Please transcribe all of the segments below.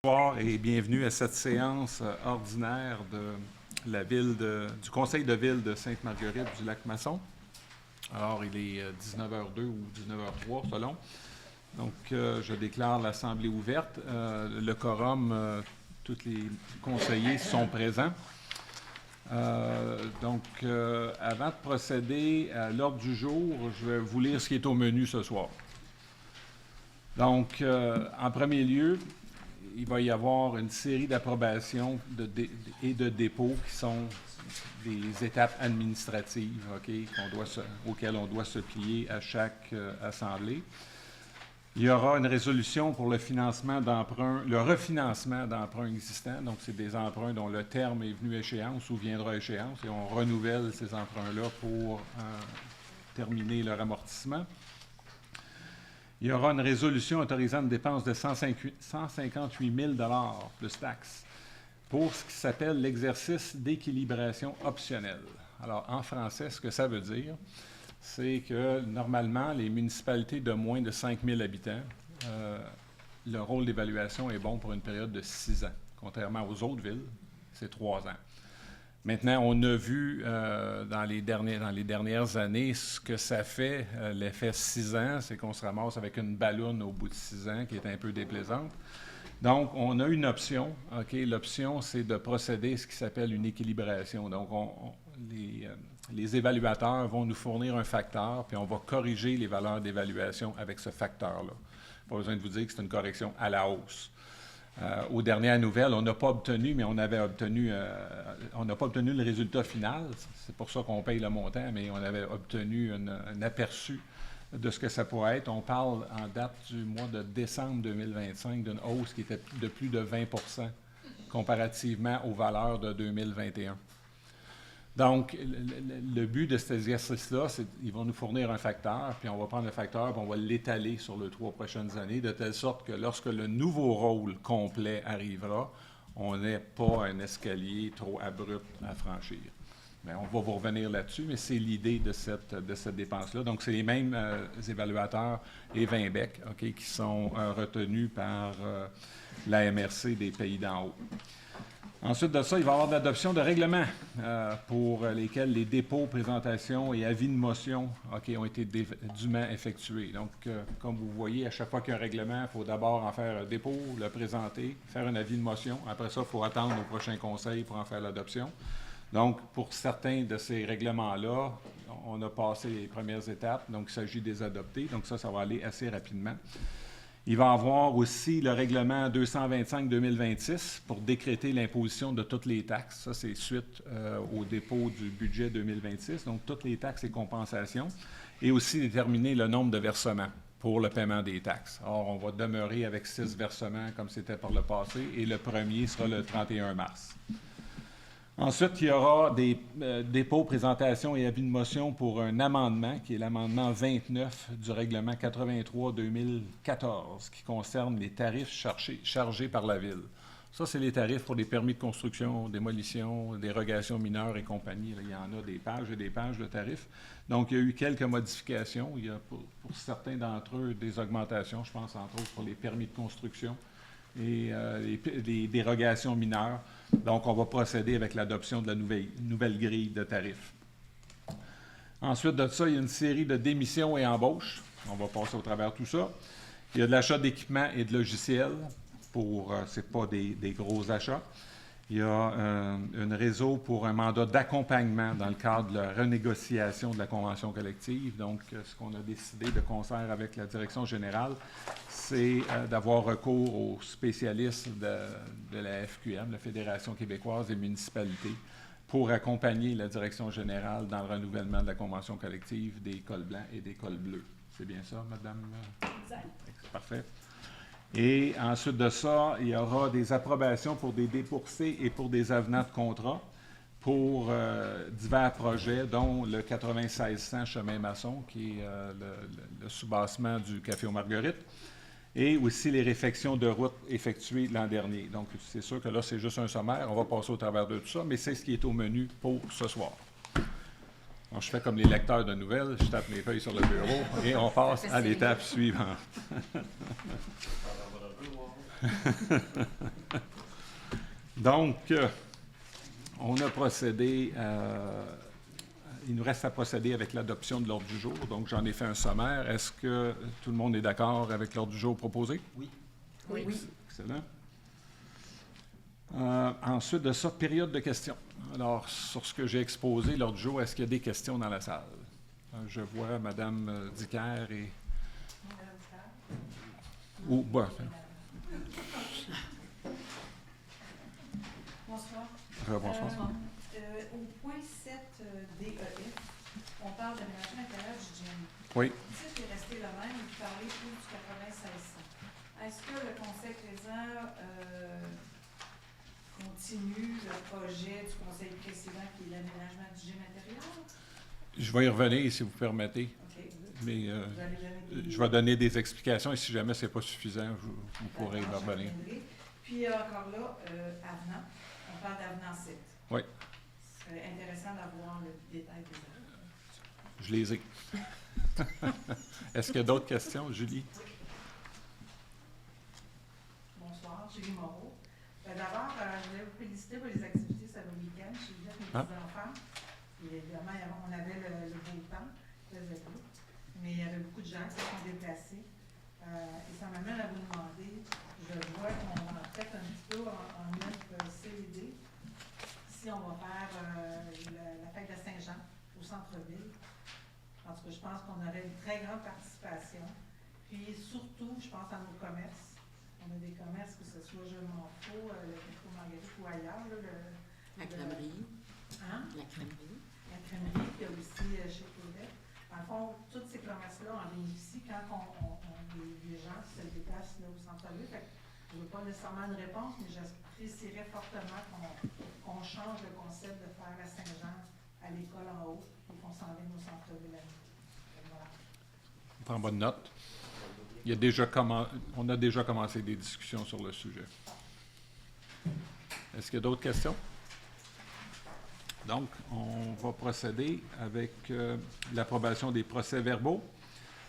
Bonsoir et bienvenue à cette séance ordinaire du Conseil de ville de Sainte-Marguerite du Lac-Masson. Alors, il est 19h02 ou 19h03 selon. Donc, je déclare l'Assemblée ouverte. Le quorum, tous les conseillers sont présents. Avant de procéder à l'ordre du jour, je vais vous lire ce qui est au menu ce soir. Donc, en premier lieu, il va y avoir une série d'approbations et de dépôts qui sont des étapes administratives auxquelles on doit se plier à chaque assemblée. Il y aura une résolution pour le refinancement d'emprunts existants. Donc, c'est des emprunts dont le terme est venu à échéance ou viendra à échéance et on renouvelle ces emprunts-là pour terminer leur amortissement. Il y aura une résolution autorisant une dépense de 158 000 plus taxes pour ce qui s'appelle l'exercice d'équilibration optionnelle. Alors, en français, ce que ça veut dire, c'est que normalement, les municipalités de moins de 5 000 habitants, le rôle d'évaluation est bon pour une période de 6 ans. Contrairement aux autres villes, c'est 3 ans. Maintenant, on a vu dans les dernières années ce que ça fait, l'effet 6 ans, c'est qu'on se ramasse avec une balloune au bout de 6 ans qui est un peu déplaisante. Donc, on a une option. L'option, c'est de procéder à ce qui s'appelle une équilibration. Donc, les évaluateurs vont nous fournir un facteur, puis on va corriger les valeurs d'évaluation avec ce facteur-là. Pas besoin de vous dire que c'est une correction à la hausse. Aux dernières nouvelles, on n'a pas obtenu, mais on n'a pas obtenu le résultat final. C'est pour ça qu'on paye le montant, mais on avait obtenu un aperçu de ce que ça pourrait être. On parle en date du mois de décembre 2025 d'une hausse qui était de plus de 20 % comparativement aux valeurs de 2021. Donc, le but de cet exercice-là, c'est qu'ils vont nous fournir un facteur, puis on va prendre le facteur, puis on va l'étaler sur les 3 prochaines années, de telle sorte que lorsque le nouveau rôle complet arrivera, on n'ait pas un escalier trop abrupt à franchir. Mais on va vous revenir là-dessus, mais c'est l'idée de cette dépense-là. Donc, c'est les mêmes évaluateurs et Vinbec qui sont retenus par la MRC des Pays d'en haut. Ensuite de ça, il va y avoir de l'adoption de règlements pour lesquels les dépôts, présentations et avis de motion ont été dûment effectués. Donc, comme vous voyez, à chaque fois qu'il y a un règlement, il faut d'abord en faire un dépôt, le présenter, faire un avis de motion. Après ça, il faut attendre au prochain conseil pour en faire l'adoption. Donc, pour certains de ces règlements-là, on a passé les premières étapes, donc il s'agit de les adopter. Donc, ça va aller assez rapidement. Il va y avoir aussi le règlement 225-2026 pour décréter l'imposition de toutes les taxes. Ça, c'est suite au dépôt du budget 2026, donc toutes les taxes et compensations, et aussi déterminer le nombre de versements pour le paiement des taxes. Or, on va demeurer avec 6 versements comme c'était par le passé, et le premier sera le 31 mars. Ensuite, il y aura des dépôts, présentations et avis de motion pour un amendement, qui est l'amendement 29 du règlement 83-2014, qui concerne les tarifs chargés par la Ville. Ça, c'est les tarifs pour les permis de construction, démolition, dérogation mineure et compagnie. Là, il y en a des pages et des pages de tarifs. Donc, il y a eu quelques modifications. Il y a pour certains d'entre eux des augmentations, je pense entre autres pour les permis de construction et les dérogations mineures. Donc, on va procéder avec l'adoption de la nouvelle grille de tarifs. Ensuite de ça, il y a une série de démissions et embauches. On va passer au travers de tout ça. Il y a de l'achat d'équipements et de logiciels c'est pas des gros achats. Il y a un réseau pour un mandat d'accompagnement dans le cadre de la renégociation de la convention collective. Donc, ce qu'on a décidé de concert avec la direction générale, c'est d'avoir recours aux spécialistes de la FQM, la Fédération québécoise des municipalités, pour accompagner la direction générale dans le renouvellement de la convention collective des cols blancs et des cols bleus. C'est bien ça, Madame? Exact. Parfait. Et ensuite de ça, il y aura des approbations pour des déboursés et pour des avenants de contrat pour divers projets, dont le 9600 Chemin Masson, qui est le soubassement du Café aux Marguerites, et aussi les réfections de route effectuées l'an dernier. Donc, c'est sûr que là, c'est juste un sommaire. On va passer au travers de tout ça, mais c'est ce qui est au menu pour ce soir. Donc, je fais comme les lecteurs de nouvelles, je tape mes feuilles sur le bureau et on passe à l'étape suivante. Donc, on a procédé il nous reste à procéder avec l'adoption de l'ordre du jour. Donc, j'en ai fait un sommaire. Est-ce que tout le monde est d'accord avec l'ordre du jour proposé? Oui. Oui. Excellent. Ensuite de ça, période de questions. Alors, sur ce que j'ai exposé l'ordre du jour, est-ce qu'il y a des questions dans la salle? Je vois Mme Dicker et... Ou, bon. Bonsoir. Bonsoir. Au point 7 DEF, on parle d'aménagement intérieur du gym. Oui. Le titre est resté le même, vous parlez plus du 9600. Est-ce que le conseil présent continue le projet du conseil précédent qui est l'aménagement du gym intérieur? Je vais y revenir, si vous permettez. OK. Mais Vous allez donner des... je vais donner des explications et si jamais ce n'est pas suffisant, vous pourrez y revenir. Puis encore là, avenant, on parle d'avenant 7. Oui. Ce serait intéressant d'avoir le détail des avenants. Je les ai. Est-ce qu'il y a d'autres questions, Julie? Bonsoir, Julie Moreau. D'abord, je voulais vous féliciter pour les activités sur le week-end. Je suis avec mes petits-enfants. Et évidemment, on avait le beau temps, il faisait beau. Mais il y avait beaucoup de gens qui se sont déplacés. Et ça m'amène à vous demander, je vois qu'on a fait un petit peu en notre CED, si on va faire la fête de Saint-Jean au centre-ville. En tout cas, je pense qu'on aurait une très grande participation. Puis surtout, je pense à nos commerces. On a des commerces, que ce soit Je m'en fous, le Métro Marguerite ou ailleurs. La crèmerie. Hein? La crèmerie. La crèmerie, puis il y a aussi chez Claudette. Dans le fond, tous ces commerces-là en bénéficient quand les gens se déplacent là, au centre-ville. Je ne veux pas nécessairement une réponse, mais j'apprécierais fortement qu'on change le concept de faire à Saint-Jean à l'école en haut et qu'on s'en vienne au centre-ville. Voilà. On prend bonne note. On a déjà commencé des discussions sur le sujet. Est-ce qu'il y a d'autres questions? Donc, on va procéder avec l'approbation des procès-verbaux.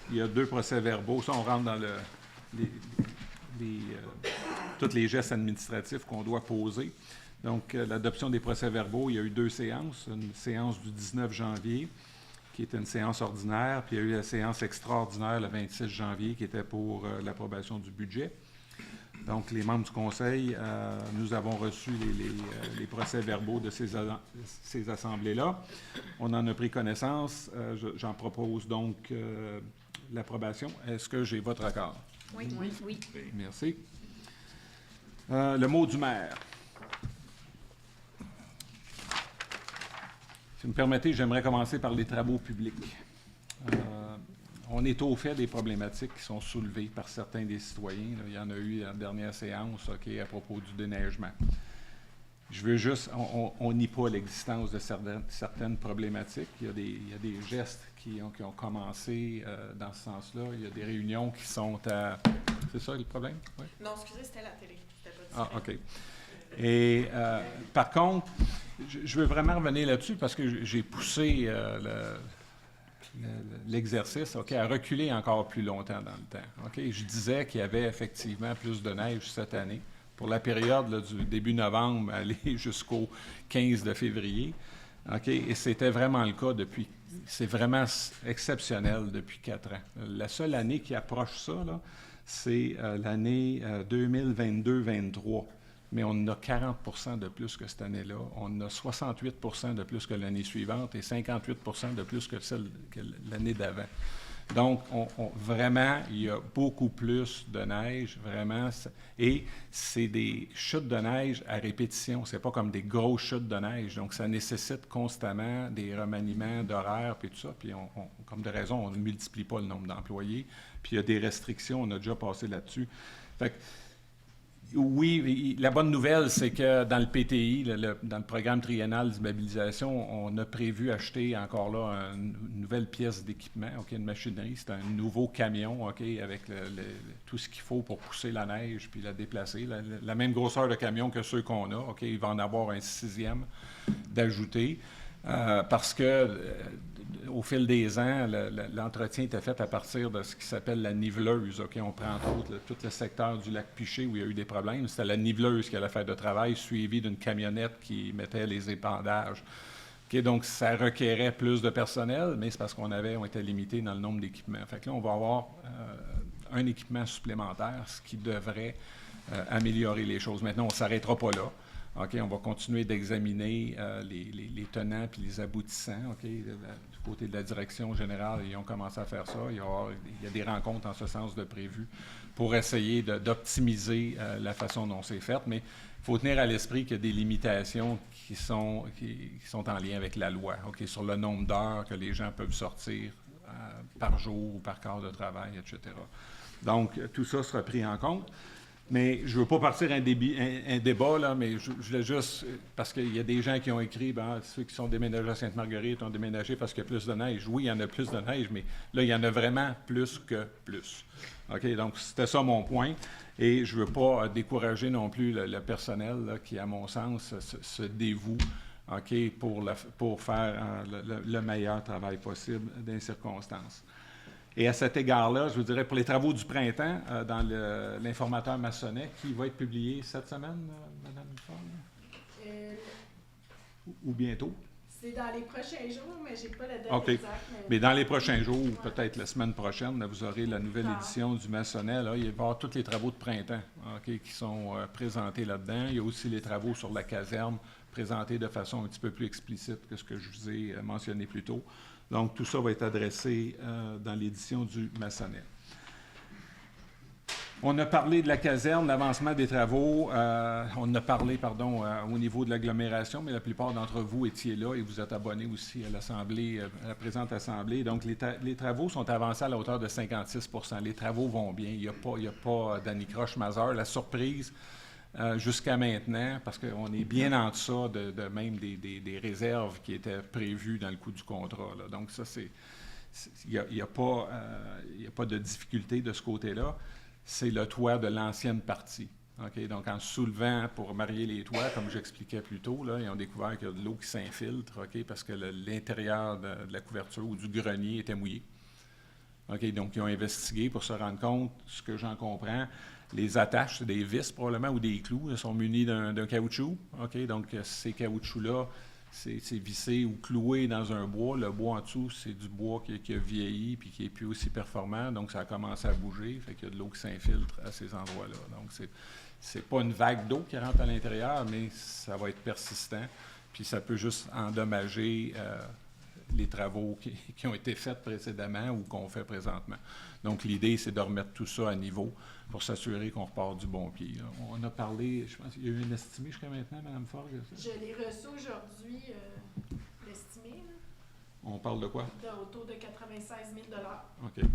Il y a 2 procès-verbaux. Ça, on rentre dans tous les gestes administratifs qu'on doit poser. Donc, l'adoption des procès-verbaux, il y a eu 2 séances. Une séance du 19 janvier, qui était une séance ordinaire, puis il y a eu la séance extraordinaire le 26 janvier, qui était pour l'approbation du budget. Donc, les membres du Conseil, nous avons reçu les procès-verbaux de ces assemblées-là. On en a pris connaissance. J'en propose donc l'approbation. Est-ce que j'ai votre accord? Oui. Oui. Merci. Le mot du maire. Si vous me permettez, j'aimerais commencer par les travaux publics. On est au fait des problématiques qui sont soulevées par certains des citoyens. Là. Il y en a eu à la dernière séance à propos du déneigement. Je veux juste, on nie pas l'existence de certaines problématiques. Il y a des gestes qui ont commencé dans ce sens-là. Il y a des réunions qui sont à... C'est ça le problème? Oui? Non, excusez, c'était la télé. C'était pas OK. Et par contre, je veux vraiment revenir là-dessus parce que j'ai poussé l'exercice à reculer encore plus longtemps dans le temps. Je disais qu'il y avait effectivement plus de neige cette année pour la période là, du début novembre aller jusqu'au 15 de février. Et c'était vraiment le cas depuis... C'est vraiment exceptionnel depuis 4 ans. La seule année qui approche ça, là, c'est l'année 2022-23. Mais on a 40 de plus que cette année-là. On a 68 de plus que l'année suivante et 58 de plus que l'année d'avant. Donc, vraiment, il y a beaucoup plus de neige, vraiment. Et c'est des chutes de neige à répétition. C'est pas comme des grosses chutes de neige. Donc, ça nécessite constamment des remaniements d'horaires puis tout ça. Puis, comme de raison, on ne multiplie pas le nombre d'employés. Puis, il y a des restrictions. On a déjà passé là-dessus. Fait que, oui, la bonne nouvelle, c'est que dans le PTI, dans le programme triennal d'immobilisation, on a prévu acheter encore là une nouvelle pièce d'équipement, une machinerie. C'est un nouveau camion, avec tout ce qu'il faut pour pousser la neige puis la déplacer. La même grosseur de camion que ceux qu'on a. Il va en avoir un 6e d'ajouter. Parce que au fil des ans, l'entretien était fait à partir de ce qui s'appelle la niveleuse. Okay? On prend entre autres tout le secteur du lac Piché où il y a eu des problèmes. C'était la niveleuse qui allait faire de travail, suivie d'une camionnette qui mettait les épandages. Okay? Donc, ça requérait plus de personnel, mais c'est parce on était limité dans le nombre d'équipements. Fait que là, on va avoir un équipement supplémentaire, ce qui devrait améliorer les choses. Maintenant, on ne s'arrêtera pas là. Okay, on va continuer d'examiner les tenants puis les aboutissants. Okay, du côté de la direction générale, ils ont commencé à faire ça. Il y a des rencontres en ce sens de prévues pour essayer d'optimiser la façon dont c'est fait. Mais il faut tenir à l'esprit qu'il y a des limitations qui sont en lien avec la loi, okay, sur le nombre d'heures que les gens peuvent sortir par jour ou par quart de travail, etc. Donc, tout ça sera pris en compte. Mais je ne veux pas partir un débat, là, mais je voulais juste, parce qu'il y a des gens qui ont écrit, ceux qui sont déménagés à Sainte-Marguerite ont déménagé parce qu'il y a plus de neige. Oui, il y en a plus de neige, mais là, il y en a vraiment plus que plus. OK? Donc, c'était ça mon point. Et je ne veux pas décourager non plus le personnel là, qui, à mon sens, se dévoue, OK, pour faire le meilleur travail possible dans les circonstances. Et à cet égard-là, je vous dirais, pour les travaux du printemps, dans l'informateur maçonnet, qui va être publié cette semaine, Mme Ford? Ou bientôt? C'est dans les prochains jours, mais je n'ai pas la date OK. exacte. Mais dans les prochains jours, ou peut-être la semaine prochaine, là, vous aurez la nouvelle édition du maçonnet. Là, il va y avoir tous les travaux de printemps, okay, qui sont présentés là-dedans. Il y a aussi les travaux sur la caserne, présentés de façon un petit peu plus explicite que ce que je vous ai mentionné plus tôt. Donc, tout ça va être adressé dans l'édition du maçonnet. On a parlé de la caserne, l'avancement des travaux. On a parlé, au niveau de l'agglomération, mais la plupart d'entre vous étiez là et vous êtes abonnés aussi à l'Assemblée, à la présente Assemblée. Donc, les travaux sont avancés à la hauteur de 56 %. Les travaux vont bien. Il n'y a pas d'anicroche majeure. La surprise, jusqu'à maintenant, parce qu'on est bien en deçà de même des réserves qui étaient prévues dans le coût du contrat, là. Donc, ça, il n'y a pas de difficulté de ce côté-là. C'est le toit de l'ancienne partie. Okay? Donc, en soulevant pour marier les toits, comme j'expliquais plus tôt, là, ils ont découvert qu'il y a de l'eau qui s'infiltre, okay? Parce que l'intérieur de la couverture ou du grenier était mouillé. Okay? Donc, ils ont investigué pour se rendre compte, ce que j'en comprends, les attaches, c'est des vis probablement ou des clous, elles sont munis d'un caoutchouc. Okay? Donc, ces caoutchoucs-là, c'est vissé ou cloué dans un bois. Le bois en dessous, c'est du bois qui a vieilli puis qui n'est plus aussi performant. Donc, ça a commencé à bouger. Fait qu'il y a de l'eau qui s'infiltre à ces endroits-là. Donc, c'est pas une vague d'eau qui rentre à l'intérieur, mais ça va être persistant. Puis, ça peut juste endommager les travaux qui ont été faits précédemment ou qu'on fait présentement. Donc, l'idée, c'est de remettre tout ça à niveau pour s'assurer qu'on repart du bon pied. On a parlé, je pense qu'il y a eu une estimée jusqu'à maintenant, Mme Forgue? Je l'ai reçu aujourd'hui, l'estimé. Là. On parle de quoi? Autour de 96 000 $. OK.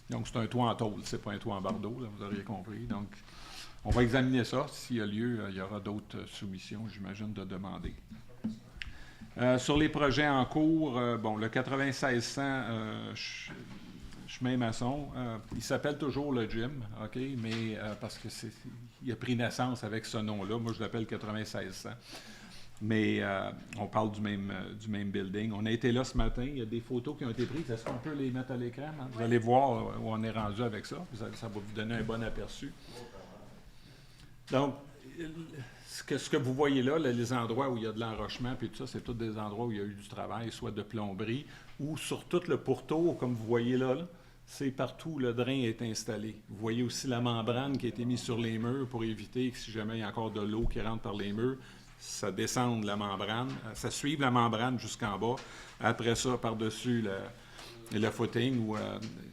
Donc, c'est un toit en tôle, c'est pas un toit en bardeau, là, vous auriez compris. Donc, on va examiner ça. S'il y a lieu, il y aura d'autres soumissions, j'imagine, de demander. Sur les projets en cours, le 9600 chemin maçon, il s'appelle toujours le gym, OK, mais parce que il a pris naissance avec ce nom-là. Moi, je l'appelle 9600. Mais on parle du même building. On a été là ce matin. Il y a des photos qui ont été prises. Est-ce qu'on peut les mettre à l'écran? Hein? Vous allez voir où on est rendu avec ça. Ça va vous donner un bon aperçu. Donc, ce que vous voyez là, les endroits où il y a de l'enrochement, puis tout ça, c'est tous des endroits où il y a eu du travail, soit de plomberie, ou sur tout le pourtour, comme vous voyez là, c'est partout où le drain est installé. Vous voyez aussi la membrane qui a été mise sur les murs pour éviter que si jamais il y a encore de l'eau qui rentre par les murs, ça descende la membrane, ça suive la membrane jusqu'en bas. Après ça, par-dessus le footing, ou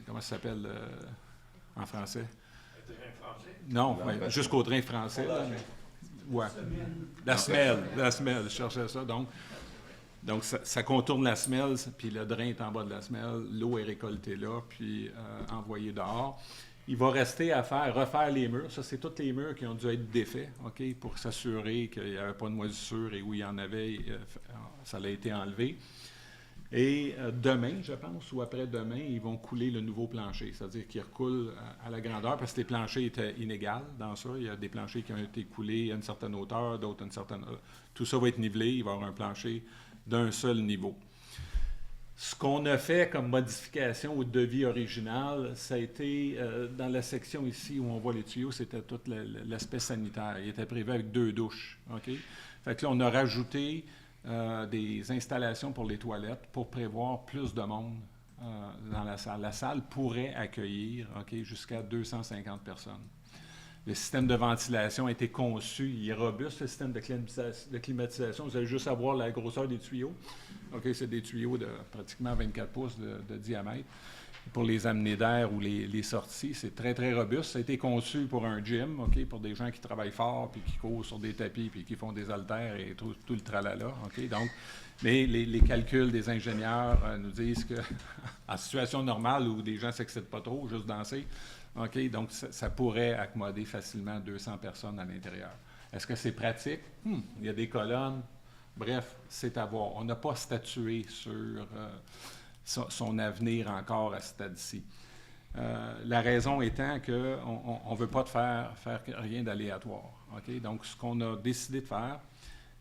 comment ça s'appelle en français? Le drain français? Non, jusqu'au drain français. Là, mais, ouais. La semelle, je cherchais ça. Donc ça contourne la semelle, puis le drain est en bas de la semelle, l'eau est récoltée là, puis envoyée dehors. Il va rester à refaire les murs. Ça, c'est tous les murs qui ont dû être défaits, OK, pour s'assurer qu'il n'y avait pas de moisissure et où il y en avait, ça a été enlevé. Et demain, je pense, ou après-demain, ils vont couler le nouveau plancher, c'est-à-dire qu'ils recoulent à la grandeur, parce que les planchers étaient inégaux dans ça. Il y a des planchers qui ont été coulés à une certaine hauteur, d'autres à une certaine... Tout ça va être nivelé, il va y avoir un plancher d'un seul niveau. Ce qu'on a fait comme modification au devis original, ça a été dans la section ici où on voit les tuyaux, c'était tout l'aspect sanitaire. Il était prévu avec 2 douches. OK? Fait que là, on a rajouté des installations pour les toilettes pour prévoir plus de monde dans la salle. La salle pourrait accueillir jusqu'à 250 personnes. Le système de ventilation a été conçu, il est robuste, le système de climatisation. Vous allez juste avoir la grosseur des tuyaux. C'est des tuyaux de pratiquement 24 pouces de diamètre. Pour les amener d'air ou les sorties, c'est très, très robuste. Ça a été conçu pour un gym, pour des gens qui travaillent fort, puis qui courent sur des tapis, puis qui font des haltères et tout le tralala. Donc, mais les calculs des ingénieurs nous disent qu'en situation normale où des gens ne s'excitent pas trop, juste danser, donc ça pourrait accommoder facilement 200 personnes à l'intérieur. Est-ce que c'est pratique? Il y a des colonnes. Bref, c'est à voir. On n'a pas statué sur son avenir encore à ce stade-ci. La raison étant qu'on ne veut pas faire rien d'aléatoire. Donc, ce qu'on a décidé de faire,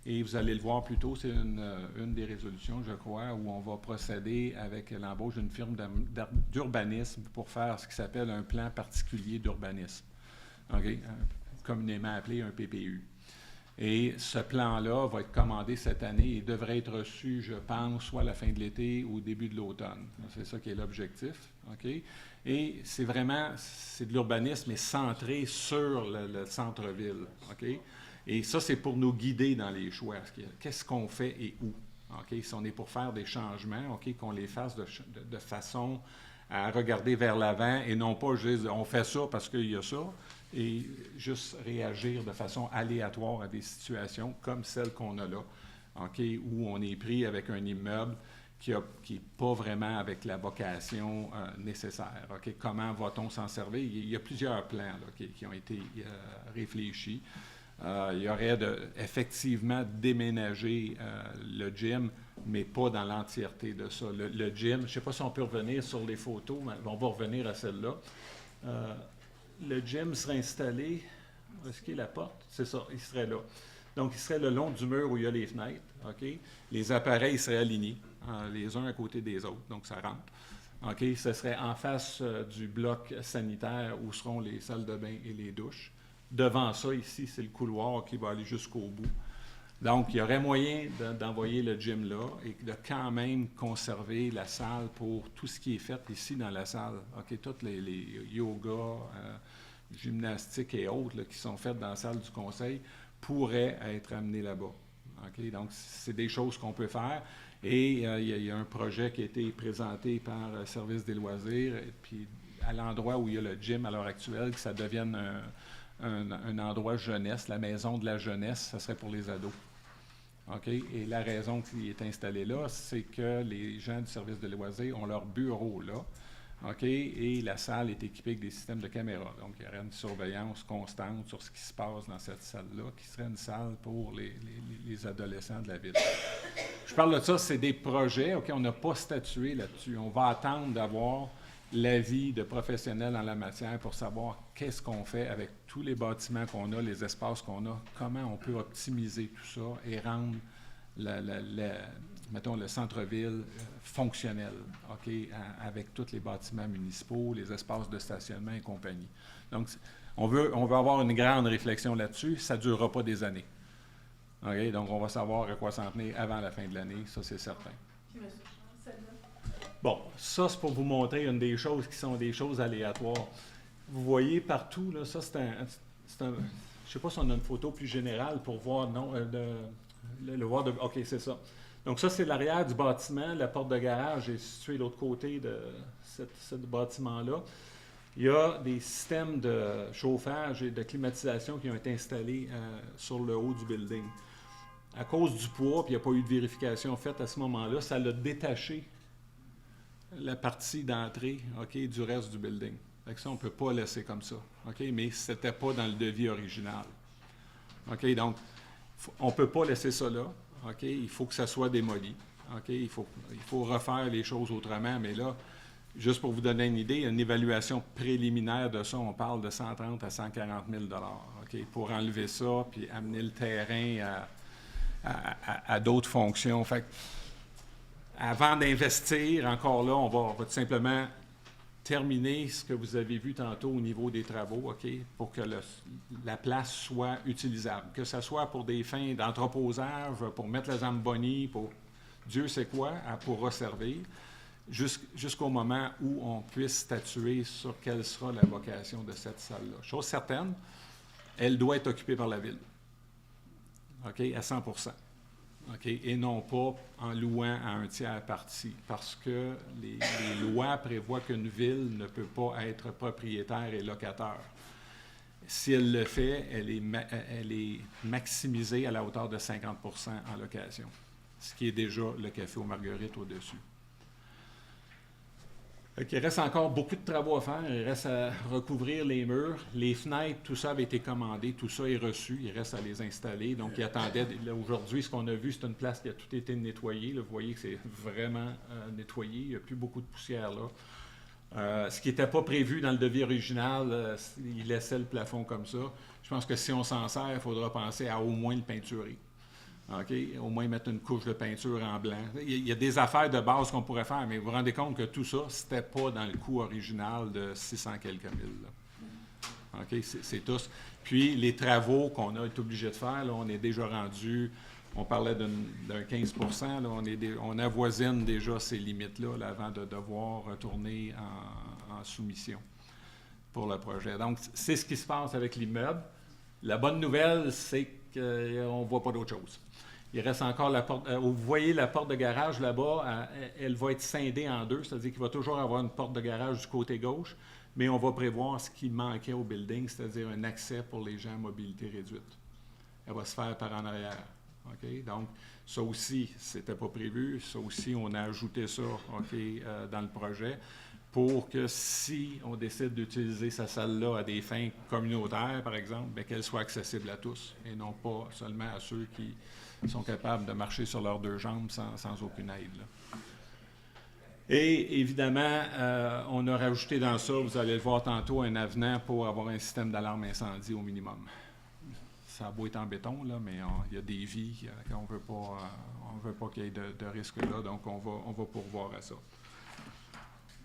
et vous allez le voir plus tôt, c'est une des résolutions, je crois, où on va procéder avec l'embauche d'une firme d'urbanisme pour faire ce qui s'appelle un plan particulier d'urbanisme, communément appelé un PPU. Et ce plan-là va être commandé cette année et devrait être reçu, je pense, soit à la fin de l'été ou au début de l'automne. C'est ça qui est l'objectif. Et c'est de l'urbanisme, mais centré sur le centre-ville. Et ça, c'est pour nous guider dans les choix. Qu'est-ce qu'on fait et où? Si on est pour faire des changements, qu'on les fasse de façon à regarder vers l'avant et non pas juste on fait ça parce qu'il y a ça, et juste réagir de façon aléatoire à des situations comme celle qu'on a là, où on est pris avec un immeuble qui n'est pas vraiment avec la vocation nécessaire. Comment va-t-on s'en servir? Il y a plusieurs plans là, qui ont été réfléchis. Il y aurait effectivement déménager le gym, mais pas dans l'entièreté de ça. Le gym, je ne sais pas si on peut revenir sur les photos, mais on va revenir à celle-là. Le gym serait installé, est-ce qu'il y a la porte? C'est ça, il serait là. Donc, il serait le long du mur où il y a les fenêtres. Les appareils seraient alignés, les uns à côté des autres, donc ça rentre. Ce serait en face du bloc sanitaire où seront les salles de bain et les douches. Devant ça, ici, c'est le couloir qui va aller jusqu'au bout. Donc, il y aurait moyen d'envoyer le gym là et de quand même conserver la salle pour tout ce qui est fait ici dans la salle. Toutes les yoga, gymnastiques et autres là, qui sont faites dans la salle du conseil pourraient être amenés là-bas. Donc, c'est des choses qu'on peut faire. Et il y a un projet qui a été présenté par le Service des loisirs, et puis à l'endroit où il y a le gym à l'heure actuelle, que ça devienne un endroit jeunesse, la maison de la jeunesse, ça serait pour les ados. Et la raison qui est installée là, c'est que les gens du service de loisirs ont leur bureau là. Et la salle est équipée avec des systèmes de caméras. Donc, il y aurait une surveillance constante sur ce qui se passe dans cette salle-là, qui serait une salle pour les adolescents de la ville. Je parle de ça, c'est des projets. On n'a pas statué là-dessus. On va attendre d'avoir l'avis de professionnels en la matière pour savoir qu'est-ce qu'on fait avec tous les bâtiments qu'on a, les espaces qu'on a, comment on peut optimiser tout ça et rendre mettons, le centre-ville fonctionnel, avec tous les bâtiments municipaux, les espaces de stationnement et compagnie. Donc, on veut avoir une grande réflexion là-dessus. Ça ne durera pas des années. Donc, on va savoir à quoi s'en tenir avant la fin de l'année, ça c'est certain. Bon, ça, c'est pour vous montrer une des choses qui sont des choses aléatoires. Vous voyez partout, là, ça, c'est un je ne sais pas si on a une photo plus générale pour voir, non, le voir de... OK, c'est ça. Donc, ça, c'est l'arrière du bâtiment. La porte de garage est située de l'autre côté de ce bâtiment-là. Il y a des systèmes de chauffage et de climatisation qui ont été installés sur le haut du building. À cause du poids, puis il n'y a pas eu de vérification faite à ce moment-là, ça l'a détaché la partie d'entrée du reste du building. Fait que ça, on ne peut pas laisser comme ça. Mais ce n'était pas dans le devis original. Donc, on ne peut pas laisser ça là. Il faut que ça soit démoli. OK? Il faut refaire les choses autrement, mais là, juste pour vous donner une idée, une évaluation préliminaire de ça, on parle de 130 à 140 000 OK? Pour enlever ça, puis amener le terrain à d'autres fonctions. Fait que, avant d'investir, encore là, on va tout simplement terminer ce que vous avez vu tantôt au niveau des travaux, OK, pour que la place soit utilisable. Que ce soit pour des fins d'entreposage, pour mettre la Zamboni, pour Dieu sait quoi, pour resservir, jusqu'au moment où on puisse statuer sur quelle sera la vocation de cette salle-là. Chose certaine, elle doit être occupée par la Ville, OK, à 100 %. Okay, et non pas en louant à un tiers parti, parce que les lois prévoient qu'une ville ne peut pas être propriétaire et locataire. Si elle le fait, elle est maximisée à la hauteur de 50 % en location, ce qui est déjà le Café aux Marguerites au-dessus. Il reste encore beaucoup de travaux à faire. Il reste à recouvrir les murs. Les fenêtres, tout ça avait été commandé. Tout ça est reçu. Il reste à les installer. Donc, il attendait. Aujourd'hui, ce qu'on a vu, c'est une place qui a tout été nettoyée. Là, vous voyez que c'est vraiment nettoyé. Il n'y a plus beaucoup de poussière là. Ce qui n'était pas prévu dans le devis original, il laissait le plafond comme ça. Je pense que si on s'en sert, il faudra penser à au moins le peinturer. OK? Au moins mettre une couche de peinture en blanc. Il y a des affaires de base qu'on pourrait faire, mais vous vous rendez compte que tout ça, c'était pas dans le coût original de 600 quelques mille. Là. OK? C'est tout. Puis, les travaux qu'on a été obligé de faire, là, on est déjà rendu, on parlait d'un 15 %, là, on avoisine déjà ces limites-là là, avant de devoir retourner en soumission pour le projet. Donc, c'est ce qui se passe avec l'immeuble. La bonne nouvelle, c'est qu'on ne voit pas d'autre chose. Il reste encore la porte. Vous voyez la porte de garage là-bas, elle va être scindée en deux, c'est-à-dire qu'il va toujours avoir une porte de garage du côté gauche, mais on va prévoir ce qui manquait au building, c'est-à-dire un accès pour les gens à mobilité réduite. Elle va se faire par en arrière. OK? Donc, ça aussi, c'était pas prévu. Ça aussi, on a ajouté ça dans le projet pour que si on décide d'utiliser sa salle-là à des fins communautaires, par exemple, bien, qu'elle soit accessible à tous et non pas seulement à ceux qui sont capables de marcher sur leurs deux jambes sans aucune aide. Là. Et évidemment, on a rajouté dans ça, vous allez le voir tantôt, un avenant pour avoir un système d'alarme incendie au minimum. Ça a beau être en béton, là, mais il y a des vies qu'on ne veut pas qu'il y ait de risque là, donc on va pourvoir à ça.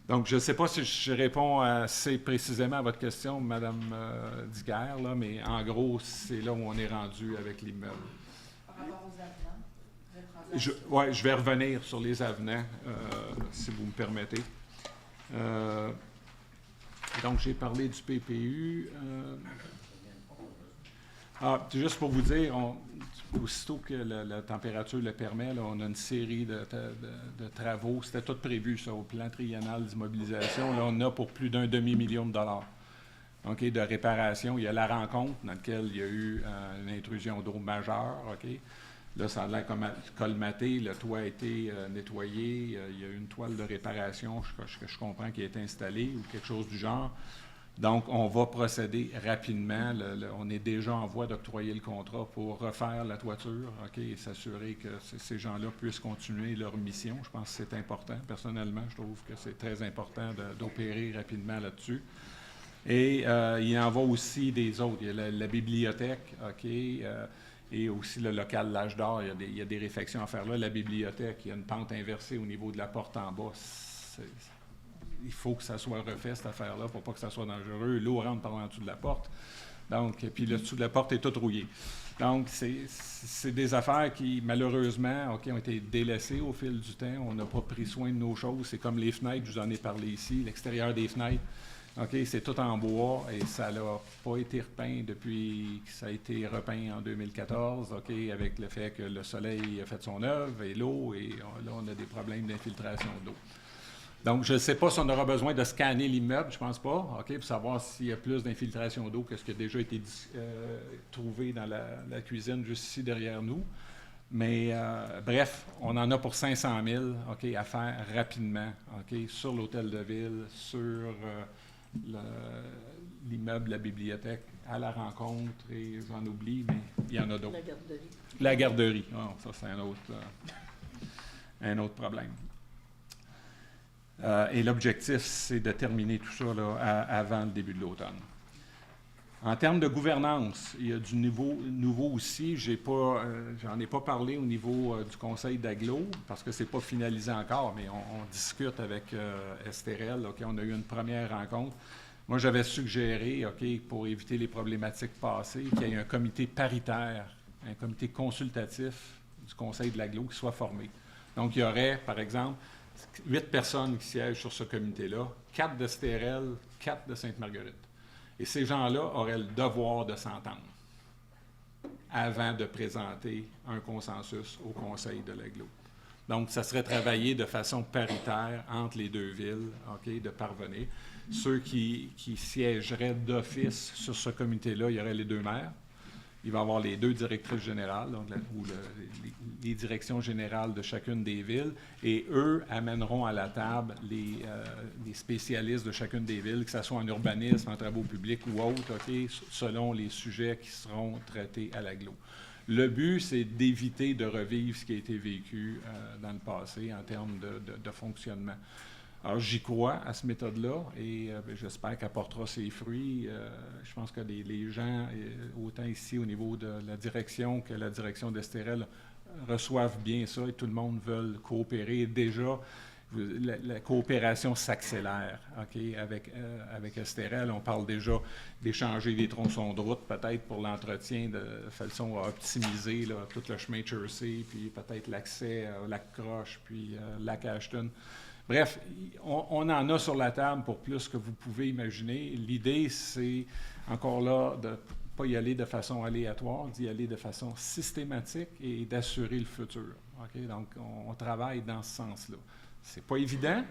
Donc, je ne sais pas si je réponds assez précisément à votre question, Mme Diguerre, là, mais en gros, c'est là où on est rendu avec l'immeuble. Par rapport aux avenants, Oui, je vais revenir sur les avenants, si vous me permettez. Donc, j'ai parlé du PPU. Juste pour vous dire, aussitôt que la température le permet, là, on a une série de travaux. C'était tout prévu, ça, au plan triennal d'immobilisation. Là, on a pour plus d'1 demi-million de dollars de réparation. Il y a la rencontre dans laquelle il y a eu une intrusion d'eau majeure. Là, ça a l'air colmaté. Le toit a été nettoyé. Il y a eu une toile de réparation, que je comprends, qui a été installée ou quelque chose du genre. Donc, on va procéder rapidement. On est déjà en voie d'octroyer le contrat pour refaire la toiture, et s'assurer que ces gens-là puissent continuer leur mission. Je pense que c'est important. Personnellement, je trouve que c'est très important d'opérer rapidement là-dessus. Et il en va aussi des autres. Il y a la bibliothèque, et aussi le local L'Âge d'Or. Il y a des réfections à faire là. La bibliothèque, il y a une pente inversée au niveau de la porte en bas. Il faut que ça soit refait, cette affaire-là, pour pas que ça soit dangereux. L'eau rentre par en dessous de la porte. Donc, puis le dessous de la porte est tout rouillé. Donc, c'est des affaires qui, malheureusement, ont été délaissées au fil du temps. On n'a pas pris soin de nos choses. C'est comme les fenêtres, je vous en ai parlé ici, l'extérieur des fenêtres. C'est tout en bois et ça n'a pas été repeint depuis que ça a été repeint en 2014, avec le fait que le soleil a fait son œuvre et l'eau, et là, on a des problèmes d'infiltration d'eau. Donc, je ne sais pas si on aura besoin de scanner l'immeuble, je ne pense pas, pour savoir s'il y a plus d'infiltration d'eau que ce qui a déjà été trouvé dans la cuisine juste ici derrière nous. Mais bref, on en a pour 500 000 à faire rapidement sur l'hôtel de ville, sur l'immeuble, la bibliothèque, à la rencontre, et j'en oublie, mais il y en a d'autres. La garderie. La garderie, ça c'est un autre. un autre problème. Et l'objectif, c'est de terminer tout ça là, avant le début de l'automne. En termes de gouvernance, il y a du nouveau aussi. J'en ai pas parlé au niveau du conseil d'agglo parce que c'est pas finalisé encore, mais on discute avec STRL. OK, on a eu une première rencontre. Moi, j'avais suggéré, OK, pour éviter les problématiques passées, qu'il y ait un comité paritaire, un comité consultatif du conseil de l'agglo qui soit formé. Donc, il y aurait, par exemple, 8 personnes qui siègent sur ce comité-là, 4 de STRL, 4 de Sainte-Marguerite. Et ces gens-là auraient le devoir de s'entendre avant de présenter un consensus au conseil de l'agglo. Donc, ça serait travaillé de façon paritaire entre les deux villes, OK, de parvenir. Ceux qui siégeraient d'office sur ce comité-là, il y aurait les 2 maires. Il va y avoir les 2 directrices générales, donc les directions générales de chacune des villes, et eux amèneront à la table les spécialistes de chacune des villes, que ce soit en urbanisme, en travaux publics ou autres, OK, selon les sujets qui seront traités à l'agglo. Le but, c'est d'éviter de revivre ce qui a été vécu dans le passé en termes de fonctionnement. Alors, j'y crois à cette méthode-là et j'espère qu'elle portera ses fruits. Je pense que les gens, autant ici au niveau de la direction que la direction d'STRL, reçoivent bien ça et tout le monde veut coopérer. Et déjà, la coopération s'accélère, OK, avec STRL. On parle déjà d'échanger des tronçons de route, peut-être pour l'entretien de façon à optimiser là, tout le chemin Chersey, puis peut-être l'accès au lac Croche, puis lac Ashton. Bref, on en a sur la table pour plus que vous pouvez imaginer. L'idée, c'est, encore là, de ne pas y aller de façon aléatoire, d'y aller de façon systématique et d'assurer le futur. Okay? Donc, on travaille dans ce sens-là. C'est pas évident,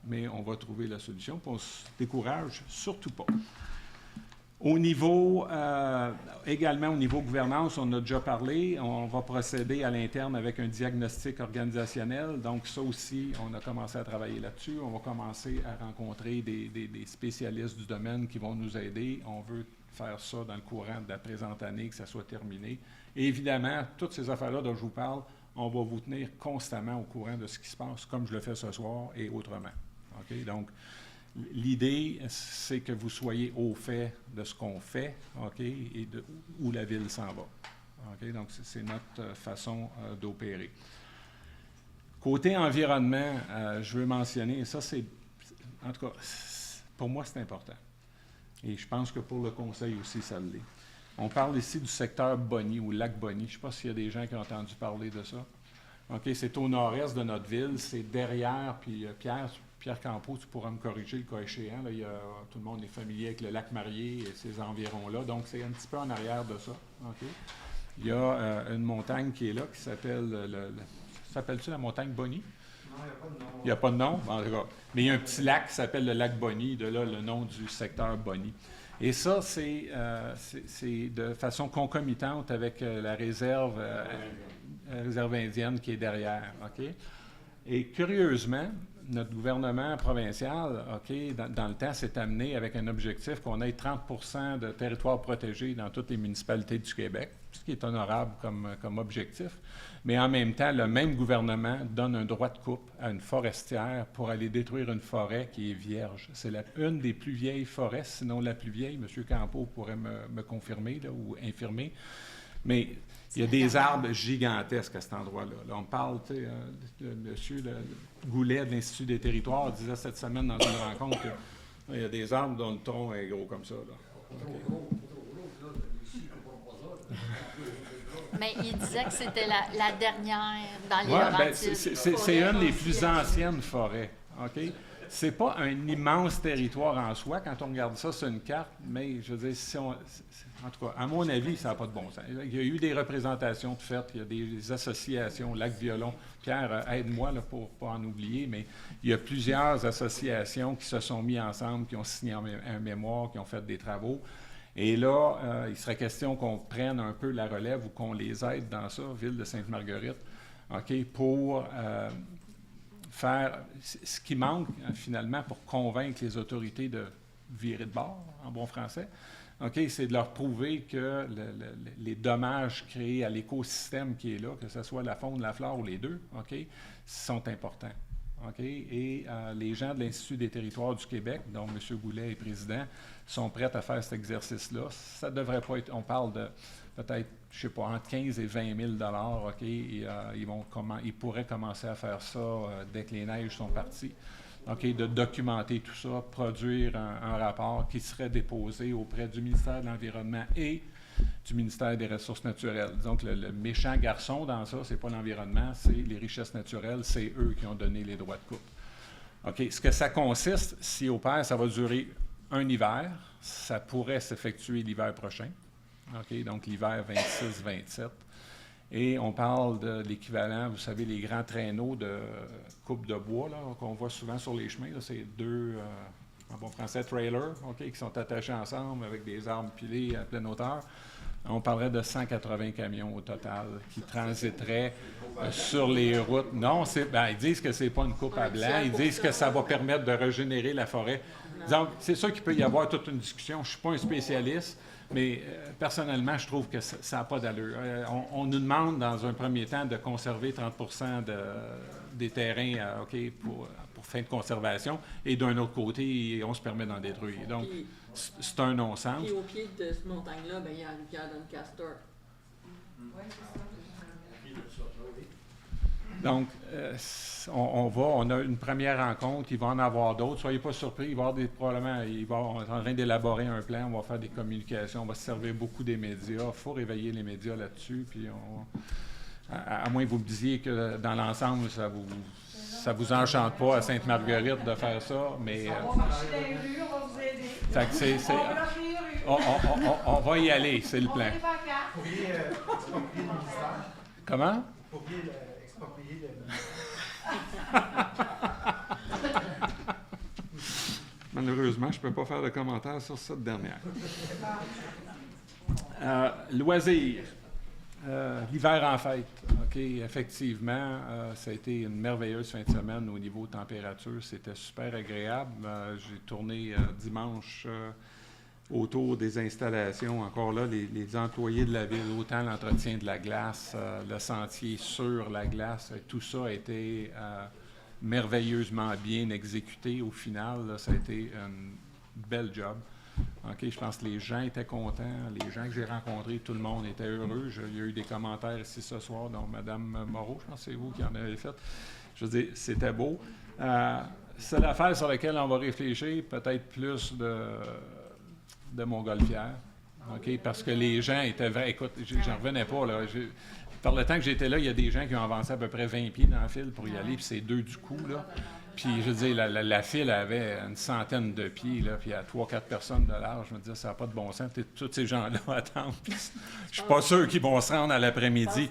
mais on va trouver la solution, puis on ne se décourage surtout pas. Au niveau, également au niveau gouvernance, on en a déjà parlé, on va procéder à l'interne avec un diagnostic organisationnel. Donc ça aussi, on a commencé à travailler là-dessus. On va commencer à rencontrer des spécialistes du domaine qui vont nous aider. On veut faire ça dans le courant de la présente année, que ça soit terminé. Et évidemment, toutes ces affaires-là dont je vous parle, on va vous tenir constamment au courant de ce qui se passe, comme je le fais ce soir et autrement. OK? Donc, l'idée, c'est que vous soyez au fait de ce qu'on fait, OK, et où la ville s'en va. OK? Donc, c'est notre façon d'opérer. Côté environnement, je veux mentionner, ça c'est, en tout cas, pour moi c'est important. Et je pense que pour le conseil aussi, ça l'est. On parle ici du secteur Bonny, ou lac Bonny. Je ne sais pas s'il y a des gens qui ont entendu parler de ça. OK, c'est au nord-est de notre ville, c'est derrière, puis Pierre Campeau, tu pourras me corriger le cas échéant. Là, tout le monde est familier avec le lac Marié et ces environs-là. Donc, c'est un petit peu en arrière de ça. Okay? Il y a une montagne qui est là, qui s'appelle... S'appelle-tu la montagne Bonny? Non, il n'y a pas de nom. Il n'y a pas de nom? En tout cas. Mais il y a un petit lac qui s'appelle le lac Bonny, de là le nom du secteur Bonny. Et ça, c'est de façon concomitante avec la réserve indienne qui est derrière. Okay? Et curieusement, notre gouvernement provincial, OK, dans le temps, s'est amené avec un objectif qu'on ait 30 de territoires protégés dans toutes les municipalités du Québec, ce qui est honorable comme objectif. Mais en même temps, le même gouvernement donne un droit de coupe à une forestière pour aller détruire une forêt qui est vierge. C'est une des plus vieilles forêts, sinon la plus vieille. M. Campeau pourrait me confirmer là, ou infirmer. Mais il y a des arbres gigantesques à cet endroit-là. Là, on parle, tu sais, M. Goulet de l'Institut des territoires disait cette semaine dans une rencontre qu'il y a des arbres dont le tronc est gros comme ça. Là. Mais il disait que c'était la dernière dans les Laurentides. C'est une des plus anciennes forêts. OK? C'est pas un immense territoire en soi quand on regarde ça sur une carte, mais je veux dire, en tout cas, à mon avis, ça n'a pas de bon sens. Il y a eu des représentations de faites, il y a des associations, Lac Violon. Pierre, aide-moi là, pour ne pas en oublier, mais il y a plusieurs associations qui se sont mis ensemble, qui ont signé un mémoire, qui ont fait des travaux. Et là, il serait question qu'on prenne un peu la relève ou qu'on les aide dans ça, Ville de Sainte-Marguerite, OK, pour faire ce qui manque finalement pour convaincre les autorités de virer de bord, en bon français. OK, c'est de leur prouver que les dommages créés à l'écosystème qui est là, que ce soit la faune, la flore ou les deux, OK, sont importants. OK? Et les gens de l'Institut des territoires du Québec, dont M. Goulet est président, sont prêts à faire cet exercice-là. Ça ne devrait pas être, on parle de peut-être, je ne sais pas, entre 15 et 20 000 OK? Et, ils pourraient commencer à faire ça dès que les neiges sont parties. OK, de documenter tout ça, produire un rapport qui serait déposé auprès du ministère de l'Environnement et du ministère des Ressources naturelles. Donc, le méchant garçon dans ça, ce n'est pas l'environnement, c'est les richesses naturelles, c'est eux qui ont donné les droits de coupe. OK, ce que ça consiste, si au pair, ça va durer un hiver, ça pourrait s'effectuer l'hiver prochain. OK, donc l'hiver 26-27. Et on parle de l'équivalent, vous savez, les grands traîneaux de coupe de bois là, qu'on voit souvent sur les chemins. C'est deux, en bon français, trailers, OK, qui sont attachés ensemble avec des arbres pilés à pleine hauteur. On parlerait de 180 camions au total qui transiteraient sur les routes. Non, ils disent que ce n'est pas une coupe à blanc. Ils disent que ça va permettre de régénérer la forêt. Donc, c'est sûr qu'il peut y avoir toute une discussion. Je ne suis pas un spécialiste. Mais personnellement, je trouve que ça n'a pas d'allure. On nous demande, dans un premier temps, de conserver 30 des terrains pour fin de conservation. Et d'un autre côté, on se permet d'en détruire. Donc, c'est un non-sens. Puis au pied de cette montagne-là, il y a la rivière Doncaster. Oui, c'est ça. Donc, on a une première rencontre, il va en avoir d'autres. Soyez pas surpris, il va y avoir probablement, on est en train d'élaborer un plan, on va faire des communications, on va se servir beaucoup des médias. Il faut réveiller les médias là-dessus. Puis à moins que vous me disiez que dans l'ensemble, ça vous enchante pas à Sainte-Marguerite de faire ça, mais... On va marcher dans les rues, on va vous aider. Fait que On bloque les rues. on va y aller, c'est le On plan. fait des pancartes. Vous pourriez exproprier le ministère. Comment? Vous pourriez exproprier le ministère. Malheureusement, je ne peux pas faire de commentaire sur cette dernière. Loisirs. L'hiver en fête. OK, effectivement, ça a été une merveilleuse fin de semaine au niveau température. C'était super agréable. J'ai tourné dimanche autour des installations. Encore là, les employés de la ville, autant l'entretien de la glace, le sentier sur la glace, tout ça a été merveilleusement bien exécuté. Au final, là, ça a été un bel job. OK, je pense que les gens étaient contents. Les gens que j'ai rencontrés, tout le monde était heureux. Il y a eu des commentaires ici ce soir, dont Mme Moreau, je pense que c'est vous qui en avez fait. Je veux dire, c'était beau. C'est l'affaire sur laquelle on va réfléchir, peut-être plus de Montgolfière. OK, parce que les gens étaient vrais. Écoute, j'en revenais pas, là. Par le temps que j'étais là, il y a des gens qui ont avancé à peu près 20 pieds dans la file pour y aller, puis c'est 2 du coup, là. Puis, je veux dire, la file avait une centaine de pieds, là, puis à 3-4 personnes de large. Je me disais, ça n'a pas de bon sens. Tous ces gens-là attendent. Je suis pas sûr qu'ils vont se rendre à l'après-midi.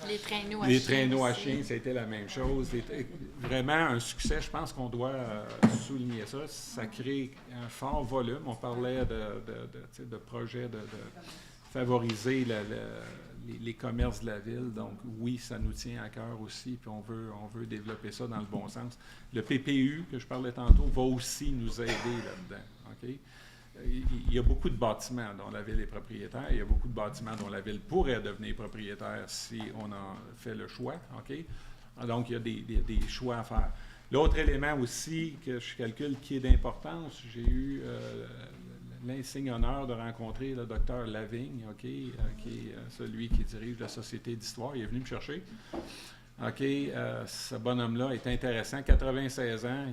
Les traîneaux à Les chiens traîneaux à aussi. chiens, ça a été la même chose. C'était vraiment un succès. Je pense qu'on doit souligner ça. Ça crée un fort volume. On parlait de projets de favoriser les commerces de la ville. Donc, oui, ça nous tient à cœur aussi, puis on veut développer ça dans le bon sens. Le PPU, que je parlais tantôt, va aussi nous aider là-dedans. OK? Il y a beaucoup de bâtiments dont la ville est propriétaire. Il y a beaucoup de bâtiments dont la ville pourrait devenir propriétaire si on en fait le choix. OK? Donc, il y a des choix à faire. L'autre élément aussi que je calcule qui est d'importance, j'ai eu l'insigne honneur de rencontrer le docteur Lavigne, OK, qui est celui qui dirige la Société d'histoire. Il est venu me chercher. OK, ce bonhomme-là est intéressant. 96 ans,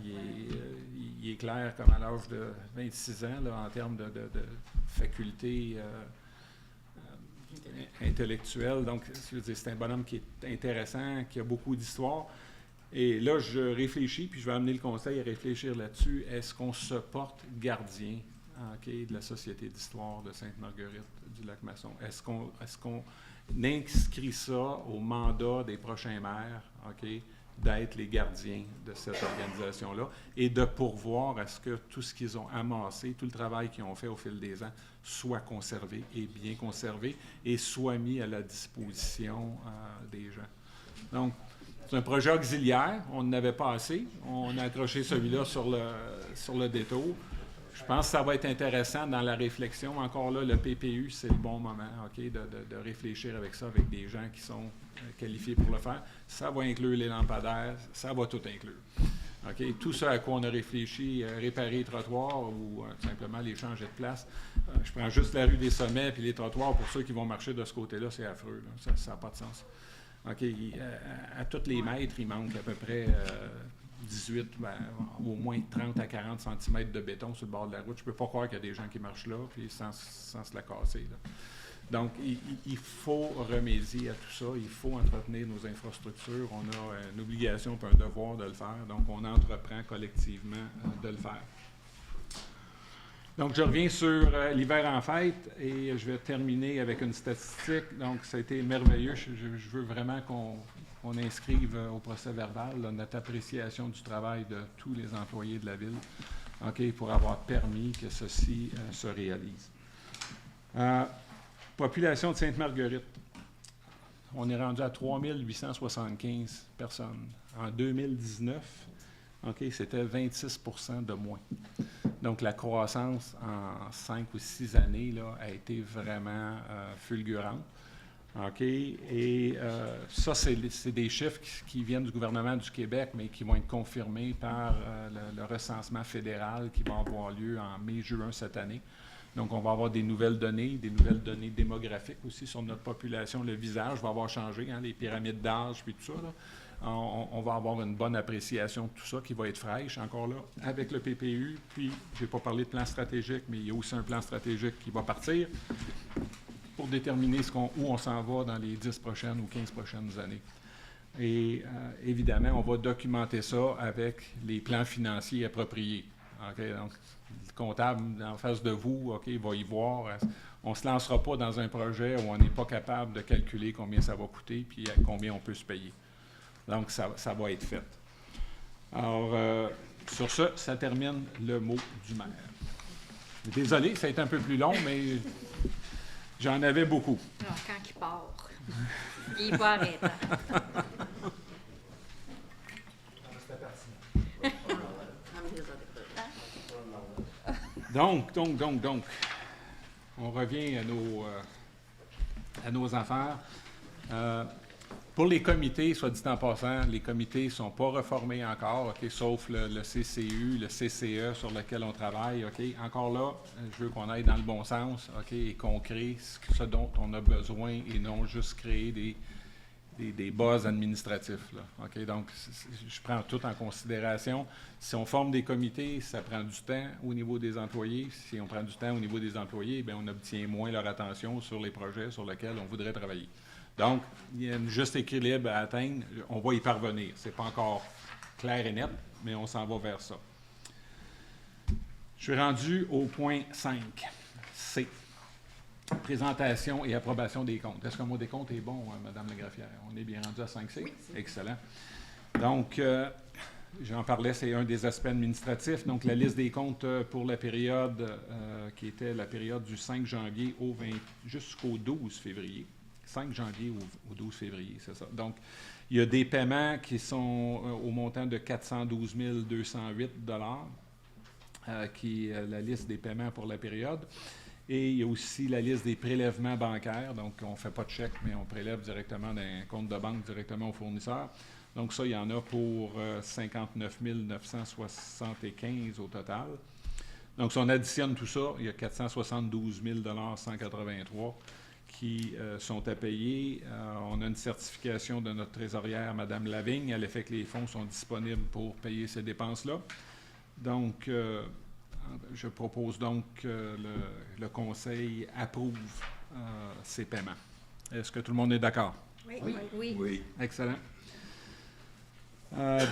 il est clair comme à l'âge de 26 ans là, en termes de faculté intellectuelle. Donc, je veux dire, c'est un bonhomme qui est intéressant, qui a beaucoup d'histoire. Et là, je réfléchis, puis je vais amener le conseil à réfléchir là-dessus. Est-ce qu'on se porte gardien de la Société d'histoire de Sainte-Marguerite du Lac-Masson? Est-ce qu'on inscrit ça au mandat des prochains maires, OK, d'être les gardiens de cette organisation-là et de pourvoir à ce que tout ce qu'ils ont amassé, tout le travail qu'ils ont fait au fil des ans, soit conservé et bien conservé et soit mis à la disposition des gens. Donc, c'est un projet auxiliaire. On n'en avait pas assez. On a accroché celui-là sur le détour. Je pense que ça va être intéressant dans la réflexion. Encore là, le PPU, c'est le bon moment, OK, de réfléchir avec ça, avec des gens qui sont qualifiés pour le faire. Ça va inclure les lampadaires, ça va tout inclure. OK? Tout ce à quoi on a réfléchi, réparer les trottoirs ou simplement les changer de place. Je prends juste la rue des Sommets puis les trottoirs, pour ceux qui vont marcher de ce côté-là, c'est affreux. Là. Ça n'a pas de sens. OK? À tous les mètres, il manque à peu près 18, au moins 30 à 40 cm de béton sur le bord de la route. Je ne peux pas croire qu'il y a des gens qui marchent là puis sans se la casser. Là. Donc, il faut remédier à tout ça. Il faut entretenir nos infrastructures. On a une obligation et un devoir de le faire. Donc, on entreprend collectivement de le faire. Donc, je reviens sur l'hiver en fête et je vais terminer avec une statistique. Donc, ça a été merveilleux. Je veux vraiment qu'on inscrive au procès verbal là, notre appréciation du travail de tous les employés de la Ville, OK, pour avoir permis que ceci se réalise. Population de Sainte-Marguerite, on est rendu à 3 875 personnes. En 2019, OK, c'était 26 % de moins. Donc, la croissance en 5 ou 6 années là, a été vraiment fulgurante. OK? Et ça, c'est des chiffres qui viennent du gouvernement du Québec, mais qui vont être confirmés par le recensement fédéral qui va avoir lieu en mai-juin cette année. Donc, on va avoir des nouvelles données démographiques aussi sur notre population. Le visage va avoir changé, hein, les pyramides d'âge, puis tout ça. Là. On va avoir une bonne appréciation de tout ça qui va être fraîche, encore là, avec le PPU. Puis, je n'ai pas parlé de plan stratégique, mais il y a aussi un plan stratégique qui va partir pour déterminer où on s'en va dans les 10 prochaines ou 15 prochaines années. Et évidemment, on va documenter ça avec les plans financiers appropriés. Okay? Donc, le comptable en face de vous, OK, va y voir. On ne se lancera pas dans un projet où on n'est pas capable de calculer combien ça va coûter puis combien on peut se payer. Donc, ça va être fait. Alors, sur ce, ça termine le mot du maire. Désolé, ça a été un peu plus long, mais j'en avais beaucoup. Non, quand il part, il n'est pas arrêtant. C'était pertinent. Donc, on revient à nos affaires. Pour les comités, soit dit en passant, les comités ne sont pas reformés encore, OK, sauf le CCU, le CCE sur lequel on travaille. OK. Encore là, je veux qu'on aille dans le bon sens, OK, et qu'on crée ce dont on a besoin et non juste créer des buzz administratifs. Là. OK. Donc, je prends tout en considération. Si on forme des comités, ça prend du temps au niveau des employés. Si on prend du temps au niveau des employés, bien, on obtient moins leur attention sur les projets sur lesquels on voudrait travailler. Donc, il y a un juste équilibre à atteindre. On va y parvenir. Ce n'est pas encore clair et net, mais on s'en va vers ça. Je suis rendu au point 5, C. Présentation et approbation des comptes. Est-ce que mon décompte est bon, Mme Lagraffière? On est bien rendu à 5C? Oui. Excellent. Donc, j'en parlais, c'est un des aspects administratifs. Donc, la liste des comptes pour la période qui était la période du 5 janvier jusqu'au 12 février. 5 janvier au 12 février, c'est ça. Donc, il y a des paiements qui sont au montant de 412 208 qui est la liste des paiements pour la période. Et il y a aussi la liste des prélèvements bancaires. Donc, on ne fait pas de chèque, mais on prélève directement d'un compte de banque directement au fournisseur. Donc, ça, il y en a pour 59 975 au total. Donc, si on additionne tout ça, il y a 472 183 qui sont à payer. On a une certification de notre trésorière, Mme Lavigne, à l'effet que les fonds sont disponibles pour payer ces dépenses-là. Donc, je propose donc que le Conseil approuve ces paiements. Est-ce que tout le monde est d'accord? Oui. Excellent.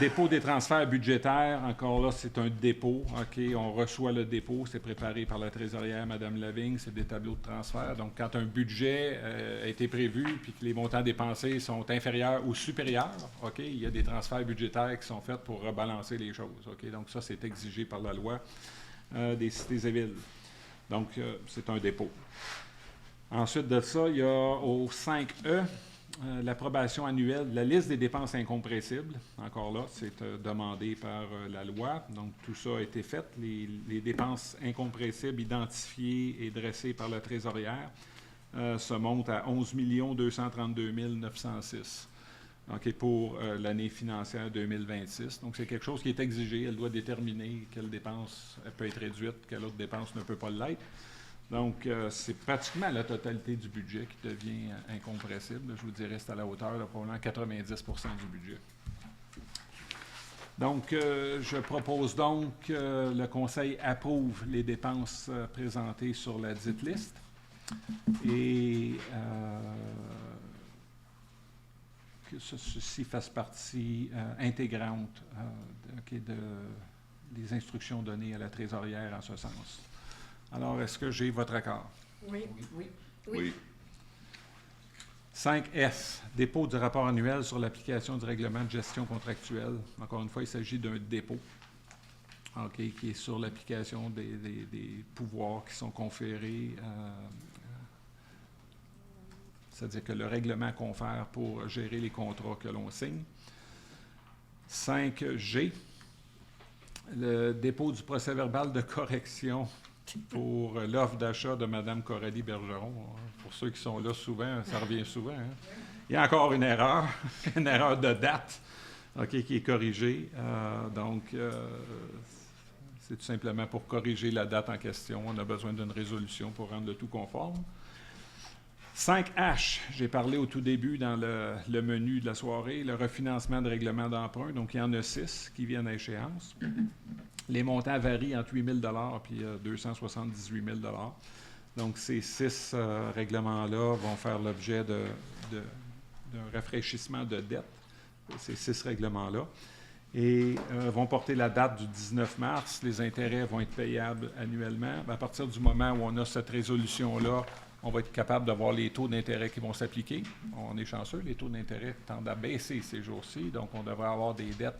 Dépôt des transferts budgétaires, encore là, c'est un dépôt. OK, on reçoit le dépôt, c'est préparé par la trésorière, Mme Lavigne, c'est des tableaux de transfert. Donc, quand un budget a été prévu puis que les montants dépensés sont inférieurs ou supérieurs, OK, il y a des transferts budgétaires qui sont faits pour rebalancer les choses. OK, donc ça, c'est exigé par la loi des cités et villes. Donc, c'est un dépôt. Ensuite de ça, il y a au 5E, l'approbation annuelle de la liste des dépenses incompressibles. Encore là, c'est demandé par la loi. Donc, tout ça a été fait. Les dépenses incompressibles identifiées et dressées par la trésorière se montent à 11 232 906 pour l'année financière 2026. Donc, c'est quelque chose qui est exigé. Elle doit déterminer quelle dépense elle peut être réduite, quelle autre dépense ne peut pas l'être. Donc, c'est pratiquement la totalité du budget qui devient incompressible. Je vous dirais, c'est à la hauteur de probablement 90 du budget. Donc, je propose donc que le Conseil approuve les dépenses présentées sur la dite liste et que ceci fasse partie intégrante des instructions données à la trésorière en ce sens. Alors, est-ce que j'ai votre accord? Oui. Oui. 5S, dépôt du rapport annuel sur l'application du règlement de gestion contractuelle. Encore une fois, il s'agit d'un dépôt qui est sur l'application des pouvoirs qui sont conférés, c'est-à-dire que le règlement confère pour gérer les contrats que l'on signe. 5G, le dépôt du procès-verbal de correction pour l'offre d'achat de Mme Coralie Bergeron. Pour ceux qui sont là souvent, ça revient souvent. Hein? Il y a encore une erreur de date qui est corrigée. C'est tout simplement pour corriger la date en question. On a besoin d'une résolution pour rendre le tout conforme. 5H, j'ai parlé au tout début dans le menu de la soirée, le refinancement de règlement d'emprunt. Donc, il y en a 6 qui viennent à échéance. Les montants varient entre 8 000 et 278 000 Donc, ces 6 règlements-là vont faire l'objet d'un rafraîchissement de dette, ces 6 règlements-là, et vont porter la date du 19 mars. Les intérêts vont être payables annuellement. À partir du moment où on a cette résolution-là, on va être capable d'avoir les taux d'intérêt qui vont s'appliquer. On est chanceux, les taux d'intérêt tendent à baisser ces jours-ci, donc on devrait avoir des dettes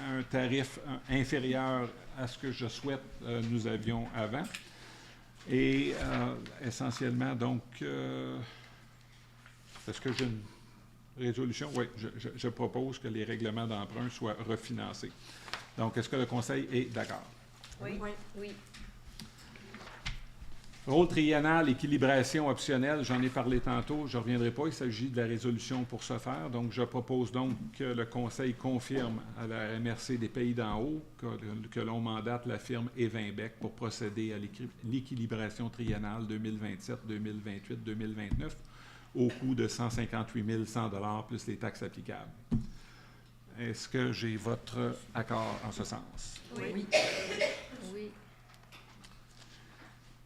un tarif inférieur à ce que je souhaite nous avions avant. Et essentiellement, donc, est-ce que j'ai une résolution? Oui, je propose que les règlements d'emprunt soient refinancés. Donc, est-ce que le Conseil est d'accord? Oui. Rôle triennal, équilibration optionnelle, j'en ai parlé tantôt, je ne reviendrai pas, il s'agit de la résolution pour ce faire. Donc, je propose donc que le Conseil confirme à la MRC des Pays d'en haut que l'on mandate la firme Evinbec pour procéder à l'équilibration triennale 2027, 2028, 2029 au coût de 158 100 $ plus les taxes applicables. Est-ce que j'ai votre accord en ce sens? Oui.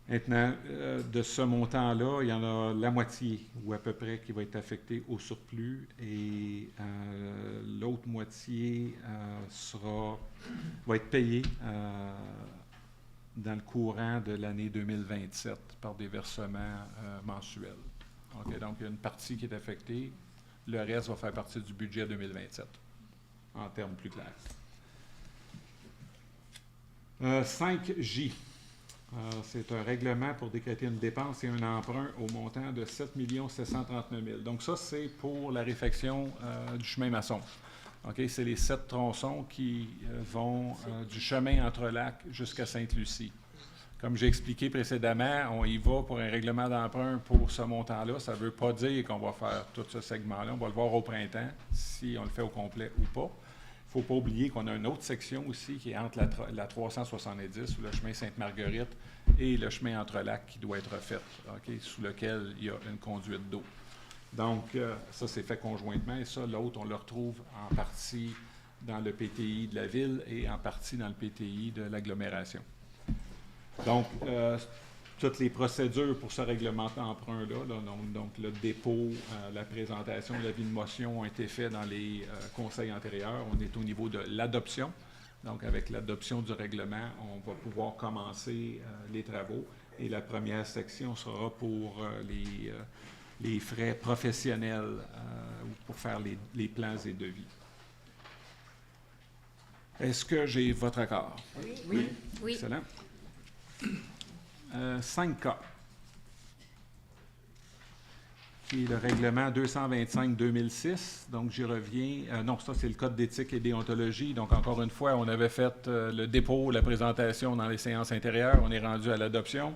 Maintenant, de ce montant-là, il y en a la moitié, ou à peu près, qui va être affectée au surplus, et l'autre moitié va être payée dans le courant de l'année 2027 par des versements mensuels. Donc, il y a une partie qui est affectée, le reste va faire partie du budget 2027, en termes plus clairs. 5J. C'est un règlement pour décréter une dépense et un emprunt au montant de 7 739 000. Donc ça, c'est pour la réfection du chemin maçon. C'est les 7 tronçons qui vont du chemin Entre-Lacs jusqu'à Sainte-Lucie. Comme j'ai expliqué précédemment, on y va pour un règlement d'emprunt pour ce montant-là. Ça ne veut pas dire qu'on va faire tout ce segment-là. On va le voir au printemps, si on le fait au complet ou pas. Il ne faut pas oublier qu'on a une autre section aussi qui est entre la 370, ou le chemin Sainte-Marguerite, et le chemin Entre-Lacs qui doit être fait, sous lequel il y a une conduite d'eau. Donc, ça, c'est fait conjointement, et ça, l'autre, on le retrouve en partie dans le PTI de la ville et en partie dans le PTI de l'agglomération. Donc, toutes les procédures pour ce règlement d'emprunt-là, donc le dépôt, la présentation, l'avis de motion ont été faits dans les conseils antérieurs. On est au niveau de l'adoption. Donc, avec l'adoption du règlement, on va pouvoir commencer les travaux. Et la première section sera pour les frais professionnels pour faire les plans et devis. Est-ce que j'ai votre accord? Oui. Excellent. 5K. qui est le règlement 225-2006. Donc, j'y reviens. Non, ça, c'est le Code d'éthique et déontologie. Donc, encore une fois, on avait fait le dépôt, la présentation dans les séances intérieures. On est rendu à l'adoption.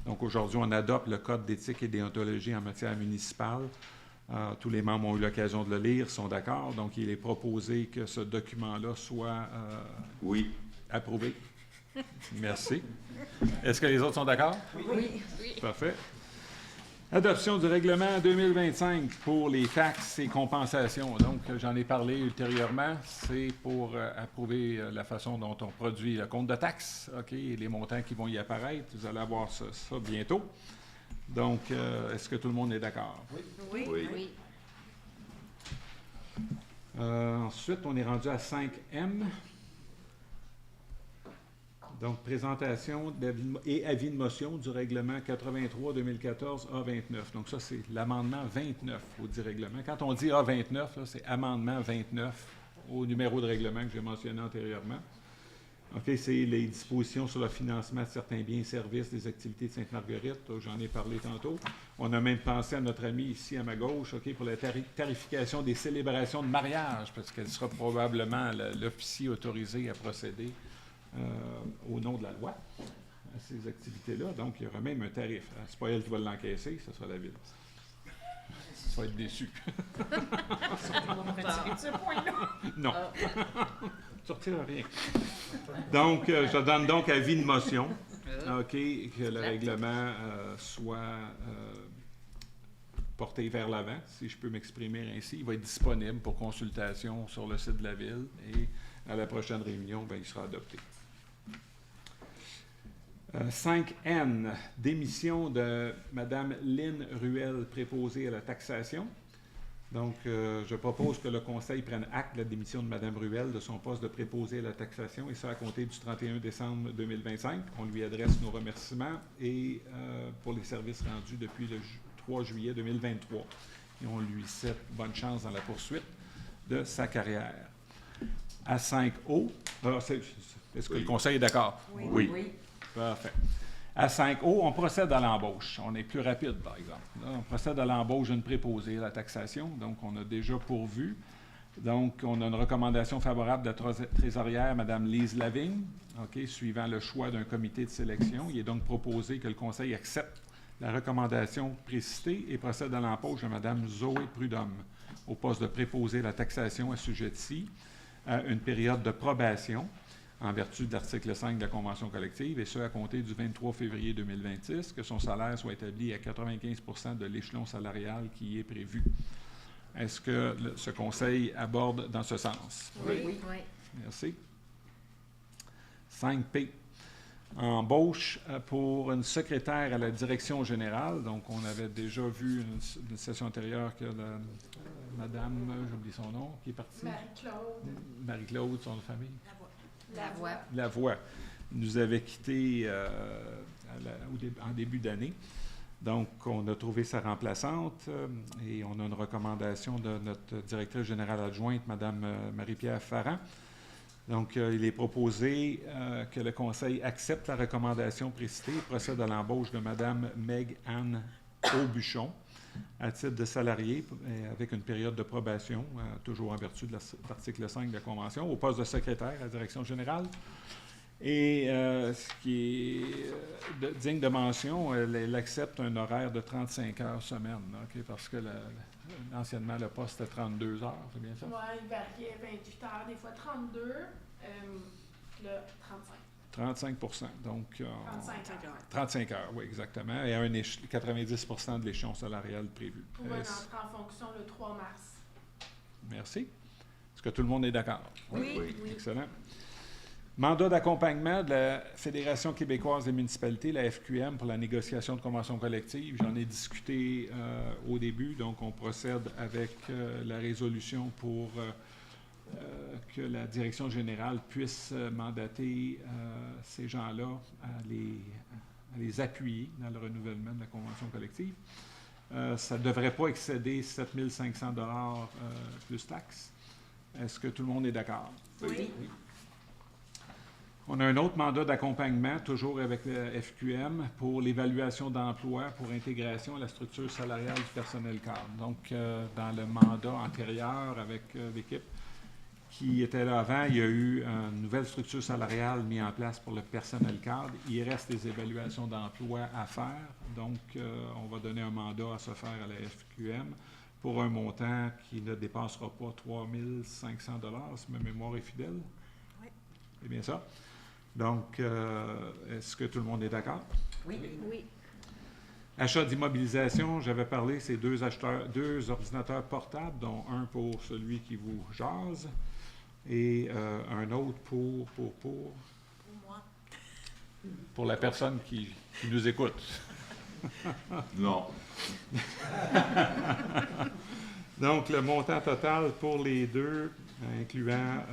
Donc, aujourd'hui, on adopte le Code d'éthique et déontologie en matière municipale. Tous les membres ont eu l'occasion de le lire, sont d'accord. Donc, il est proposé que ce document-là soit approuvé. Merci. Est-ce que les autres sont d'accord? Oui. Parfait. Adoption du règlement 2025 pour les taxes et compensations. Donc, j'en ai parlé ultérieurement. C'est pour approuver la façon dont on produit le compte de taxes, OK, et les montants qui vont y apparaître. Vous allez avoir ça bientôt. Donc, est-ce que tout le monde est d'accord? Oui. Ensuite, on est rendu à 5M. Donc, présentation et avis de motion du règlement 83-2014 A29. Donc, ça, c'est l'amendement 29 au dit règlement. Quand on dit A29, là, c'est amendement 29 au numéro de règlement que j'ai mentionné antérieurement. OK, c'est les dispositions sur le financement de certains biens et services des activités de Sainte-Marguerite. J'en ai parlé tantôt. On a même pensé à notre ami ici à ma gauche, OK, pour la tarification des célébrations de mariage, parce qu'elle sera probablement l'officier autorisé à procéder au nom de la loi à ces activités-là. Donc, il y aura même un tarif. C'est pas elle qui va l'encaisser, ce sera la ville. Ça va être déçu. Non. Tu ne retires rien. Donc, je donne donc avis de motion, OK, que le règlement soit porté vers l'avant, si je peux m'exprimer ainsi. Il va être disponible pour consultation sur le site de la ville et à la prochaine réunion, bien, il sera adopté. 5N, démission de Mme Lynne Ruel, préposée à la taxation. Donc, je propose que le Conseil prenne acte de la démission de Mme Ruel de son poste de préposée à la taxation, et ça à compter du 31 décembre 2025. On lui adresse nos remerciements et pour les services rendus depuis le 3 juillet 2023. Et on lui souhaite bonne chance dans la poursuite de sa carrière. À 5O, est-ce que le Conseil est d'accord? Oui. Parfait. À 5O, on procède à l'embauche. On est plus rapide, par exemple. Là, on procède à l'embauche d'une préposée à la taxation. Donc, on a déjà pourvu. Donc, on a une recommandation favorable de la trésorière, Mme Lise Lavigne, OK, suivant le choix d'un comité de sélection. Il est donc proposé que le Conseil accepte la recommandation précitée et procède à l'embauche de Mme Zoé Prudhomme au poste de préposée à la taxation assujettie à une période de probation en vertu de l'article 5 de la Convention collective, et ce, à compter du 23 février 2026, que son salaire soit établi à 95 de l'échelon salarial qui y est prévu. Est-ce que ce Conseil aborde dans ce sens? Oui. Merci. 5P. Embauche pour une secrétaire à la direction générale. Donc, on avait déjà vu une session antérieure que Madame, j'oublie son nom, qui est partie. Marie-Claude, son nom de famille. Lavoie nous avait quittés en début d'année. Donc, on a trouvé sa remplaçante et on a une recommandation de notre directrice générale adjointe, Mme Marie-Pierre Farran. Donc, il est proposé que le Conseil accepte la recommandation précitée et procède à l'embauche de Mme Meg-Anne Aubuchon à titre de salarié avec une période de probation, toujours en vertu de l'article 5 de la Convention, au poste de secrétaire à la direction générale. Et ce qui est digne de mention, elle accepte un horaire de 35 heures semaine, okay, parce que anciennement, le poste était 32 heures, c'est bien ça? Oui, il variait 28 heures, des fois 32, là, 35. 35 donc 35 heures, oui, exactement, et à 90 de l'échelon salarial prévu. Pour une entrée en fonction le 3 mars. Merci. Est-ce que tout le monde est d'accord? Oui. Excellent. Mandat d'accompagnement de la Fédération québécoise des municipalités, la FQM, pour la négociation de conventions collectives. J'en ai discuté au début, donc on procède avec la résolution pour que la direction générale puisse mandater ces gens-là à les appuyer dans le renouvellement de la convention collective. Ça ne devrait pas excéder 7 500 plus taxes. Est-ce que tout le monde est d'accord? Oui. On a un autre mandat d'accompagnement, toujours avec le FQM, pour l'évaluation d'emploi pour intégration à la structure salariale du personnel cadre. Donc, dans le mandat antérieur avec l'équipe qui était là avant, il y a eu une nouvelle structure salariale mise en place pour le personnel cadre. Il reste des évaluations d'emploi à faire. Donc, on va donner un mandat à se faire à la FQM pour un montant qui ne dépassera pas 3 500 $, si ma mémoire est fidèle. Oui. C'est bien ça? Donc, est-ce que tout le monde est d'accord? Oui. Oui. Achat d'immobilisation, j'avais parlé, c'est deux ordinateurs portables, dont un pour celui qui vous jase et un autre pour moi. pour la personne qui nous écoute. Non. Donc, le montant total pour les deux, incluant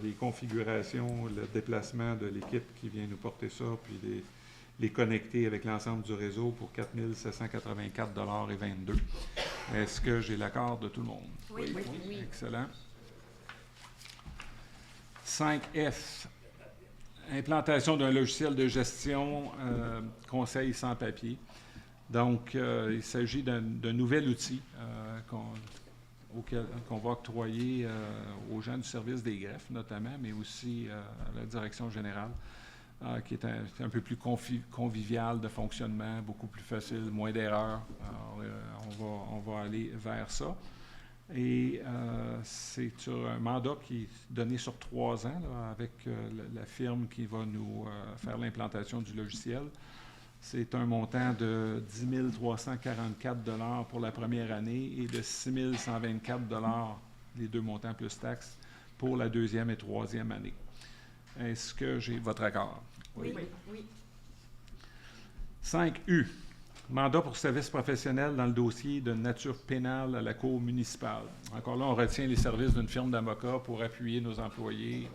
les configurations, le déplacement de l'équipe qui vient nous porter ça, puis les connecter avec l'ensemble du réseau pour 4 784,22 $. Est-ce que j'ai l'accord de tout le monde? Oui. Excellent. 5F, implantation d'un logiciel de gestion conseil sans papier. Donc, il s'agit d'un nouvel outil qu'on va octroyer aux gens du service des greffes, notamment, mais aussi à la direction générale, qui est un peu plus convivial de fonctionnement, beaucoup plus facile, moins d'erreurs. On va aller vers ça. Et c'est sur un mandat qui est donné sur 3 ans, là, avec la firme qui va nous faire l'implantation du logiciel. C'est un montant de 10 344 $ pour la première année et de 6 124 $, les deux montants plus taxes, pour la deuxième et troisième année. Est-ce que j'ai votre accord? Oui. 5U, mandat pour service professionnel dans le dossier de nature pénale à la Cour municipale. Encore là, on retient les services d'une firme d'avocats pour appuyer nos employés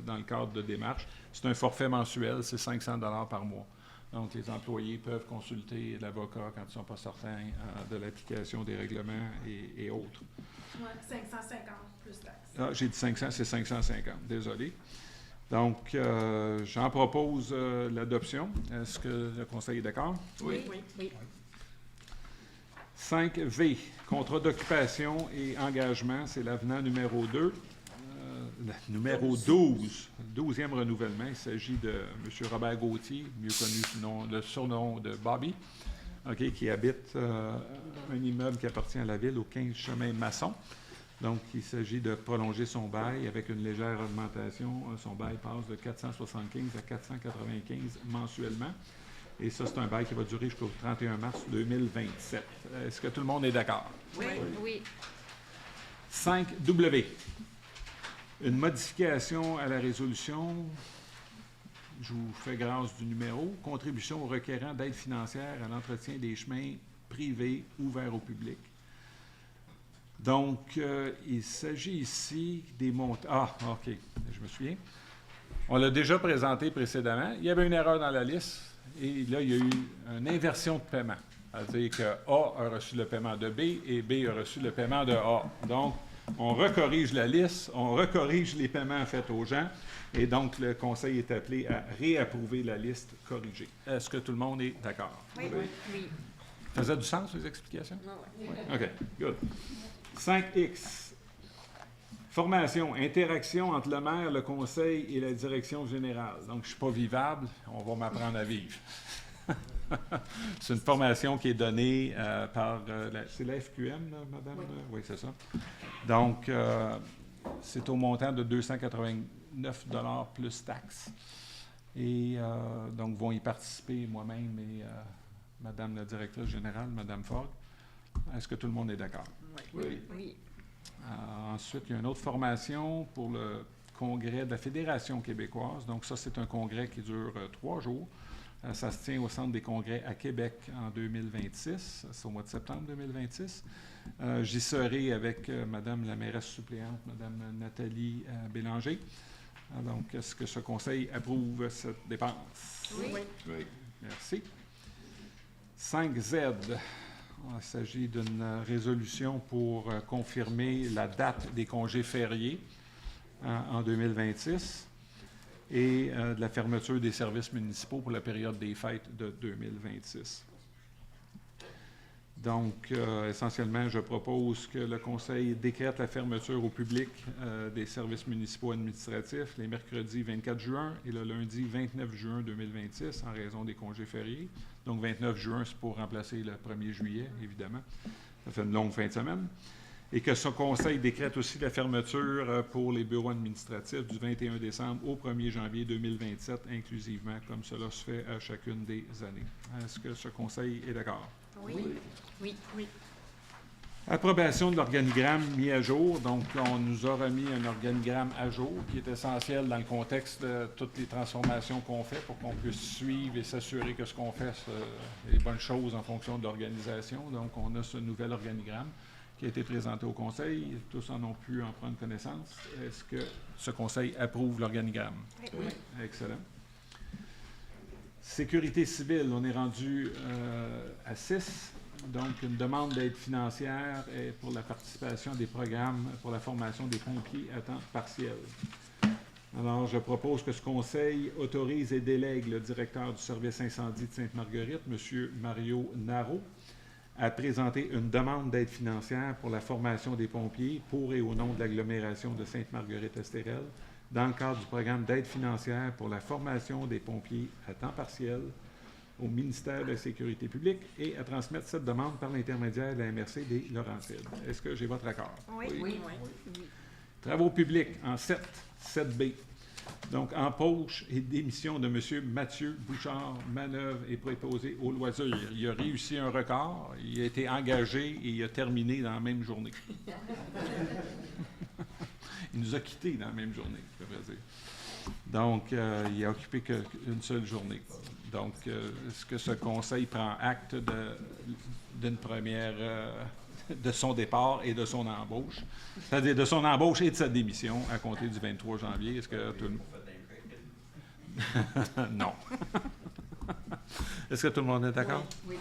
dans le cadre de démarches. C'est un forfait mensuel, c'est 500 $ par mois. Donc, les employés peuvent consulter l'avocat quand ils ne sont pas certains de l'application des règlements et autres. Ouais, 550 plus taxes. Ah, j'ai dit 500, c'est 550, désolé. Donc, j'en propose l'adoption. Est-ce que le Conseil est d'accord? Oui. 5V, contrat d'occupation et engagement, c'est l'avenant numéro 2. Numéro 12, 12e renouvellement. Il s'agit de M. Robert Gauthier, mieux connu le surnom de Bobby, qui habite un immeuble qui appartient à la ville au 15 chemin Masson. Donc, il s'agit de prolonger son bail avec une légère augmentation. Son bail passe de 475 à 495 mensuellement. Et ça, c'est un bail qui va durer jusqu'au 31 mars 2027. Est-ce que tout le monde est d'accord? Oui. 5W. Une modification à la résolution, je vous fais grâce du numéro, contribution aux requérants d'aide financière à l'entretien des chemins privés ouverts au public. Donc, il s'agit ici des montants. Ah, OK, je me souviens. On l'a déjà présenté précédemment. Il y avait une erreur dans la liste et là, il y a eu une inversion de paiement. C'est-à-dire que A a reçu le paiement de B et B a reçu le paiement de A. Donc, on recorrige la liste, on recorrige les paiements faits aux gens, et donc le Conseil est appelé à réapprouver la liste corrigée. Est-ce que tout le monde est d'accord? Oui. Faisait du sens, les explications? Oui. OK, good. 5X. Formation, interaction entre le maire, le conseil et la direction générale. Donc, je ne suis pas vivable, on va m'apprendre à vivre. C'est une formation qui est donnée par c'est la FQM, là, madame? Oui, c'est ça. Donc, c'est au montant de 289 $ plus taxes. Et donc, vont y participer moi-même et madame la directrice générale, madame Fogg. Est-ce que tout le monde est d'accord? Oui. Ensuite, il y a une autre formation pour le congrès de la Fédération québécoise. Donc, ça, c'est un congrès qui dure 3 jours. Ça se tient au Centre des congrès à Québec en 2026. C'est au mois de septembre 2026. J'y serai avec Madame la mairesse suppléante, Madame Nathalie Bélanger. Donc, est-ce que ce conseil approuve cette dépense? Oui. Merci. 5Z. Il s'agit d'une résolution pour confirmer la date des congés fériés en 2026. et de la fermeture des services municipaux pour la période des fêtes de 2026. Donc, essentiellement, je propose que le Conseil décrète la fermeture au public des services municipaux administratifs les mercredis 24 juin et le lundi 29 juin 2026 en raison des congés fériés. Donc, 29 juin, c'est pour remplacer le 1er juillet, évidemment. Ça fait une longue fin de semaine. Et que ce Conseil décrète aussi la fermeture pour les bureaux administratifs du 21 décembre au 1er janvier 2027, inclusivement, comme cela se fait à chacune des années. Est-ce que ce Conseil est d'accord? Oui. Oui. Oui. Approbation de l'organigramme mis à jour. Donc, on nous a remis un organigramme à jour qui est essentiel dans le contexte de toutes les transformations qu'on fait pour qu'on puisse suivre et s'assurer que ce qu'on fait, c'est les bonnes choses en fonction de l'organisation. Donc, on a ce nouvel organigramme qui a été présenté au Conseil. Tous en ont pu en prendre connaissance. Est-ce que ce Conseil approuve l'organigramme? Oui. Excellent. Sécurité civile, on est rendu à 6. Donc, une demande d'aide financière est pour la participation des programmes pour la formation des pompiers à temps partiel. Alors, je propose que ce Conseil autorise et délègue le directeur du service incendie de Sainte-Marguerite, M. Mario Naro, à présenter une demande d'aide financière pour la formation des pompiers pour et au nom de l'agglomération de Sainte-Marguerite-Estérel dans le cadre du programme d'aide financière pour la formation des pompiers à temps partiel au ministère de la Sécurité publique et à transmettre cette demande par l'intermédiaire de la MRC des Laurentides. Est-ce que j'ai votre accord? Oui. Oui. Travaux publics en 7B. Donc, embauche et démission de M. Mathieu Bouchard, manœuvre et préposé aux loisirs. Il a réussi un record, il a été engagé et il a terminé dans la même journée. Il nous a quittés dans la même journée, je devrais dire. Donc, il a occupé qu'une seule journée. Donc, est-ce que ce Conseil prend acte d'une première... de son départ et de son embauche, c'est-à-dire de son embauche et de sa démission à compter du 23 janvier. Est-ce que tout le monde... Non. Est-ce que tout le monde est d'accord? Oui.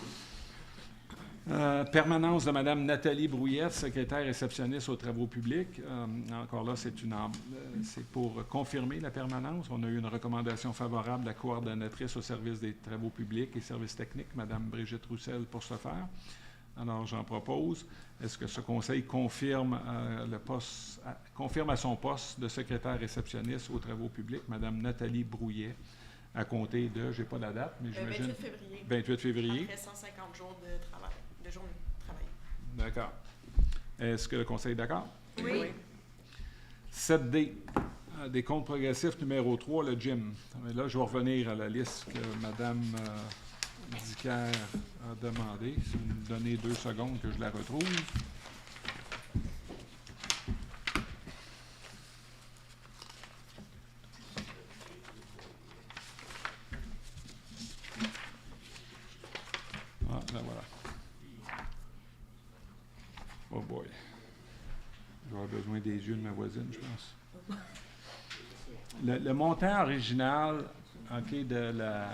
Permanence de Mme Nathalie Brouillette, secrétaire réceptionniste aux travaux publics. Encore là, c'est pour confirmer la permanence. On a eu une recommandation favorable de la coordonnatrice au service des travaux publics et services techniques, Mme Brigitte Roussel, pour ce faire. Alors, j'en propose. Est-ce que ce Conseil confirme à son poste de secrétaire réceptionniste aux travaux publics, Mme Nathalie Brouillet, à compter de, je n'ai pas la date, mais j'imagine... 28 février. 28 février. Après 150 jours de travail, de journée de travail. D'accord. Est-ce que le Conseil est d'accord? Oui. 7D. Des comptes progressifs numéro 3, le gym. Mais là, je vais revenir à la liste que Mme... Dicker a demandé. Si vous me donnez 2 secondes que je la retrouve. Ah, là voilà. Oh boy. Je vais avoir besoin des yeux de ma voisine, je pense. Le montant original, OK, de la...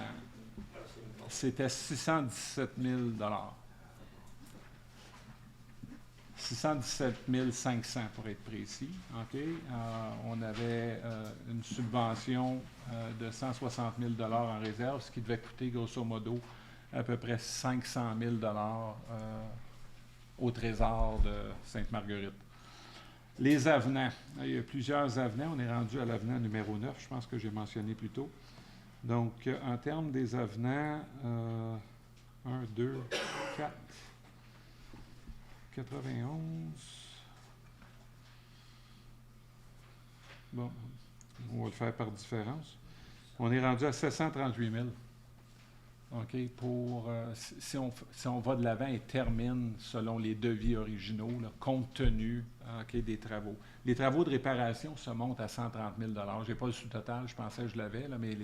C'était 617 000 617 500 pour être précis. OK? On avait une subvention de 160 000 en réserve, ce qui devait coûter grosso modo à peu près 500 000 au Trésor de Sainte-Marguerite. Les avenants. Il y a plusieurs avenants. On est rendu à l'avenant numéro 9, je pense que j'ai mentionné plus tôt. Donc, en termes des avenants, 1, 2, 4, 91. Bon, on va le faire par différence. On est rendu à 738 000. OK, pour, si on va de l'avant et termine selon les devis originaux, là, compte tenu des travaux. Les travaux de réparation se montent à 130 000 je n'ai pas le sous-total, je pensais que je l'avais, là, mais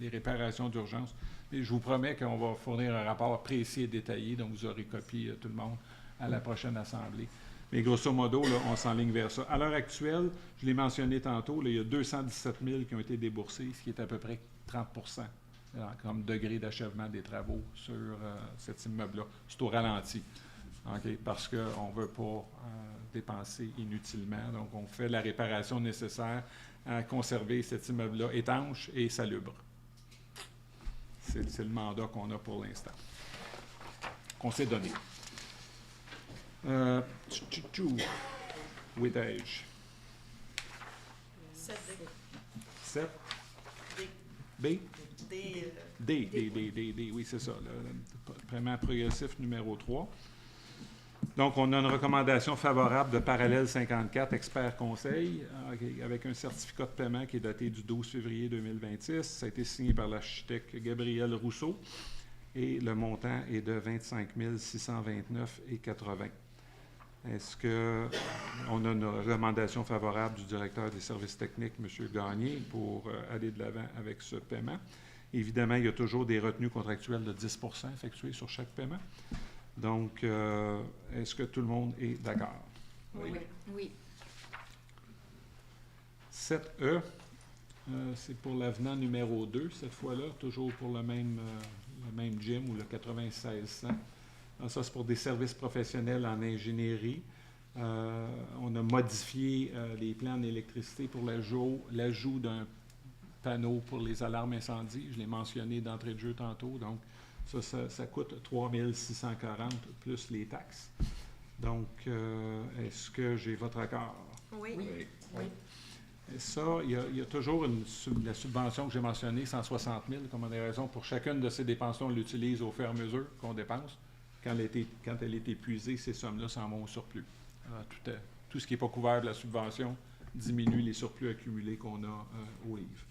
les réparations d'urgence. Mais je vous promets qu'on va fournir un rapport précis et détaillé, donc vous aurez copie, tout le monde, à la prochaine Assemblée. Mais grosso modo, là, on s'enligne vers ça. À l'heure actuelle, je l'ai mentionné tantôt, là, il y a 217 000 qui ont été déboursés, ce qui est à peu près 30 comme degré d'achèvement des travaux sur cet immeuble-là. C'est au ralenti, okay, parce qu'on ne veut pas dépenser inutilement. Donc, on fait la réparation nécessaire à conserver cet immeuble-là étanche et salubre. C'est le mandat qu'on a pour l'instant, qu'on s'est donné. Où étais-je? 7. B? D, oui, c'est ça. Le paiement progressif numéro 3. Donc, on a une recommandation favorable de Parallèle 54, expert conseil, avec un certificat de paiement qui est daté du 12 février 2026. Ça a été signé par l'architecte Gabriel Rousseau et le montant est de 25 629,80. Est-ce qu'on a une recommandation favorable du directeur des services techniques, M. Gagné, pour aller de l'avant avec ce paiement? Évidemment, il y a toujours des retenues contractuelles de 10 % effectuées sur chaque paiement. Donc, est-ce que tout le monde est d'accord? Oui. 7E, c'est pour l'avenant numéro 2, cette fois-là, toujours pour le même gym ou le 9600. Alors, ça, c'est pour des services professionnels en ingénierie. On a modifié les plans d'électricité pour l'ajout d'un panneau pour les alarmes incendie. Je l'ai mentionné d'entrée de jeu tantôt. Donc, ça coûte 3 640 plus les taxes. Donc, est-ce que j'ai votre accord? Oui. Et ça, il y a toujours la subvention que j'ai mentionnée, 160 000, comme on a raison. Pour chacune de ces dépenses, on l'utilise au fur et à mesure qu'on dépense. Quand elle est épuisée, ces sommes-là s'en vont au surplus. Tout ce qui n'est pas couvert de la subvention diminue les surplus accumulés qu'on a au livre.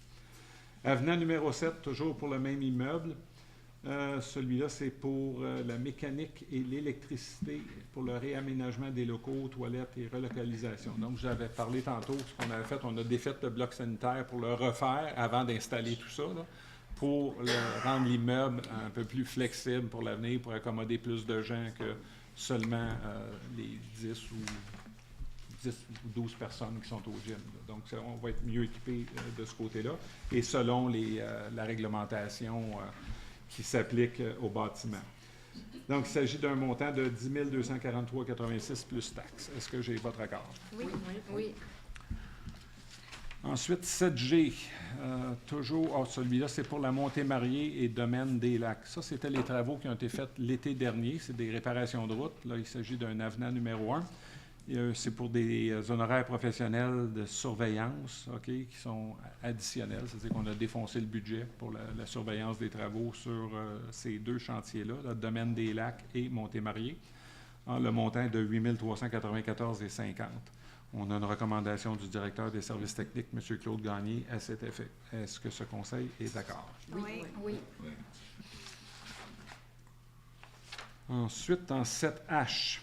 Avenant numéro 7, toujours pour le même immeuble. Celui-là, c'est pour la mécanique et l'électricité, pour le réaménagement des locaux, toilettes et relocalisation. Donc, j'avais parlé tantôt, ce qu'on avait fait, on a défait le bloc sanitaire pour le refaire avant d'installer tout ça, là, pour rendre l'immeuble un peu plus flexible pour l'avenir, pour accommoder plus de gens que seulement les 10 ou 12 personnes qui sont au gym. Là. Donc, on va être mieux équipé de ce côté-là. Et selon la réglementation qui s'applique au bâtiment. Donc, il s'agit d'un montant de 10 243,86 plus taxes. Est-ce que j'ai votre accord? Oui. Ensuite, 7G, toujours, celui-là, c'est pour la Montée-Mariée et Domaine des Lacs. Ça, c'était les travaux qui ont été faits l'été dernier. C'est des réparations de route. Là, il s'agit d'un avenant numéro 1. C'est pour des honoraires professionnels de surveillance, qui sont additionnels. C'est-à-dire qu'on a défoncé le budget pour la surveillance des travaux sur ces deux chantiers-là, le Domaine des Lacs et Montée-Mariée. Le montant est de 8 394,50. On a une recommandation du directeur des services techniques, M. Claude Gagné, à cet effet. Est-ce que ce conseil est d'accord? Oui. Ensuite, en 7H,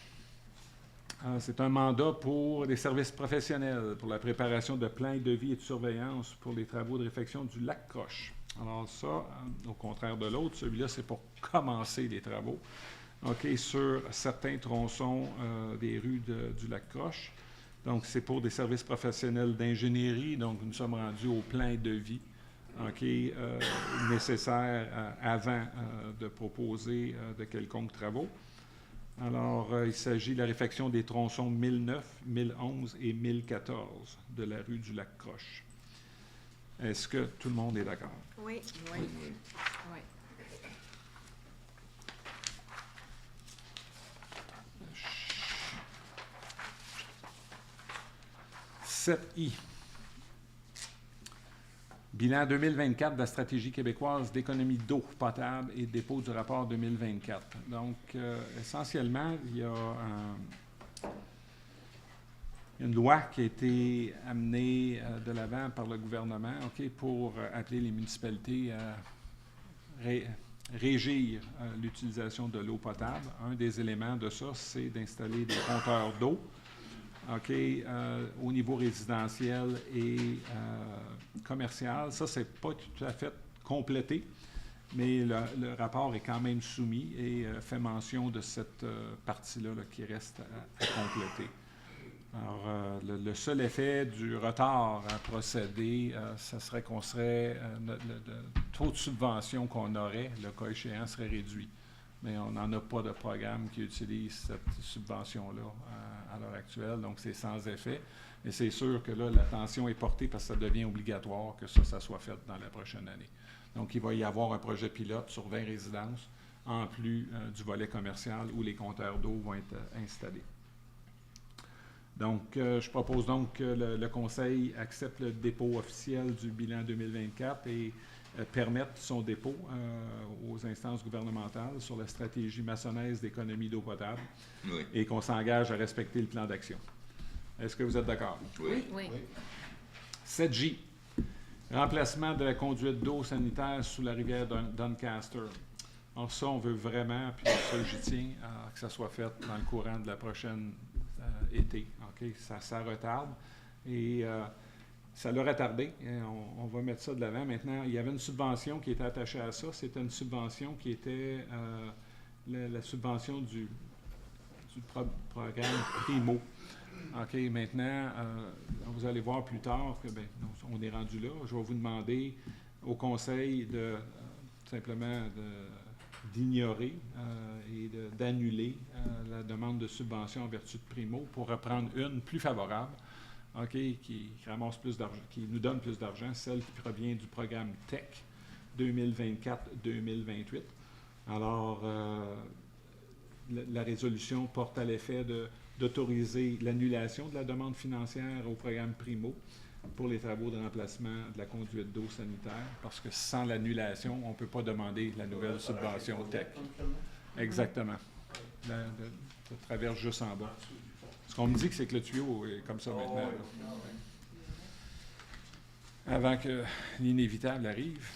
c'est un mandat pour les services professionnels, pour la préparation de plans de vie et de surveillance pour les travaux de réfection du lac Croche. Alors ça, au contraire de l'autre, celui-là, c'est pour commencer les travaux sur certains tronçons des rues du lac Croche. Donc, c'est pour des services professionnels d'ingénierie. Donc, nous sommes rendus au plan de vie nécessaire avant de proposer de quelconques travaux. Alors, il s'agit de la réfection des tronçons 1009, 1011 et 1014 de la rue du lac Croche. Est-ce que tout le monde est d'accord? Oui. 7I. Bilan 2024 de la stratégie québécoise d'économie d'eau potable et dépôt du rapport 2024. Donc, essentiellement, il y a une loi qui a été amenée de l'avant par le gouvernement pour appeler les municipalités à régir l'utilisation de l'eau potable. Un des éléments de ça, c'est d'installer des compteurs d'eau au niveau résidentiel et commercial. Ça, c'est pas tout à fait complété, mais le rapport est quand même soumis et fait mention de cette partie-là qui reste à compléter. Alors, le seul effet du retard à procéder, ce serait qu'on serait, le taux de subvention qu'on aurait, le cas échéant, serait réduit. mais on n'en a pas de programme qui utilise cette subvention-là à l'heure actuelle, donc c'est sans effet. Et c'est sûr que là, l'attention est portée parce que ça devient obligatoire que ça soit fait dans la prochaine année. Donc, il va y avoir un projet pilote sur 20 résidences, en plus du volet commercial où les compteurs d'eau vont être installés. Donc, je propose donc que le Conseil accepte le dépôt officiel du bilan 2024 et permette son dépôt aux instances gouvernementales sur la stratégie maçonnaise d'économie d'eau potable et qu'on s'engage à respecter le plan d'action. Est-ce que vous êtes d'accord? Oui. Oui. 7J. Remplacement de la conduite d'eau sanitaire sous la rivière Doncaster. Alors ça, on veut vraiment, puis ça, j'y tiens, que ça soit fait dans le courant de la prochaine été. Okay? Ça retarde. Et ça l'a retardé. On va mettre ça de l'avant. Maintenant, il y avait une subvention qui était attachée à ça. C'était une subvention qui était la subvention du programme Primo. OK, maintenant, vous allez voir plus tard que on est rendu là. Je vais vous demander au Conseil de simplement d'ignorer et d'annuler la demande de subvention en vertu de Primo pour reprendre une plus favorable, OK, qui ramasse plus d'argent, qui nous donne plus d'argent, celle qui provient du programme TEC 2024-2028. Alors, la résolution porte à l'effet d'autoriser l'annulation de la demande financière au programme Primo pour les travaux de remplacement de la conduite d'eau sanitaire, parce que sans l'annulation, on ne peut pas demander la nouvelle subvention TEC. Exactement. Ça traverse juste en bas. Ce qu'on me dit, c'est que le tuyau est comme ça maintenant. Avant que l'inévitable arrive.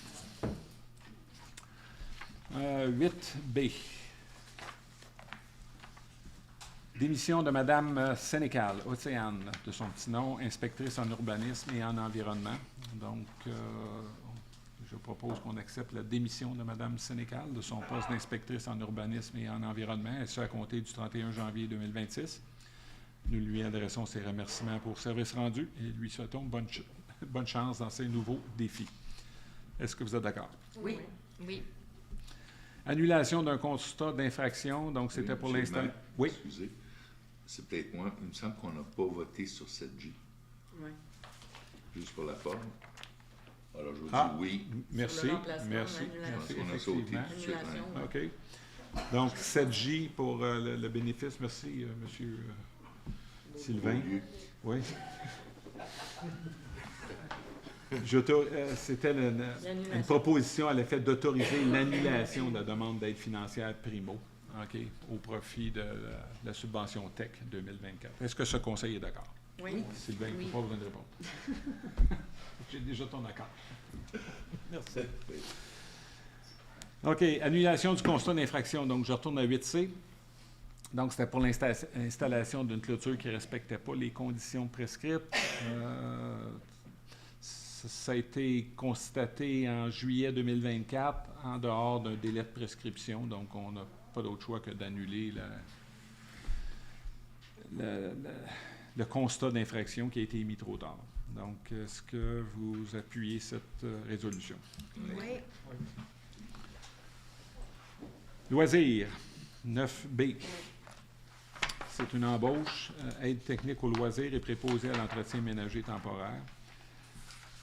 8B. Démission de Mme Sénécal, Océane, de son petit nom, inspectrice en urbanisme et en environnement. Donc, je propose qu'on accepte la démission de Mme Sénécal de son poste d'inspectrice en urbanisme et en environnement, et ce à compter du 31 janvier 2026. Nous lui adressons ses remerciements pour service rendu et lui souhaitons bonne chance dans ses nouveaux défis. Est-ce que vous êtes d'accord? Oui. Oui. Annulation d'un constat d'infraction, donc c'était pour l'instant. Oui. Excusez. C'est peut-être moi. Il me semble qu'on n'a pas voté sur 7J. Oui. Juste pour la forme. Alors, je vous dis oui. Merci. Sur le remplacement, Merci. l'annulation. On a sauté Effectivement. tout de suite. Annulation. OK. Donc, 7J pour le bénéfice. Merci, M. Sylvain. Oui. C'était une proposition à l'effet d'autoriser l'annulation de la demande d'aide financière Primo, OK, au profit de la subvention TEC 2024. Est-ce que ce conseil est d'accord? Oui. Sylvain, il ne Oui. faut pas besoin de répondre. J'ai déjà ton accord. Merci. OK, annulation du constat d'infraction. Donc, je retourne à 8C. Donc, c'était pour l'installation d'une clôture qui ne respectait pas les conditions prescrites. Ça a été constaté en juillet 2024, en dehors d'un délai de prescription. Donc, on n'a pas d'autre choix que d'annuler le constat d'infraction qui a été émis trop tard. Donc, est-ce que vous appuyez cette résolution? Oui. Loisirs, 9B. C'est une embauche, aide technique aux loisirs et préposé à l'entretien ménager temporaire.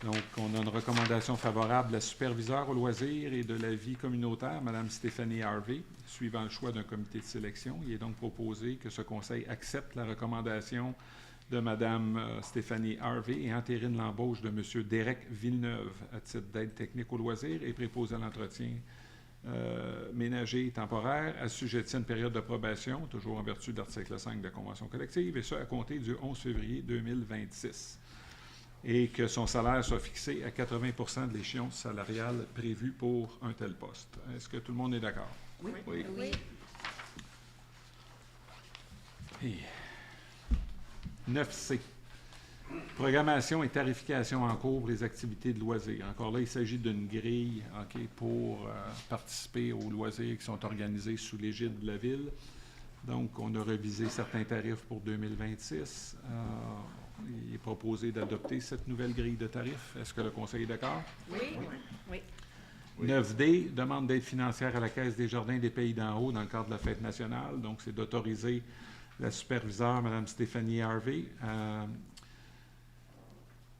Donc, on a une recommandation favorable de la superviseure aux loisirs et de la vie communautaire, Mme Stéphanie Harvey, suivant le choix d'un comité de sélection. Il est donc proposé que ce conseil accepte la recommandation de Mme Stéphanie Harvey et entérine l'embauche de M. Derek Villeneuve à titre d'aide technique aux loisirs et préposé à l'entretien ménager temporaire, assujetti à une période de probation, toujours en vertu de l'article 5 de la Convention collective, et ce à compter du 11 février 2026. Et que son salaire soit fixé à 80 de l'échéance salariale prévue pour un tel poste. Est-ce que tout le monde est d'accord? Oui. Oui. Et 9C. Programmation et tarification en cours pour les activités de loisirs. Encore là, il s'agit d'une grille pour participer aux loisirs qui sont organisés sous l'égide de la Ville. Donc, on a révisé certains tarifs pour 2026. Il est proposé d'adopter cette nouvelle grille de tarifs. Est-ce que le Conseil est d'accord? Oui. Oui. Oui. 9D, demande d'aide financière à la Caisse des Jardins des Pays d'en haut dans le cadre de la fête nationale. Donc, c'est d'autoriser la superviseure, Mme Stéphanie Harvey,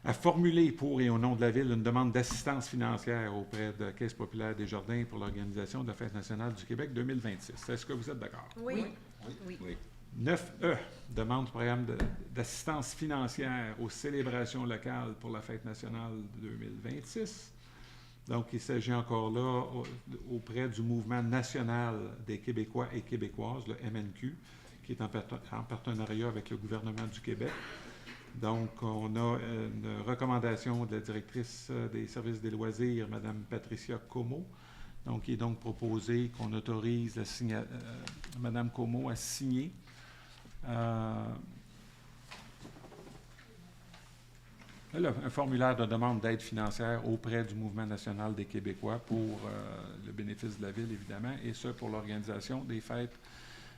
à formuler pour et au nom de la Ville une demande d'assistance financière auprès de la Caisse populaire des Jardins pour l'organisation de la Fête nationale du Québec 2026. Est-ce que vous êtes d'accord? Oui. Oui. 9E, demande du programme d'assistance financière aux célébrations locales pour la Fête nationale 2026. Donc, il s'agit encore là auprès du Mouvement national des Québécois et Québécoises, le MNQ, qui est en partenariat avec le gouvernement du Québec. Donc, on a une recommandation de la directrice des services des loisirs, Mme Patricia Como. Donc, il est donc proposé qu'on autorise Mme Como à signer un formulaire de demande d'aide financière auprès du Mouvement national des Québécois pour le bénéfice de la Ville, évidemment, et ce, pour l'organisation des fêtes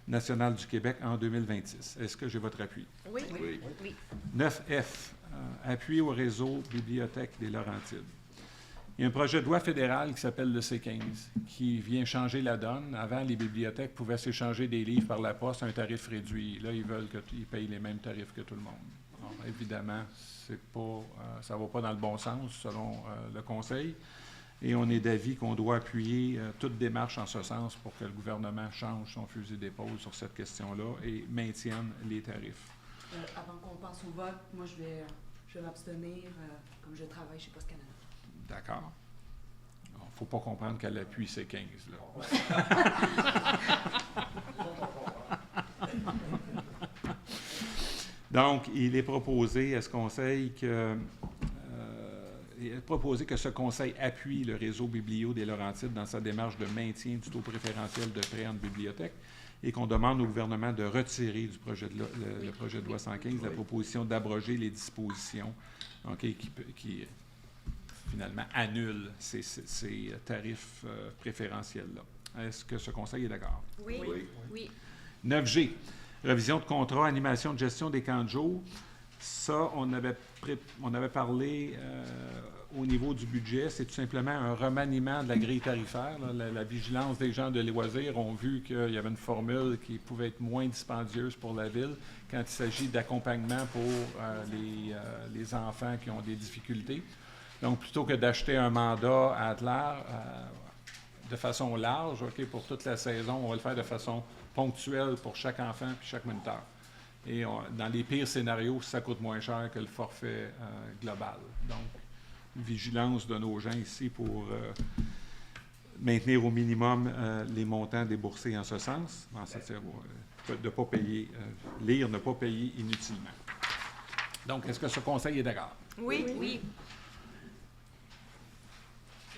nationales du Québec en 2026. Est-ce que j'ai votre appui? Oui. Oui. Oui. 9F, appui au réseau Bibliothèque des Laurentides. Il y a un projet de loi fédéral qui s'appelle le C15, qui vient changer la donne. Avant, les bibliothèques pouvaient s'échanger des livres par la poste à un tarif réduit. Là, ils veulent qu'ils payent les mêmes tarifs que tout le monde. Alors, évidemment, ça ne va pas dans le bon sens, selon le Conseil. Et on est d'avis qu'on doit appuyer toute démarche en ce sens pour que le gouvernement change son fusil d'épaule sur cette question-là et maintienne les tarifs. Avant qu'on passe au vote, moi, je vais m'abstenir, comme je travaille chez Post Canada. D'accord. Il ne faut pas comprendre qu'elle appuie ces 15, là. Donc, il est proposé à ce Conseil que ce Conseil appuie le réseau Biblio des Laurentides dans sa démarche de maintien du taux préférentiel de prêt en bibliothèque et qu'on demande au gouvernement de retirer du projet de loi, le projet de loi 115 la proposition d'abroger les dispositions qui finalement annulent ces tarifs préférentiels-là. Est-ce que ce Conseil est d'accord? Oui. Oui. Oui. 9G, révision de contrat, animation de gestion des camps de jour. Ça, on avait parlé au niveau du budget. C'est tout simplement un remaniement de la grille tarifaire. Là. La vigilance des gens de loisirs ont vu qu'il y avait une formule qui pouvait être moins dispendieuse pour la Ville quand il s'agit d'accompagnement pour les enfants qui ont des difficultés. Donc, plutôt que d'acheter un mandat de façon large, pour toute la saison, on va le faire de façon ponctuelle pour chaque enfant puis chaque moniteur. Et dans les pires scénarios, ça coûte moins cher que le forfait global. Donc, vigilance de nos gens ici pour maintenir au minimum les montants déboursés en ce sens. De ne pas payer, lire, ne pas payer inutilement. Donc, est-ce que ce Conseil est d'accord? Oui. Oui.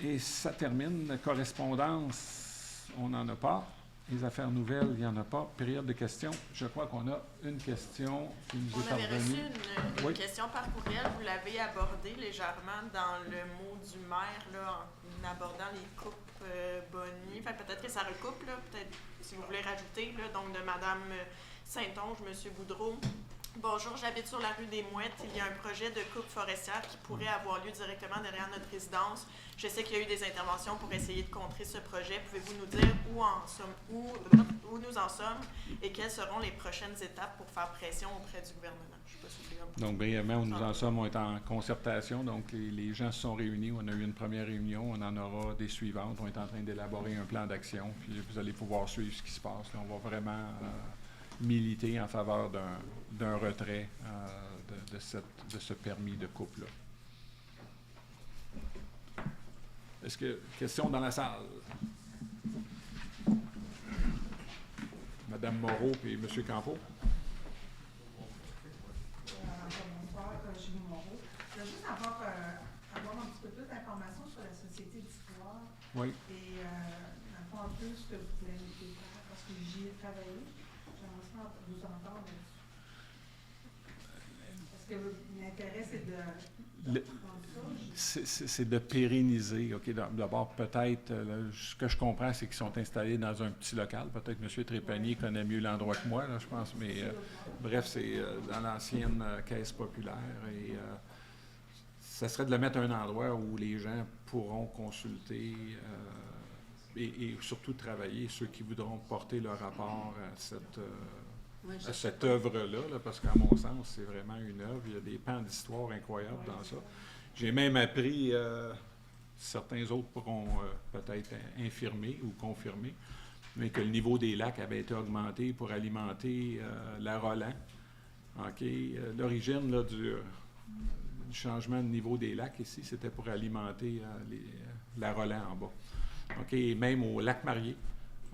Et ça termine. Correspondance, on n'en a pas. Les affaires nouvelles, il n'y en a pas. Période de questions. Je crois qu'on a une question qui nous est On avait parvenue. reçu une question par courriel. Vous l'avez abordé légèrement dans le mot du maire, là, en abordant les coupes Bonnie. Fait peut-être que ça recoupe, là, peut-être si vous voulez rajouter, là, donc de Mme Saint-Onge, M. Boudreau. Bonjour, j'habite sur la rue des Mouettes. Il y a un projet de coupe forestière qui pourrait avoir lieu directement derrière notre résidence. Je sais qu'il y a eu des interventions pour essayer de contrer ce projet. Pouvez-vous nous dire où nous en sommes et quelles seront les prochaines étapes pour faire pression auprès du gouvernement? Je ne sais pas si vous voulez Donc, brièvement, où nous en sommes, on est en concertation. Donc, les gens se sont réunis. On a eu une première réunion. On en aura des suivantes. On est en train d'élaborer un plan d'action. Puis, vous allez pouvoir suivre ce qui se passe. Là, on va vraiment militer en faveur d'un retrait de ce permis de coupe-là. Est-ce que question dans la salle? Madame Moreau et M. Campeau. Bonsoir, Julie Moreau. Je veux juste avoir un petit peu plus d'informations sur la Société d'histoire. Oui. Et un peu en plus ce que vous pouvez nous faire, parce que j'y ai travaillé. J'aimerais vous entendre là-dessus. Parce que l'intérêt, c'est de... C'est de pérenniser. OK, d'abord, peut-être, ce que je comprends, c'est qu'ils sont installés dans un petit local. Peut-être que M. Trépanier connaît mieux l'endroit que moi, là, je pense. Mais bref, c'est dans l'ancienne caisse populaire. Et ça serait de le mettre à un endroit où les gens pourront consulter et surtout travailler, ceux qui voudront porter leur rapport à cette œuvre-là, là, parce qu'à mon sens, c'est vraiment une œuvre. Il y a des pans d'histoire incroyables dans ça. J'ai même appris, certains autres pourront peut-être infirmer ou confirmer, mais que le niveau des lacs avait été augmenté pour alimenter la Roland. OK? L'origine là, du changement de niveau des lacs ici, c'était pour alimenter la Roland en bas. OK? Et même au lac Marié,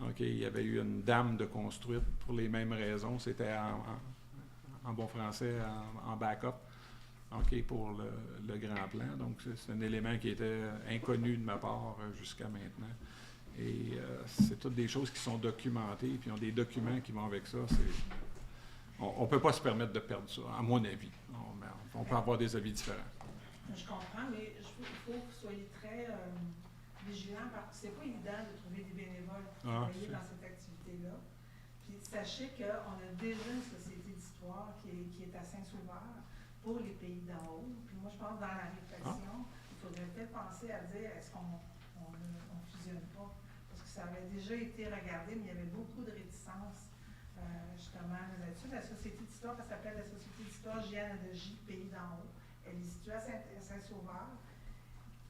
OK, il y avait eu une dame de construite pour les mêmes raisons. C'était en bon français, en backup, OK, pour le grand plan. Donc, c'est un élément qui était inconnu de ma part jusqu'à maintenant. Et c'est toutes des choses qui sont documentées, puis on a des documents qui vont avec ça. On ne peut pas se permettre de perdre ça, à mon avis. On peut avoir des avis différents. Je comprends, mais il faut que vous soyez très vigilants parce que c'est pas évident de trouver des bénévoles pour travailler dans cette activité-là. Puis sachez qu'on a déjà une société d'histoire qui est à Saint-Sauveur pour les pays d'en haut. Puis moi, je pense que dans la réflexion, il faudrait peut-être penser à dire est-ce qu'on ne fusionne pas? Parce que ça avait déjà été regardé, mais il y avait beaucoup de réticences justement là-dessus. La société d'histoire, elle s'appelle la Société d'histoire généalogie Pays d'en haut. Elle est située à Saint-Sauveur.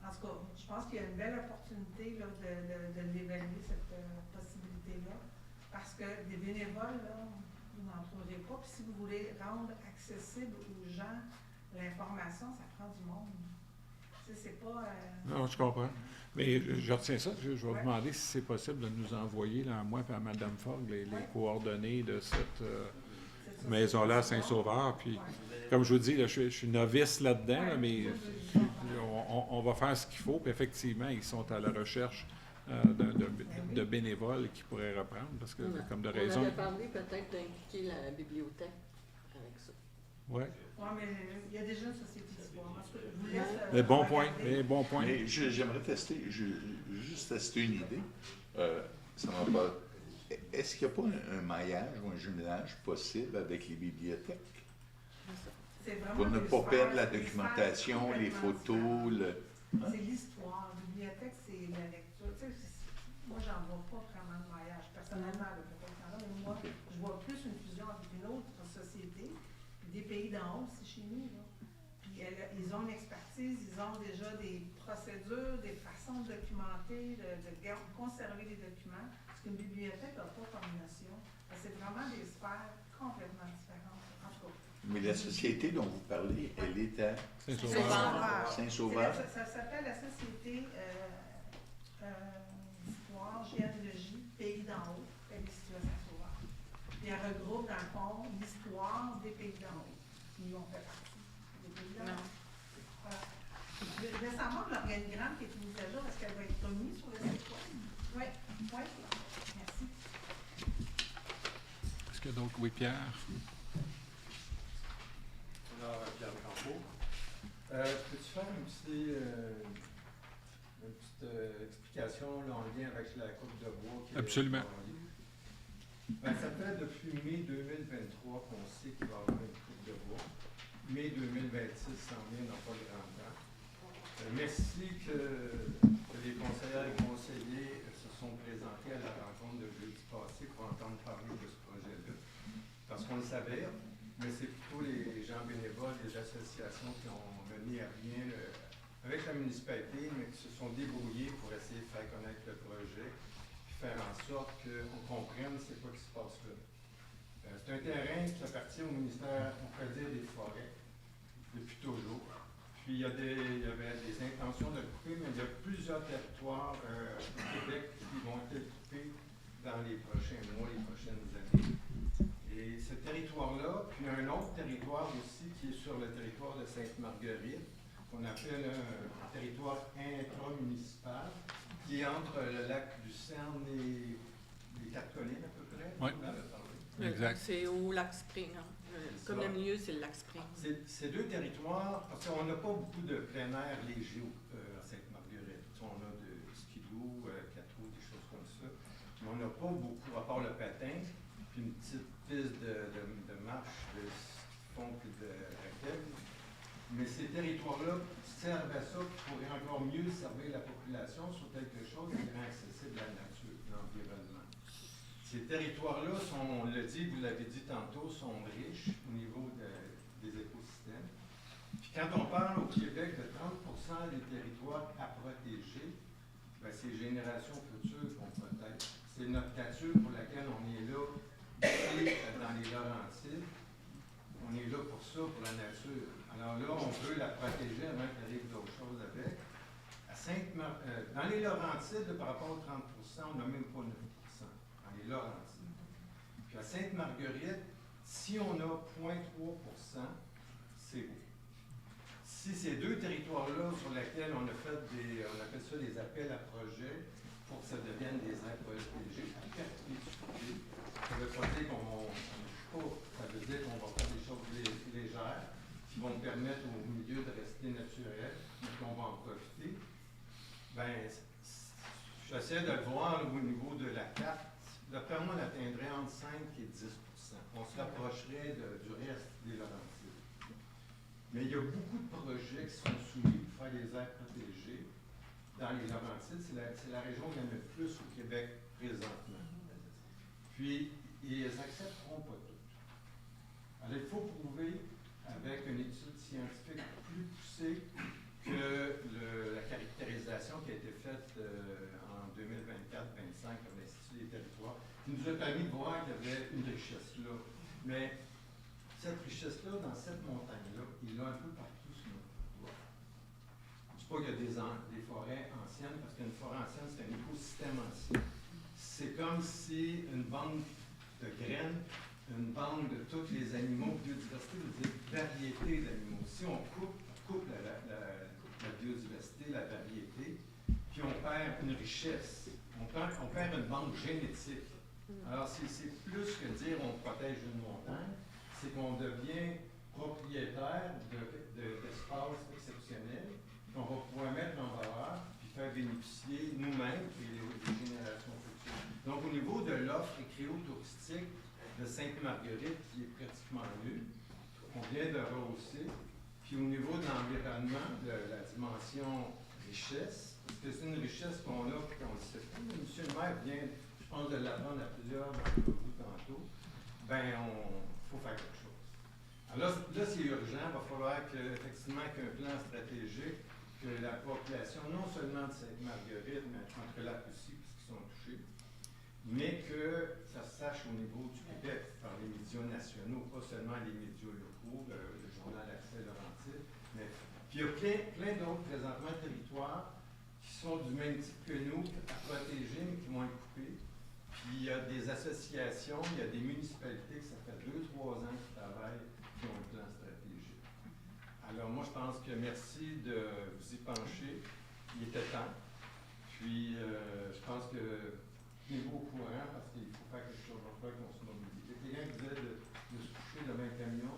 En tout cas, je pense qu'il y a une belle opportunité là, de l'évaluer, cette possibilité-là. Parce que des bénévoles, là, vous n'en trouverez pas. Puis si vous voulez rendre accessible aux gens l'information, ça prend du monde. Tu sais, c'est pas... Non, je comprends. Mais je retiens ça. Je vais vous demander si c'est possible de nous envoyer, là, à moi et à Mme Fogg, les coordonnées de cette maison-là à Saint-Sauveur. Puis, comme je vous dis, là, je suis novice là-dedans, là, mais on va faire ce qu'il faut. Puis effectivement, ils sont à la recherche de bénévoles qui pourraient reprendre, parce que, comme de raison... On avait parlé peut-être d'impliquer la bibliothèque avec ça. Oui. Oui, mais il y a déjà une société d'histoire. Je vous laisse... Mais bon point, mais bon point. Mais j'aimerais tester, juste tester une idée. Ça va pas. Est-ce qu'il n'y a pas un maillage ou un jumelage possible avec les bibliothèques? Pour ne pas perdre la documentation, les photos, C'est l'histoire. La bibliothèque, c'est la lecture. Tu sais, moi, j'en vois pas vraiment de maillage. Personnellement, mais moi, je vois plus une fusion avec une autre société. Puis des pays d'en haut, c'est chez nous. Là. Puis ils ont une expertise, ils ont déjà des procédures, des façons de documenter, de conserver les documents. Ce qu'une bibliothèque n'a pas comme notion. C'est vraiment des sphères complètement différentes. En tout cas. Mais la société dont vous parlez, elle est à Saint-Sauveur. Ça s'appelle la Société d'histoire, généalogie, Pays d'en haut. Elle est située à Saint-Sauveur. Puis elle regroupe, dans le fond, l'histoire des pays d'en haut. Nous, on fait partie des pays d'en haut. Voilà. Récemment, l'organigramme qui est mise à jour, est-ce qu'elle va être remise sur le site web? Oui. Oui. Merci. Est-ce que donc, oui, Pierre? Alors, Pierre Campo. Peux-tu faire une petite explication là, en lien avec la coupe de bois? Absolument. Ça fait depuis mai 2023 qu'on sait qu'il va y avoir une coupe de bois. Mai 2026 s'en vient dans pas de grand temps. Merci que les conseillères et conseillers se sont présentés à la rencontre de jeudi passé pour entendre parler de ce projet-là. Parce qu'on le savait, mais c'est plutôt les gens bénévoles, les associations qui ont mené à bien avec la municipalité, mais qui se sont débrouillés pour essayer de faire connaître le projet, puis faire en sorte qu'on comprenne c'est quoi qui se passe là. C'est un terrain qui appartient au ministère, on pourrait dire, des forêts, depuis toujours. Puis il y avait des intentions de le couper, mais il y a plusieurs territoires au Québec qui vont être coupés dans les prochains mois, les prochaines années. Et ce territoire-là, puis un autre territoire aussi qui est sur le territoire de Sainte-Marguerite, qu'on appelle un territoire intramunicipal, qui est entre le lac du Cerne et les Quatre-Collines à peu près. Oui. Exact. C'est au lac Spring. Hein. Comme le milieu, c'est le lac Spring. C'est deux territoires, parce qu'on n'a pas beaucoup de plein air léger à Sainte-Marguerite. On a de skidoo, plateau, des choses comme ça. Mais on n'a pas beaucoup, à part le patin, puis une petite piste de marche, de fond et de raquette. Mais ces territoires-là servent à ça, qui pourraient encore mieux servir la population sur quelque chose qui rend accessible à la nature, l'environnement. Ces territoires-là sont, on l'a dit, vous l'avez dit tantôt, sont riches au niveau des écosystèmes. Puis quand on parle au Québec de 30% des territoires à protéger, ben c'est les générations futures qu'on protège. C'est notre nature pour laquelle on est là, ici, dans les Laurentides. On est là pour ça, pour la nature. Alors là, on veut la protéger avant qu'il arrive d'autres choses avec. Dans les Laurentides, par rapport aux 30%, on n'a même pas 9%. Dans les Laurentides. Puis à Sainte-Marguerite, si on a 0,3%, c'est beau. Si ces deux territoires-là sur lesquels on a fait on appelle ça des appels à projets pour que ça devienne des aires protégées à perpétuité, ça ne veut pas dire qu'on ça veut dire qu'on va faire des choses légères qui vont permettre au milieu de rester naturel, mais qu'on va en profiter. Ben, j'essaie de le voir au niveau de la carte. D'après moi, on atteindrait entre 5 et 10%. On se rapprocherait du reste des Laurentides. Mais il y a beaucoup de projets qui sont soumis pour faire des aires protégées dans les Laurentides. C'est la région qui en a le plus au Québec présentement. Puis, ils n'accepteront pas toutes. Alors, il faut prouver, avec une étude scientifique plus poussée, que la caractérisation qui a été faite en 2024-25 par l'Institut des territoires, qui nous a permis de voir qu'il y avait une richesse là. Mais cette richesse-là, dans cette montagne-là, il l'a un peu partout sur notre territoire. Je ne dis pas qu'il y a des forêts anciennes, parce qu'une forêt ancienne, c'est un écosystème ancien. C'est comme si une bande de graines, une bande de tous les animaux, biodiversité, veut dire variété d'animaux. Si on coupe la biodiversité, la variété, puis on perd une richesse, on perd une bande génétique. Alors, c'est plus que dire on protège une montagne, c'est qu'on devient propriétaire d'espaces exceptionnels qu'on va pouvoir mettre en valeur puis faire bénéficier nous-mêmes et les générations futures. Donc, au niveau de l'offre écréotouristique de Sainte-Marguerite, qui est pratiquement nulle, on vient de rehausser. Puis au niveau de l'environnement, de la dimension richesse, parce que c'est une richesse qu'on a et qu'on ne sait pas. Monsieur le maire vient, je pense, de l'apprendre à plusieurs d'entre vous tantôt. Ben, il faut faire quelque chose. Alors là, c'est urgent. Il va falloir effectivement qu'un plan stratégique, que la population, non seulement de Sainte-Marguerite, mais entre là aussi, parce qu'ils sont touchés, mais que ça se sache au niveau du Québec par les médias nationaux, pas seulement les médias locaux, le journal Accès Laurentide. Puis il y a plein d'autres présentement territoires qui sont du même type que nous, à protéger, mais qui vont être coupés. Puis il y a des associations, il y a des municipalités que ça fait 2-3 ans qui travaillent, qui ont un plan stratégique. Alors moi, je pense que merci de vous y pencher. Il était temps. Puis je pense que tenez-vous au courant parce qu'il faut faire quelque chose, il va falloir qu'on se mobilise. Il y a quelqu'un qui disait de se coucher dans un camion.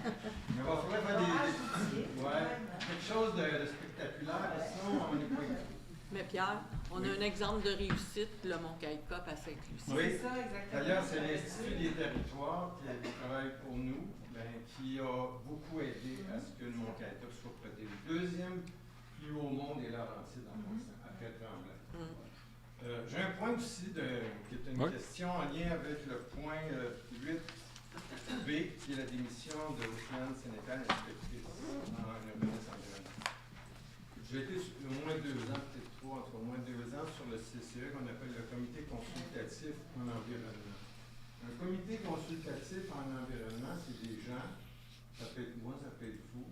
Mais il va falloir faire quelque chose de spectaculaire, sinon on n'est pas écouté. Mais Pierre, on a un exemple de réussite, le Mont-Caïcop à Sainte-Lucie. Oui, C'est ça, exactement. D'ailleurs, c'est l'Institut des territoires qui travaille pour nous, qui a beaucoup aidé à ce que le Mont-Caïcop soit protégé. Deuxième plus haut monde des Laurentides en passant, après Tremblant. J'ai un point aussi qui est une question en lien avec le point 8B, qui est la démission de Océane Sénécal, inspectrice en urbanisme environnemental. J'ai été au moins 2 ans, peut-être 3, entre au moins 2 ans, sur le CCE qu'on appelle le Comité consultatif en environnement. Un comité consultatif en environnement, c'est des gens, ça peut être moi, ça peut être vous,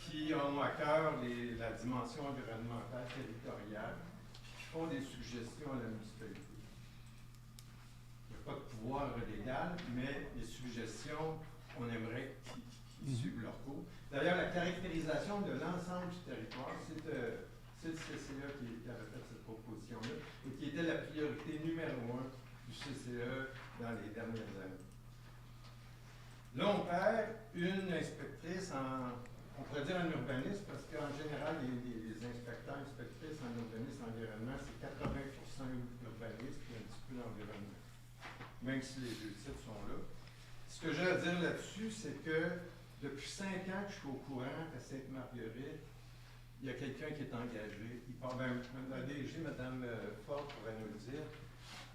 qui ont à cœur la dimension environnementale territoriale, qui font des suggestions à la municipalité. Il n'y a pas de pouvoir légal, mais les suggestions, on aimerait qu'ils suivent leur cours. D'ailleurs, la caractérisation de l'ensemble du territoire, c'est le CCE qui avait fait cette proposition-là et qui était la priorité numéro 1 du CCE dans les dernières années. Là, on perd une inspectrice on pourrait dire en urbanisme, parce qu'en général, les inspecteurs, inspectrices en urbanisme, environnement, c'est 80% urbanisme et un petit peu l'environnement. Même si les deux titres sont là. Ce que j'ai à dire là-dessus, c'est que depuis 5 ans que je suis au courant qu'à Sainte-Marguerite, il y a quelqu'un qui est engagé. Il parle, la DG, Mme Ford, pourrait nous le dire.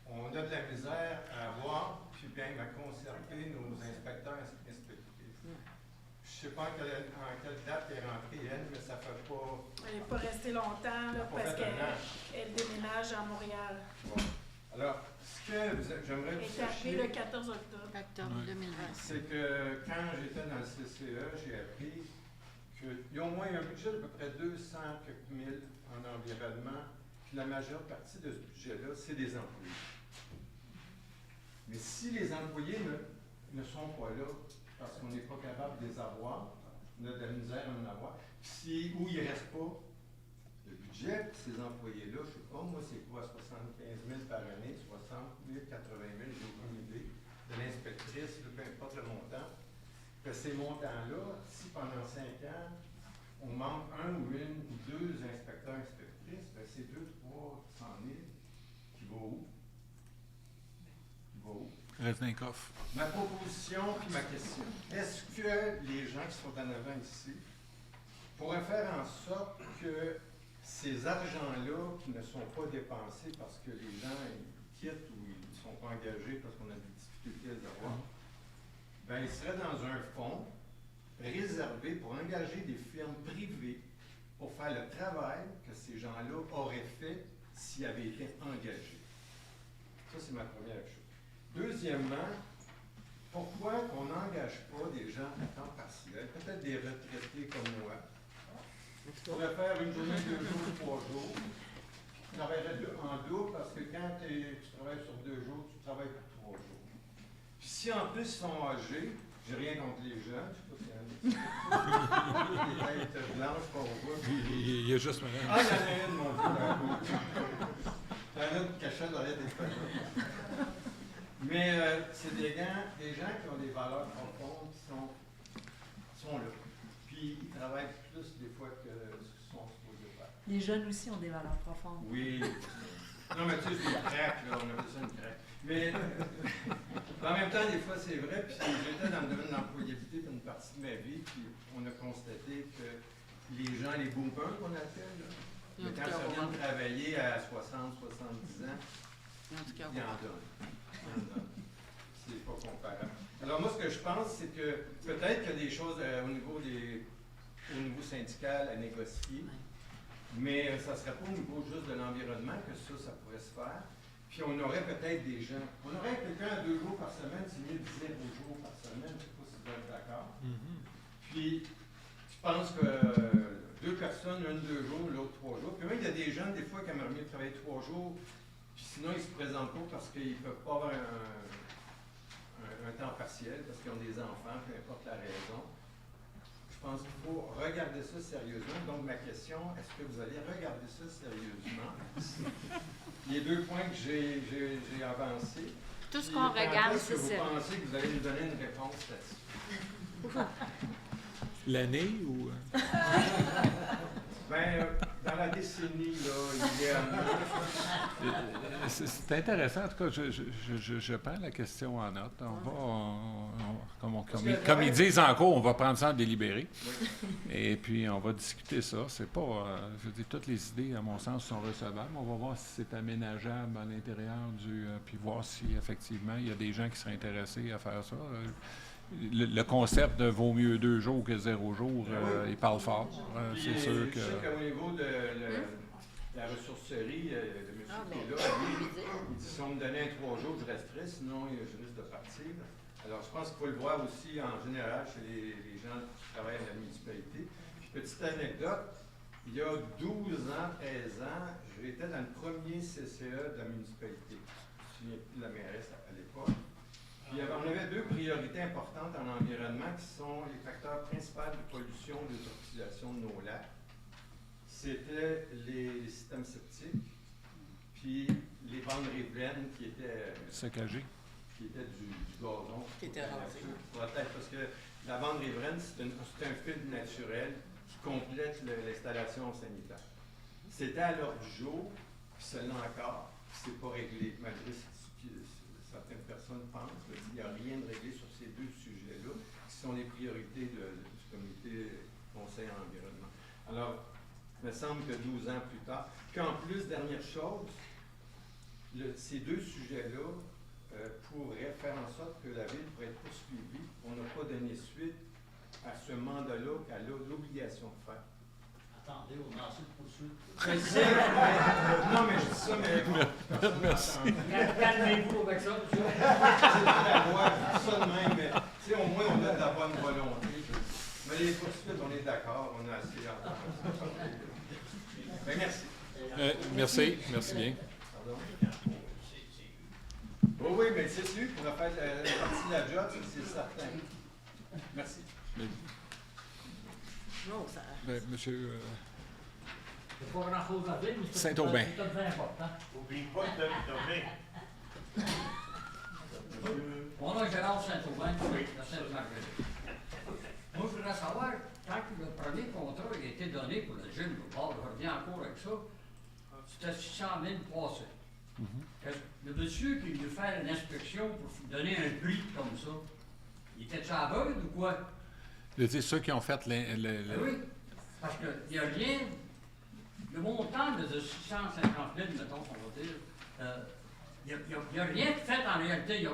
On a de la misère à avoir, puis bien à conserver nos inspecteurs inspectrices. Je ne sais pas en quelle date est rentrée elle, mais ça ne fait pas. Elle n'est pas restée longtemps là, parce qu'elle déménage à Montréal. Bon. Alors, ce que j'aimerais Elle vous est arrivée sachiez, le 14 octobre. Octobre 2020. c'est que quand j'étais dans le CCE, j'ai appris qu'il y a au moins un budget d'à peu près 200 quelques mille en environnement, puis la majeure partie de ce budget-là, c'est des employés. Mais si les employés ne sont pas là, parce qu'on n'est pas capable de les avoir, on a de la misère à en avoir, puis où il ne reste pas, le budget de ces employés-là, je ne sais pas, moi, c'est quoi, 75 000 par année, 60 000, 80 000, j'ai aucune idée, de l'inspectrice, peu importe le montant. Que ces montants-là, si pendant 5 ans, on manque un ou une ou deux inspecteurs inspectrices, ben c'est 200 000, 300 000 qui va où? Qui va où? Reste un coffre. Ma proposition puis ma question. Est-ce que les gens qui sont en avant ici pourraient faire en sorte que ces argents-là qui ne sont pas dépensés parce que les gens ils quittent ou ils ne sont pas engagés parce qu'on a des difficultés à les avoir, ben, ils seraient dans un fonds réservé pour engager des firmes privées pour faire le travail que ces gens-là auraient fait s'ils avaient été engagés. Ça, c'est ma première chose. Deuxièmement, pourquoi on n'engage pas des gens à temps partiel, peut-être des retraités comme moi, qui pourraient faire une journée, 2 jours, 3 jours, qui travailleraient en double parce que quand tu travailles sur 2 jours, tu travailles pour 3 jours. Puis si en plus ils sont âgés, j'ai rien contre les jeunes, je sais pas s'il y en a des têtes blanches qu'on voit. Il y a juste madame. Ah, il y en a une, mon Dieu. Il y en a une cachette derrière des feuilles. Mais c'est des gens qui ont des valeurs profondes, qui sont là. Puis ils travaillent plus des fois que ce qu'ils sont supposés faire. Les jeunes aussi ont des valeurs profondes. Oui. Non, mais tu sais, c'est une craque, là, on appelle ça une craque. Mais en même temps, des fois, c'est vrai. Puis j'étais dans le domaine de l'employabilité pour une partie de ma vie, puis on a constaté que les gens, les boomers qu'on appelle, là, mais quand ça vient de travailler à 60, 70 ans, ils en donnent. C'est pas comparable. Alors moi, ce que je pense, c'est que peut-être qu'il y a des choses au niveau syndical à négocier, mais ça ne serait pas au niveau juste de l'environnement que ça pourrait se faire. Puis on aurait peut-être des gens. On aurait quelqu'un à 2 jours par semaine, c'est mieux de 0 jours par semaine, je ne sais pas si vous êtes d'accord. Puis je pense que 2 personnes, une 2 jours, l'autre 3 jours. Puis même, il y a des gens, des fois, qui aimeraient mieux travailler 3 jours. Puis sinon, ils ne se présentent pas parce qu'ils ne peuvent pas avoir un temps partiel, parce qu'ils ont des enfants, peu importe la raison. Je pense qu'il faut regarder ça sérieusement. Donc, ma question, est-ce que vous allez regarder ça sérieusement? Les 2 points que j'ai avancés. Tout ce qu'on regarde, c'est ça. Est-ce que ça. vous pensez que vous allez nous donner une réponse là-dessus? L'année ou... Ben, dans la décennie, là, idéalement. C'est intéressant. En tout cas, je prends la question en note. Comme ils disent encore, on va prendre ça en délibéré. Et puis, on va discuter ça. C'est pas... je veux dire, toutes les idées, à mon sens, sont recevables. On va voir si c'est aménageable à l'intérieur puis voir si, effectivement, il y a des gens qui seraient intéressés à faire ça. Le concept de vaut mieux 2 jours que 0 jours, il parle fort. C'est sûr que... Je sais qu'au niveau de la ressourcerie, le monsieur qui est là, il dit si on me donnait 3 jours, je resterais, sinon je risque de partir. Alors, je pense qu'il faut le voir aussi en général chez les gens qui travaillent à la municipalité. Puis, petite anecdote, il y a 12 ans, 13 ans, j'étais dans le premier CCE de la municipalité. Je me souviens plus de la mairesse à l'époque. Puis on avait 2 priorités importantes en environnement qui sont les facteurs principaux de pollution et d'utilisation de nos lacs. C'était les systèmes septiques, puis les bandes riveraines qui étaient saccagées, qui étaient du gazon. Qui étaient rasées. Peut-être parce que la bande riveraine, c'est un filtre naturel qui complète l'installation sanitaire. C'était à l'ordre du jour, puis seulement encore, puis c'est pas réglé, malgré certaines personnes pensent qu'il n'y a rien de réglé sur ces 2 sujets-là, qui sont les priorités de conseil en environnement. Alors, il me semble que 12 ans plus tard. Puis en plus, dernière chose, ces deux sujets-là pourraient faire en sorte que la Ville pourrait être poursuivie. On n'a pas donné suite à ce mandat-là qu'elle a l'obligation de faire. Attendez, on a assez de poursuite. Je sais, mais, non, mais je dis ça, mais... Merci. Calmez-vous avec ça, monsieur. C'est dans la loi, je dis ça de même, mais tu sais, au moins, on a de la bonne volonté. Mais les poursuites, on est d'accord, on a assez d'entendre. Ben, merci. Merci bien. Pardon? Oh oui, mais c'est sûr, pour faire la partie de la job, c'est certain. Merci. Non, ça... Monsieur Il n'y a pas grand-chose à dire, mais Saint-Aubin. c'est tout à fait important. N'oublie pas de te nommer. Mon nom est Gérard Saint-Aubin, de Sainte-Marguerite. Moi, je voudrais savoir, quand le premier contrat a été donné pour le gym, je reviens encore avec ça, c'était 600 000 passés. Le monsieur qui veut faire une inspection pour donner un prix comme ça, il était-tu aveugle ou quoi? Je veux dire, ceux qui ont fait Oui, parce qu'il n'y a rien, le montant de 650 000, mettons, on va dire, il n'y a rien de fait en réalité.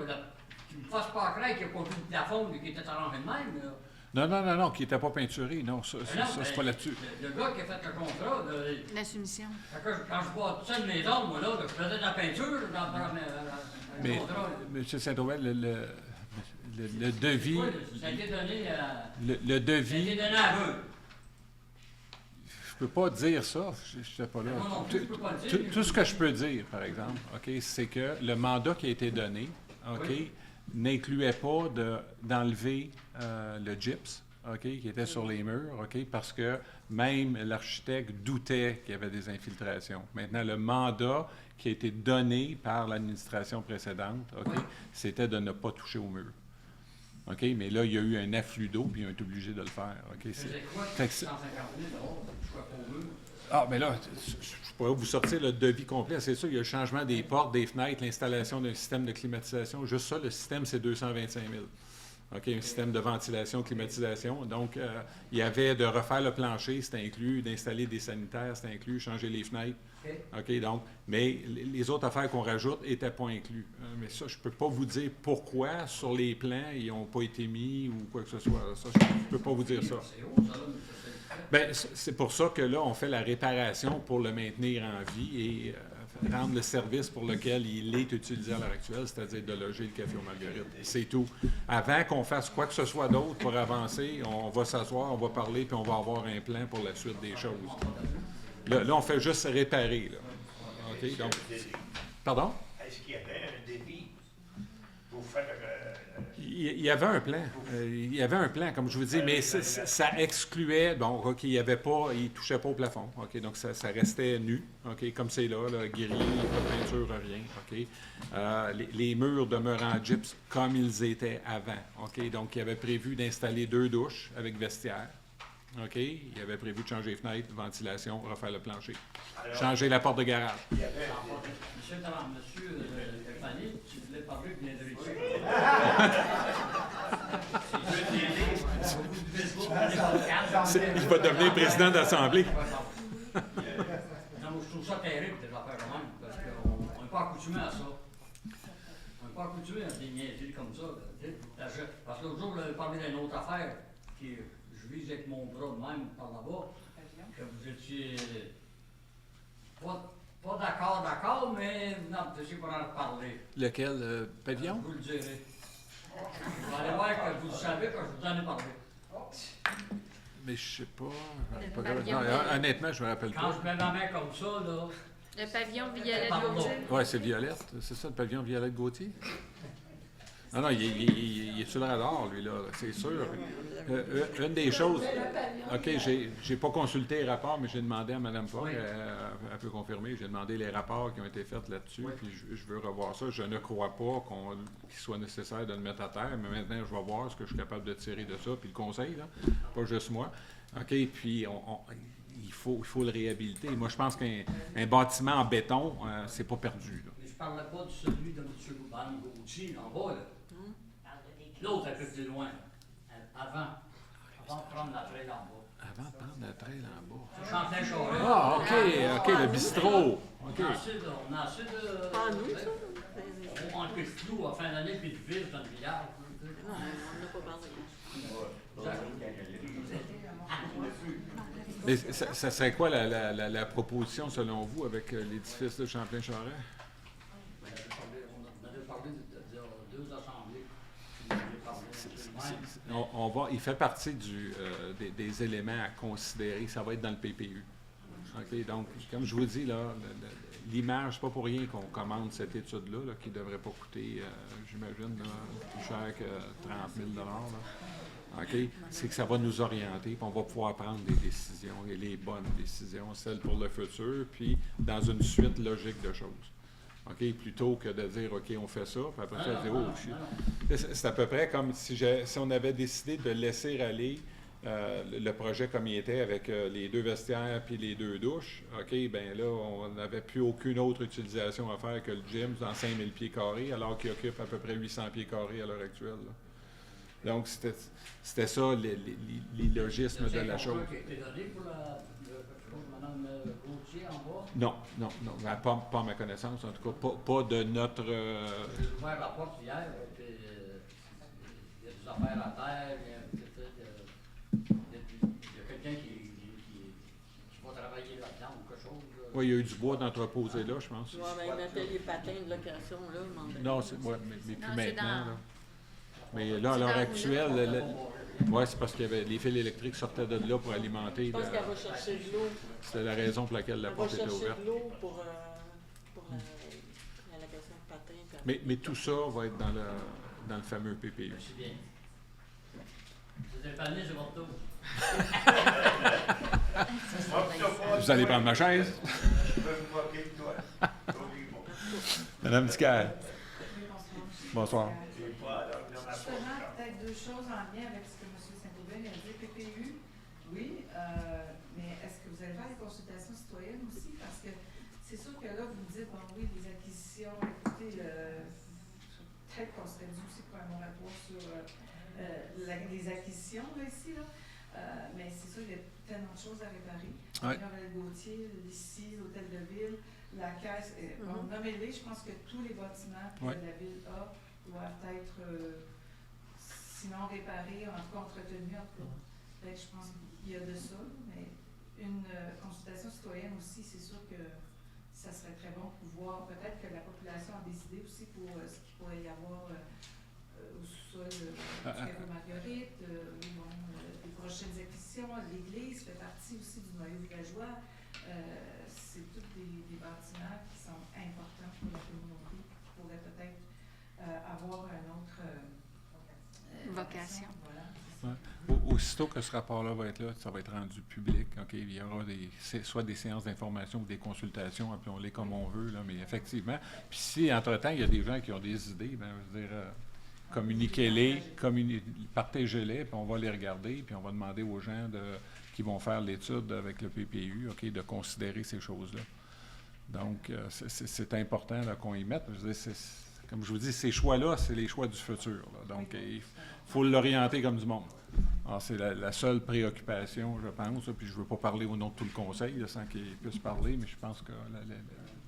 Tu ne me fasses pas croire qu'il n'y a pas vu de plafond et qu'il était arrangé de même. Non, qui n'était pas peinturé. Non, ça c'est pas là-dessus. Le gars qui a fait le contrat, La soumission. quand je vois toute seule maison, moi, là, je faisais de la peinture dans le contrat. M. Saint-Aubin, le devis... Ça a été donné Le devis... Ça a été donné à eux. Je peux pas dire ça, je ne sais pas là. Non, je peux pas le dire. Tout ce que je peux dire, par exemple, c'est que le mandat qui a été donné, n'incluait pas d'enlever le gyps, qui était sur les murs, parce que même l'architecte doutait qu'il y avait des infiltrations. Maintenant, le mandat qui a été donné par l'administration précédente, c'était de ne pas toucher au mur. Mais là, il y a eu un afflux d'eau, puis ils ont été obligés de le faire. C'est quoi, 150 000 mais là, je pourrais vous sortir le devis complet. C'est sûr, il y a le changement des portes, des fenêtres, l'installation d'un système de climatisation. Juste ça, le système, c'est 225 000. Un système de ventilation, climatisation. Donc, il y avait de refaire le plancher, c'était inclus, d'installer des sanitaires, c'était inclus, changer les fenêtres. Donc, mais les autres affaires qu'on rajoute n'étaient pas inclus. Mais ça, je ne peux pas vous dire pourquoi, sur les plans, ils n'ont pas été mis ou quoi que ce soit. Ça, je ne peux pas vous dire ça. C'est pour ça que là, on fait la réparation pour le maintenir en vie et rendre le service pour lequel il est utilisé à l'heure actuelle, c'est-à-dire de loger le café aux Marguerites. C'est tout. Avant qu'on fasse quoi que ce soit d'autre pour avancer, on va s'asseoir, on va parler, puis on va avoir un plan pour la suite des choses. Là, on fait juste se réparer. Là. Donc, pardon? Est-ce qu'il y avait un débit pour faire... Il y avait un plan. Il y avait un plan, comme je vous dis, mais ça excluait, il y avait pas, il touchait pas au plafond. Donc, ça restait nu, comme c'est là, guéri, pas de peinture, rien. Les murs demeurent en gyps comme ils étaient avant. Donc, il avait prévu d'installer 2 douches avec vestiaire. Il avait prévu de changer les fenêtres, ventilation, refaire le plancher. Changer la porte de garage. Monsieur Stéphanie, si vous voulez parler, vous viendrez ici. Il va devenir président d'Assemblée. Non, je trouve ça terrible, des affaires de même, parce qu'on n'est pas accoutumé à ça. On n'est pas accoutumé à des niaiseries comme ça. Parce que l'autre jour, vous avez parlé d'une autre affaire, qui je vise avec mon bras de même par là-bas, que vous étiez pas d'accord, mais non, je sais pas en parler. Lequel, pavillon? Je vous le dirai. Vous allez voir que vous le savez quand je vous en ai parlé. Mais je sais pas. Honnêtement, je me rappelle pas. Quand je mets ma main comme ça, là... Le pavillon Violette-Gauthier? Oui, c'est Violette. C'est ça, le pavillon Violette-Gauthier? Non, il est sur le radar, lui, là, c'est sûr. Une des choses... j'ai pas consulté les rapports, mais j'ai demandé à Mme Fogg, elle peut confirmer, j'ai demandé les rapports qui ont été faits là-dessus, puis je veux revoir ça. Je ne crois pas qu'il soit nécessaire de le mettre à terre, mais maintenant, je vais voir ce que je suis capable de tirer de ça, puis le conseil, là, pas juste moi. Puis il faut le réhabiliter. Moi, je pense qu'un bâtiment en béton, c'est pas perdu, là. Mais je parlais pas de celui de M. Gauthier, en bas, là. L'autre, un peu plus loin, avant de prendre la traîne en bas. avant de prendre le trail en bas. Champlain-Charest. Ah, OK, le bistrot. OK. On a assez de... Pas nous, ça? On manque de flou en fin d'année, puis de vivre dans le village. Non, on n'a pas parlé. Mais ça serait quoi la proposition, selon vous, avec l'édifice de Champlain-Charest? On avait parlé de 2 assemblées. Il fait partie des éléments à considérer. Ça va être dans le PPU. OK? Donc, comme je vous dis, là, l'image, c'est pas pour rien qu'on commande cette étude-là, là, qui ne devrait pas coûter, j'imagine, plus cher que 30 000 là. OK? C'est que ça va nous orienter, puis on va pouvoir prendre des décisions, et les bonnes décisions, celles pour le futur, puis dans une suite logique de choses. OK? Plutôt que de dire, OK, on fait ça, puis après ça, dire, oh, shit. C'est à peu près comme si on avait décidé de laisser aller le projet comme il était avec les 2 vestiaires puis les 2 douches. OK, bien là, on n'avait plus aucune autre utilisation à faire que le gym dans 5000 pieds carrés, alors qu'il occupe à peu près 800 pieds carrés à l'heure actuelle. Là. Donc, c'était ça, l'illogisme de la chose. Qui a été donné pour Mme Gauthier en bas? Non, pas à ma connaissance, en tout cas, pas de notre... J'ai ouvert la porte hier, puis il y a des affaires à terre, il y a quelqu'un qui va travailler là-dedans ou quelque chose. Oui, il y a eu du bois d'entreposé là, je pense. Ouais, ben, il mettait les patins de location, là. Non, mais plus Non, c'est maintenant. dans- Là. Mais là, à l'heure actuelle, c'est parce qu'il y avait les fils électriques sortaient de là pour alimenter. Je pense qu'elle va chercher de l'eau. C'était la raison pour laquelle la Elle va porte était chercher ouverte. de l'eau pour la location de patins. Mais tout ça va être dans le fameux PPU. C'est bien. C'est dépanné, c'est votre tour. Vous allez prendre ma chaise? Je peux me moquer de toi. Madame Dicker. Bonsoir. Bonsoir. Justement, peut-être 2 choses en lien avec ce que M. Saint-Aubin a dit. PPU, oui, mais est-ce que vous allez faire des consultations citoyennes aussi? Parce que c'est sûr que là, vous me dites, bon oui, les acquisitions, écoutez, peut-être qu'on serait dû aussi pour un moratoire sur les acquisitions, là, ici, là. Mais c'est sûr qu'il y a tellement de choses à réparer. Ouais. Le Gauthier, ici, l'Hôtel de Ville, la caisse, nommez-les, je pense que tous les bâtiments que Ouais. la Ville a doivent être, sinon réparés, en tout cas entretenus, en tout cas. Peut-être, je pense qu'il y a de ça, mais une consultation citoyenne aussi, c'est sûr que ça serait très bon pour voir, peut-être que la population a décidé aussi pour ce qu'il pourrait y avoir au sous-sol du Café Marguerite, les prochaines acquisitions, l'église fait partie aussi du noyau villageois. C'est tous des bâtiments qui sont importants pour la communauté, qui pourraient peut-être avoir une autre vocation. Voilà. Ouais. Aussitôt que ce rapport-là va être là, ça va être rendu public. OK? Il y aura soit des séances d'information ou des consultations, appelons-les comme on veut, là, mais effectivement. Puis si, entre-temps, il y a des gens qui ont des idées, bien, je veux dire, communiquez-les, partagez-les, puis on va les regarder, puis on va demander aux gens qui vont faire l'étude avec le PPU, OK, de considérer ces choses-là. Donc, c'est important là, qu'on y mette. Je veux dire, comme je vous dis, ces choix-là, c'est les choix du futur. Là. Donc, il faut l'orienter comme du monde. Alors, c'est la seule préoccupation, je pense, puis je ne veux pas parler au nom de tout le conseil, là, sans qu'il puisse parler, mais je pense que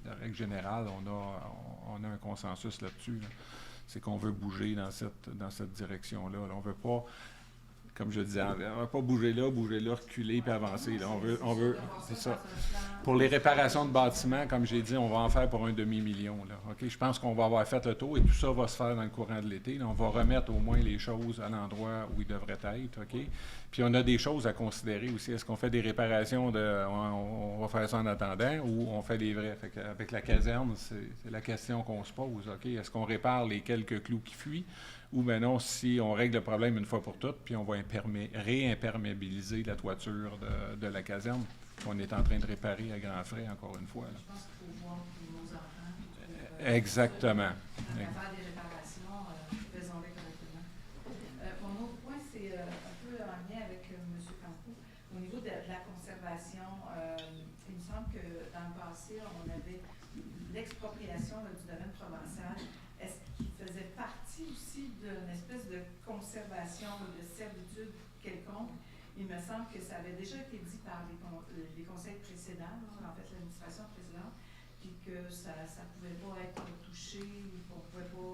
la règle générale, on a un consensus là-dessus. Là. C'est qu'on veut bouger dans cette direction-là. Là. On ne veut pas, comme je disais, on ne veut pas bouger là, reculer puis avancer. Là. On veut, c'est ça. Pour les réparations de bâtiments, comme j'ai dit, on va en faire pour 1 demi-million. Là. OK? Je pense qu'on va avoir fait le tour et tout ça va se faire dans le courant de l'été. Là. On va remettre au moins les choses à l'endroit où ils devraient être. OK? Puis on a des choses à considérer aussi. Est-ce qu'on fait des réparations on va faire ça en attendant ou on fait des vrais? Fait qu'avec la caserne, c'est la question qu'on se pose. OK? Est-ce qu'on répare les quelques clous qui fuient? Ou bien non, si on règle le problème une fois pour toutes, puis on va réimperméabiliser la toiture de la caserne qu'on est en train de réparer à grands frais, encore une fois. Là. Je pense qu'il faut voir pour nos enfants. Exactement. Faire des réparations, faisons-les correctement. Mon autre point, c'est un peu en lien avec M. Campo. Au niveau de la conservation, il me semble que dans le passé, on avait l'expropriation du domaine provençal. Est-ce qu'il faisait partie aussi d'une espèce de conservation ou de servitude quelconque? il me semble que ça avait déjà été dit par les conseils précédents, là, en fait l'administration précédente, puis que ça ne pouvait pas être touché ou qu'on ne pouvait pas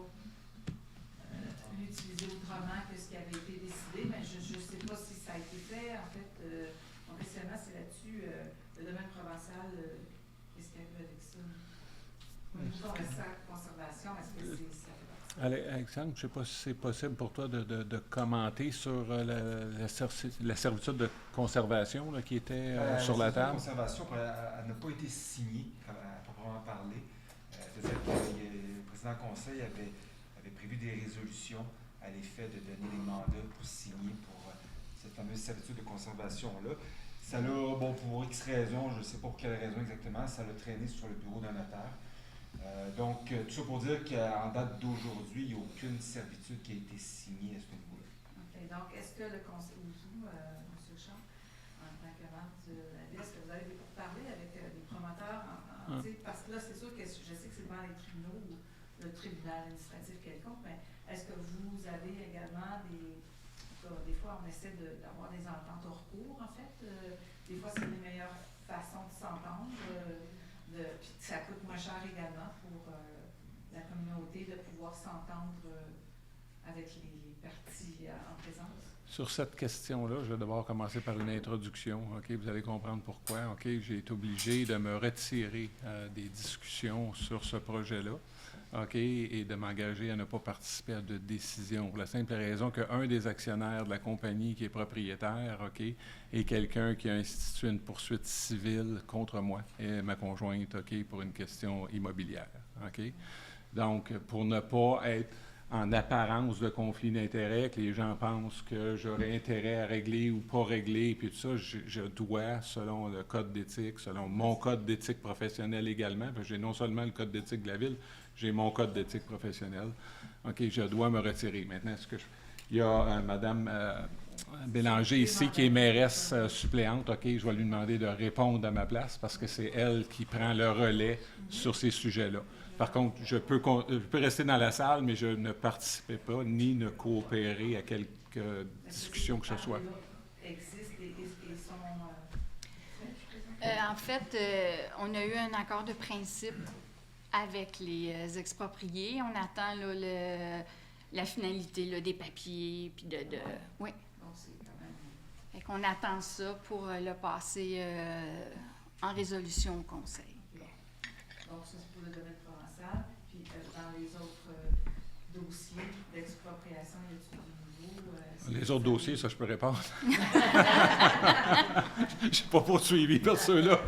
l'utiliser autrement que ce qui avait été décidé, mais je ne sais pas si ça a été fait. En fait, mon questionnement, c'est là-dessus, le domaine provincial, qu'est-ce qu'il y a eu avec ça? Au niveau de conservation, est-ce que ça fait partie? Alexandre, je ne sais pas si c'est possible pour toi de commenter sur la servitude de conservation là, qui était sur la table. La conservation elle n'a pas été signée, à proprement parler. C'est-à-dire que le président conseil avait prévu des résolutions à l'effet de donner des mandats pour signer pour cette fameuse servitude de conservation-là. Ça l'a, bon, pour X raisons, je ne sais pas pour quelle raison exactement, ça l'a traîné sur le bureau d'un notaire. Donc, tout ça pour dire qu'en date d'aujourd'hui, il n'y a aucune servitude qui a été signée à ce niveau-là. OK. Donc, est-ce que le conseil, ou vous, M. Champ, en tant que membre de la ville, est-ce que vous avez des pourparlers avec les promoteurs? Parce que là, c'est sûr que je sais que c'est devant les tribunaux ou le tribunal administratif quelconque, mais est-ce que vous avez également des fois, on essaie d'avoir des ententes hors cours, en fait. Des fois, c'est les meilleures façons de s'entendre. Puis ça coûte moins cher également pour la communauté de pouvoir s'entendre avec les parties en présence. Sur cette question-là, je vais devoir commencer par une introduction. Okay? Vous allez comprendre pourquoi. Okay? J'ai été obligé de me retirer des discussions sur ce projet-là. Okay, et de m'engager à ne pas participer à de décisions. Pour la simple raison qu'un des actionnaires de la compagnie qui est propriétaire, okay, est quelqu'un qui a institué une poursuite civile contre moi et ma conjointe, okay, pour une question immobilière. Okay? Donc, pour ne pas être en apparence de conflit d'intérêts, que les gens pensent que j'aurais intérêt à régler ou pas régler, puis tout ça, je dois, selon le code d'éthique, selon mon code d'éthique professionnelle également, parce que j'ai non seulement le code d'éthique de la Ville, j'ai mon code d'éthique professionnelle. OK, je dois me retirer. Maintenant, il y a Mme Bélanger ici, qui est mairesse suppléante. OK, je vais lui demander de répondre à ma place parce que c'est elle qui prend le relais sur ces sujets-là. Par contre, je peux rester dans la salle, mais je ne participerai pas ni ne coopérer à quelque discussion que ce soit. En fait, on a eu un accord de principe avec les expropriés. On attend là, la finalité là, des papiers, puis oui. Fait qu'on attend ça pour le passer en résolution au conseil. Donc, ça, c'est pour le domaine provincial. Puis, dans les autres dossiers d'expropriation, il y a du nouveau? Les autres dossiers, ça, je peux répondre. Je ne suis pas poursuivi par ceux-là.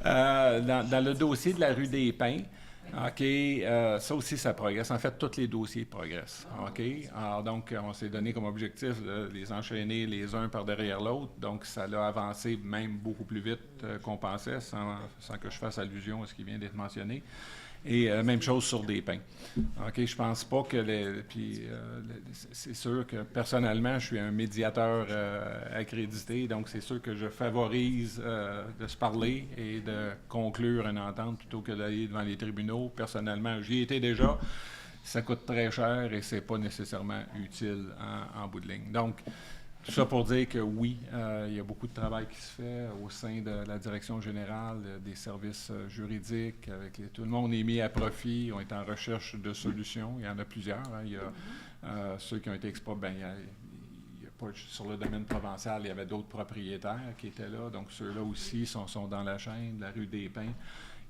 Dans le dossier de la rue des Pins, OK, ça aussi, ça progresse. En fait, tous les dossiers progressent. OK? Alors, donc, on s'est donné comme objectif de les enchaîner les uns par derrière l'autre. Donc, ça l'a avancé même beaucoup plus vite qu'on pensait, sans que je fasse allusion à ce qui vient d'être mentionné. Et même chose sur des pins. OK, je pense pas que c'est sûr que personnellement, je suis un médiateur accrédité, donc c'est sûr que je favorise de se parler et de conclure une entente plutôt que d'aller devant les tribunaux. Personnellement, j'y étais déjà. Ça coûte très cher et c'est pas nécessairement utile en bout de ligne. Donc, tout ça pour dire que oui, il y a beaucoup de travail qui se fait au sein de la direction générale des services juridiques. Tout le monde est mis à profit, on est en recherche de solutions. Il y en a plusieurs. Hein. Il y a ceux qui ont été expropriés. Il y a pas sur le domaine provincial, il y avait d'autres propriétaires qui étaient là. Donc, ceux-là aussi sont dans la chaîne, la rue des Pins,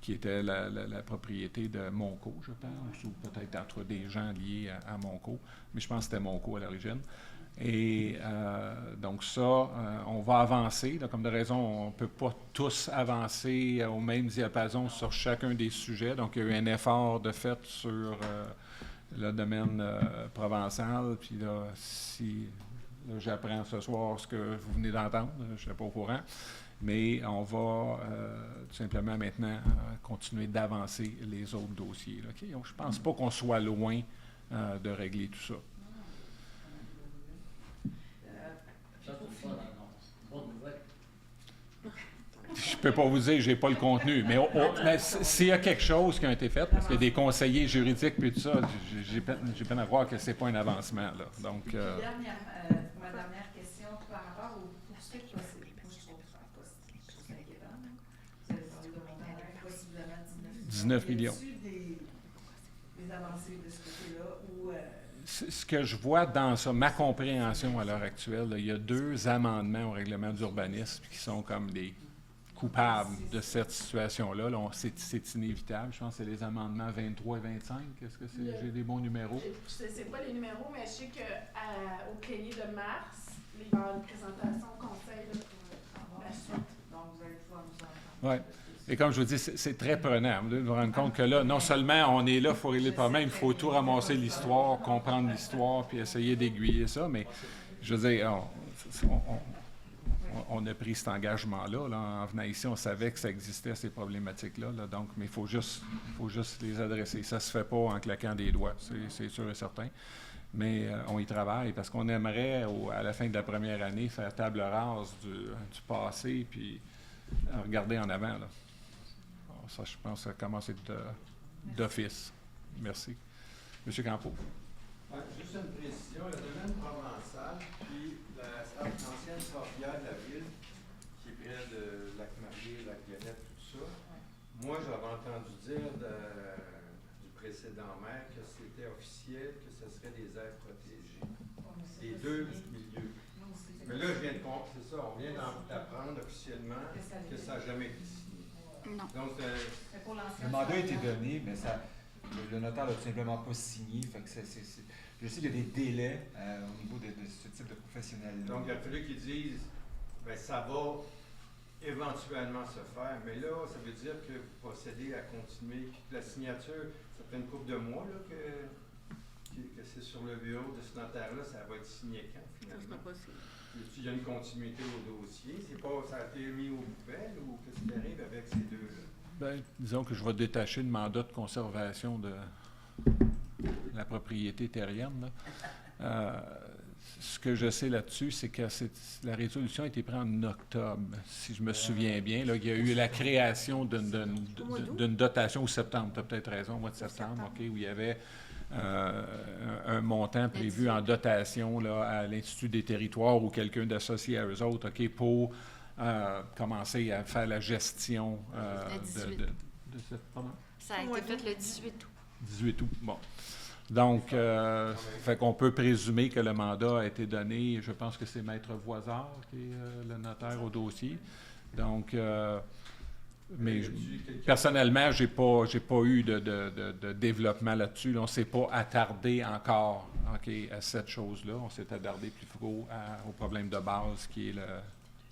qui était la propriété de Monco, je pense, ou peut-être entre des gens liés à Monco. Mais je pense que c'était Monco à l'origine. Et donc ça, on va avancer. Là, comme de raison, on ne peut pas tous avancer au même diapason sur chacun des sujets. Donc, il y a eu un effort de fait sur le domaine provençal. Puis là, là, j'apprends ce soir ce que vous venez d'entendre, je ne suis pas au courant. Mais on va tout simplement maintenant continuer d'avancer les autres dossiers. Là, okay? Donc, je ne pense pas qu'on soit loin de régler tout ça. Je ne peux pas vous dire, je n'ai pas le contenu, mais s'il y a quelque chose qui a été fait, parce qu'il y a des conseillers juridiques et tout ça, j'ai peine à voir que ce n'est pas un avancement. Là. Donc, ma dernière question par c'est possible. Moi, je trouve ça inquiétant. Vous avez parlé de montant possiblement 19 millions. Y a-t-il des avancées de ce côté-là ou... Ce que je vois dans ça, ma compréhension à l'heure actuelle, là, il y a 2 amendements au règlement d'urbanisme qui sont comme des coupables de cette situation-là. Là, c'est inévitable. Je pense que c'est les amendements 23 et 25. Est-ce que j'ai des bons numéros? Je ne sais pas les numéros, mais je sais qu'au cahier de mars, il va y avoir une présentation au conseil là, pour la suite. Donc, vous allez pouvoir nous entendre. Oui. Et comme je vous dis, c'est très prenant de vous rendre compte que là, non seulement on est là, il faut régler le problème, il faut tout ramasser l'histoire, comprendre l'histoire, puis essayer d'aiguiller ça, mais je veux dire, on a pris cet engagement-là. Là, en venant ici, on savait que ça existait, ces problématiques-là. Là, donc, mais il faut juste les adresser. Ça ne se fait pas en claquant des doigts, c'est sûr et certain. Mais on y travaille parce qu'on aimerait, à la fin de la première année, faire table rase du passé, puis regarder en avant. Là. Alors, ça, je pense que ça commence à être d'office. Merci. Monsieur Campeau. Ouais, juste une précision, le domaine provençal, puis l'ancienne sorcière de la ville, qui est près de Lac-Marié, Lac-Guenette, tout ça. Moi, j'avais entendu dire du précédent maire que c'était officiel, que ce serait des aires protégées. Les 2 milieux. Mais là, je viens de comprendre, c'est ça, on vient d'apprendre officiellement que ça n'a jamais été signé. Non. Donc, le mandat a été donné, mais le notaire n'a tout simplement pas signé. Fait que je sais qu'il y a des délais au niveau de ce type de professionnel. Donc, il a fallu qu'ils disent, bien, ça va éventuellement se faire, mais là, ça veut dire que vous procédez à continuer. La signature, ça fait une couple de mois là, que c'est sur le bureau de ce notaire-là, ça va être signé quand, finalement? Il y a une continuité au dossier. Ça a été mis aux poubelles ou qu'est-ce qui arrive avec ces deux-là? Bien, disons que je vais détacher le mandat de conservation de la propriété terrienne. Là. Ce que je sais là-dessus, c'est que la résolution a été prise en octobre, si je me souviens bien. Là, il y a eu la création d'une dotation au septembre, tu as peut-être raison, au mois de septembre, OK, où il y avait un montant prévu en dotation là, à l'Institut des territoires ou quelqu'un d'associé à eux autres, OK, pour commencer à faire la gestion de cette... Pardon? Ça a été fait le 18 août. 18 août, bon. Donc, fait qu'on peut présumer que le mandat a été donné, je pense que c'est Maître Voisard qui est le notaire au dossier. Donc, mais personnellement, j'ai pas eu de développement là-dessus. Là, on ne s'est pas attardé encore à cette chose-là. On s'est attardé plus gros au problème de base qui est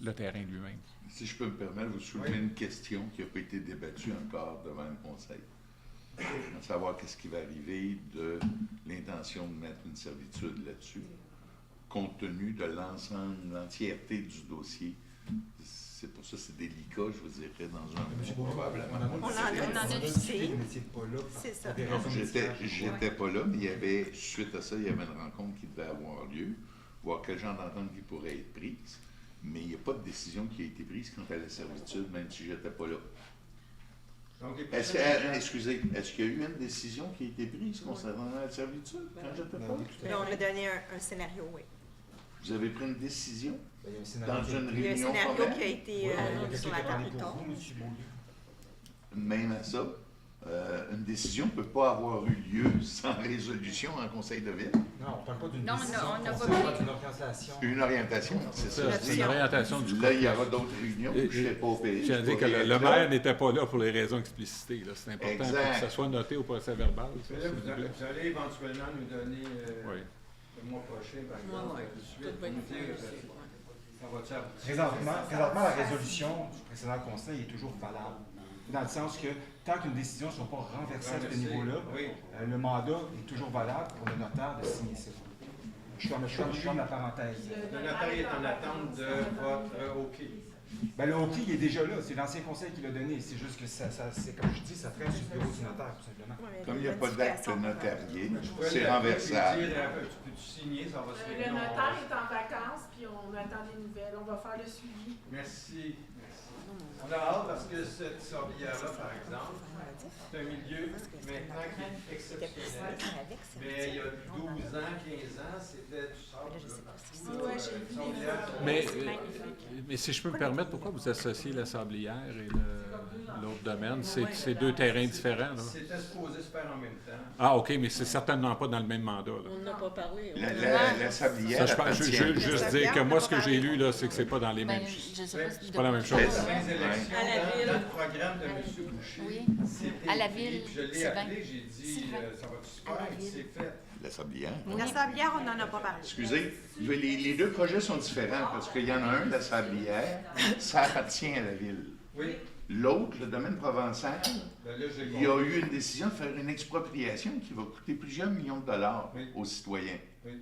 le terrain lui-même. Si je peux me permettre, vous soulevez une question qui n'a pas été débattue encore devant le Conseil. À savoir qu'est-ce qui va arriver de l'intention de mettre une servitude là-dessus, compte tenu de l'entièreté du dossier. C'est pour ça que c'est délicat, je vous dirais, dans un mois, probablement. On en a discuté. C'est ça. J'étais pas là, mais il y avait, suite à ça, il y avait une rencontre qui devait avoir lieu, voir quel genre d'entente qui pourrait être prise, mais il n'y a pas de décision qui a été prise quant à la servitude, même si j'étais pas là. Excusez, est-ce qu'il y a eu une décision qui a été prise concernant la servitude quand j'étais pas là? On a donné un scénario, oui. Vous avez pris une décision dans une réunion? Il y a un scénario qui a été sur la table plus tard. Même à ça, une décision ne peut pas avoir eu lieu sans résolution en conseil de ville. Non, on ne parle pas d'une Non, décision, on n'a on pas parle pris. d'une orientation. Une orientation, c'est ça. C'est une orientation du Là, il y aura d'autres réunions. Je ne sais pas au pays. Je tiens à dire que le maire n'était pas là pour les raisons explicitées. C'est important que ça soit noté au procès verbal. Ça, là, vous allez éventuellement nous donner le mois prochain, par exemple, Présentement, la résolution du précédent conseil est toujours valable. Dans le sens que tant qu'une décision ne soit pas renversée à ce niveau-là, le mandat est toujours valable pour le notaire de signer ça. Je ferme la parenthèse. Le notaire est en attente de votre OK. Ben, le OK, il est déjà là. C'est l'ancien conseil qui l'a donné. C'est juste que c'est comme je dis, ça traîne sur le bureau du notaire, tout simplement. Comme il n'y a pas d'acte notarié, c'est renversable. Tu peux-tu signer, ça va se régler. Le notaire est en vacances, puis on attend des nouvelles. On va faire le suivi. Merci. On a hâte parce que cette sorbière-là, par exemple, c'est un milieu maintenant qui est exceptionnel. Mais il y a 12 ans, 15 ans, c'était du sable. Ouais, j'ai vu des photos. Mais si je peux me permettre, pourquoi vous associez la sablière et l'autre domaine? C'est deux terrains différents, là. C'était supposé se faire en même temps. Ah, OK, mais c'est certainement pas dans le même mandat, là. On n'a pas parlé. La sablière. Ça, je veux juste dire que moi, ce que j'ai lu, là, c'est que c'est pas dans les mêmes. Je sais pas si C'est pas la même chose. Les élections, À la ville. dans le programme de M. Boucher, Oui. c'était À la écrit, ville, puis je l'ai Sylvain. appelé, j'ai dit, Sylvain. ça va se À la faire, puis ville. c'est fait. La sablière. La sablière, on n'en a pas parlé. Excusez, les deux projets sont différents parce qu'il y en a un, la sablière, ça appartient à la ville. Oui. L'autre, le domaine provençal, Ben là, j'ai il y a eu une décision de faire une expropriation qui va coûter plusieurs millions de dollars aux citoyens. Oui.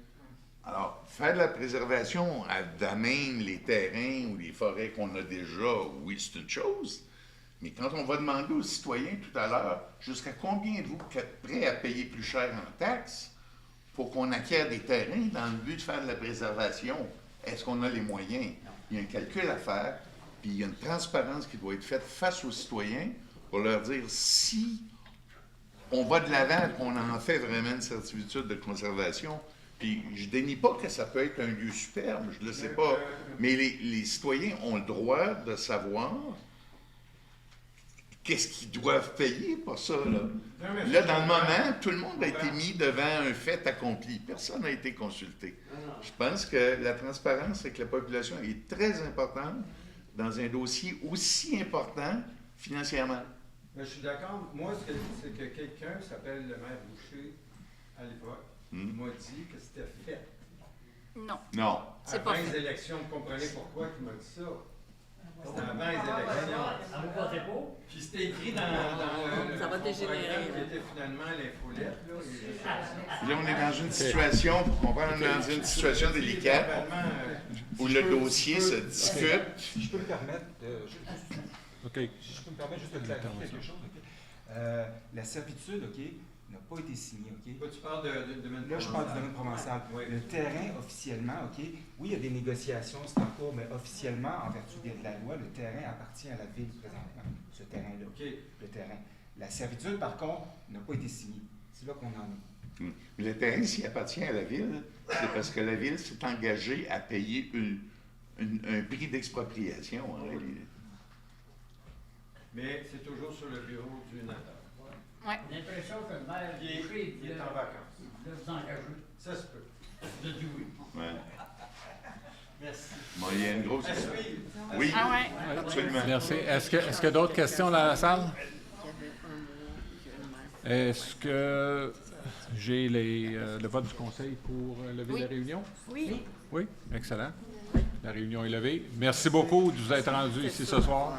Alors, faire de la préservation à même les terrains ou les forêts qu'on a déjà, oui, c'est une chose. Mais quand on va demander aux citoyens tout à l'heure, jusqu'à combien de vous êtes prêts à payer plus cher en taxes pour qu'on acquiert des terrains dans le but de faire de la préservation, est-ce qu'on a les moyens? Il y a un calcul à faire, puis il y a une transparence qui doit être faite face aux citoyens pour leur dire si on va de l'avant et qu'on en fait vraiment une certitude de conservation. Puis je dénie pas que ça peut être un lieu superbe, je le sais pas, mais les citoyens ont le droit de savoir qu'est-ce qu'ils doivent payer pour ça, là. Là, dans le moment, tout le monde a été mis devant un fait accompli. Personne n'a été consulté. Je pense que la transparence avec la population est très importante dans un dossier aussi important financièrement. Mais je suis d'accord. Moi, ce que je dis, c'est que quelqu'un qui s'appelle le maire Boucher, à l'époque, m'a dit que c'était fait. Non. Non. Avant les élections, vous comprenez pourquoi il m'a dit ça? C'était avant les élections. Puis c'était écrit dans Ça va dégénérer. programme qui était finalement l'infolette. Là, on est dans une situation, on comprend, on est dans une situation délicate où le dossier se discute. Si je peux me permettre OK. Si je peux me permettre juste de clarifier quelque chose, OK? La servitude, OK, n'a pas été signée, OK? Toi, tu parles de domaine Là, je parle du domaine provençal. Oui. Le terrain, officiellement, OK, oui, il y a des négociations, c'est en cours, mais officiellement, en vertu de la loi, le terrain appartient à la ville présentement, ce terrain-là, OK. le terrain. La servitude, par contre, n'a pas été signée. C'est là qu'on en est. Mais le terrain, s'il appartient à la ville, c'est parce que la ville s'est engagée à payer un prix d'expropriation, en réalité. Mais c'est toujours sur le bureau du notaire. Ouais. J'ai l'impression que le maire Il est en vacances. de vous engager. Ça se peut. Vous avez dit oui. Ouais. Merci. Bon, il y a une grosse... À suivre. Oui, Ah ouais. absolument. Merci. Est-ce qu'il y a d'autres questions dans la salle? Est-ce que j'ai le vote du conseil pour lever la réunion? Oui. Oui? Excellent. La réunion est levée. Merci beaucoup de vous être rendus ici ce soir.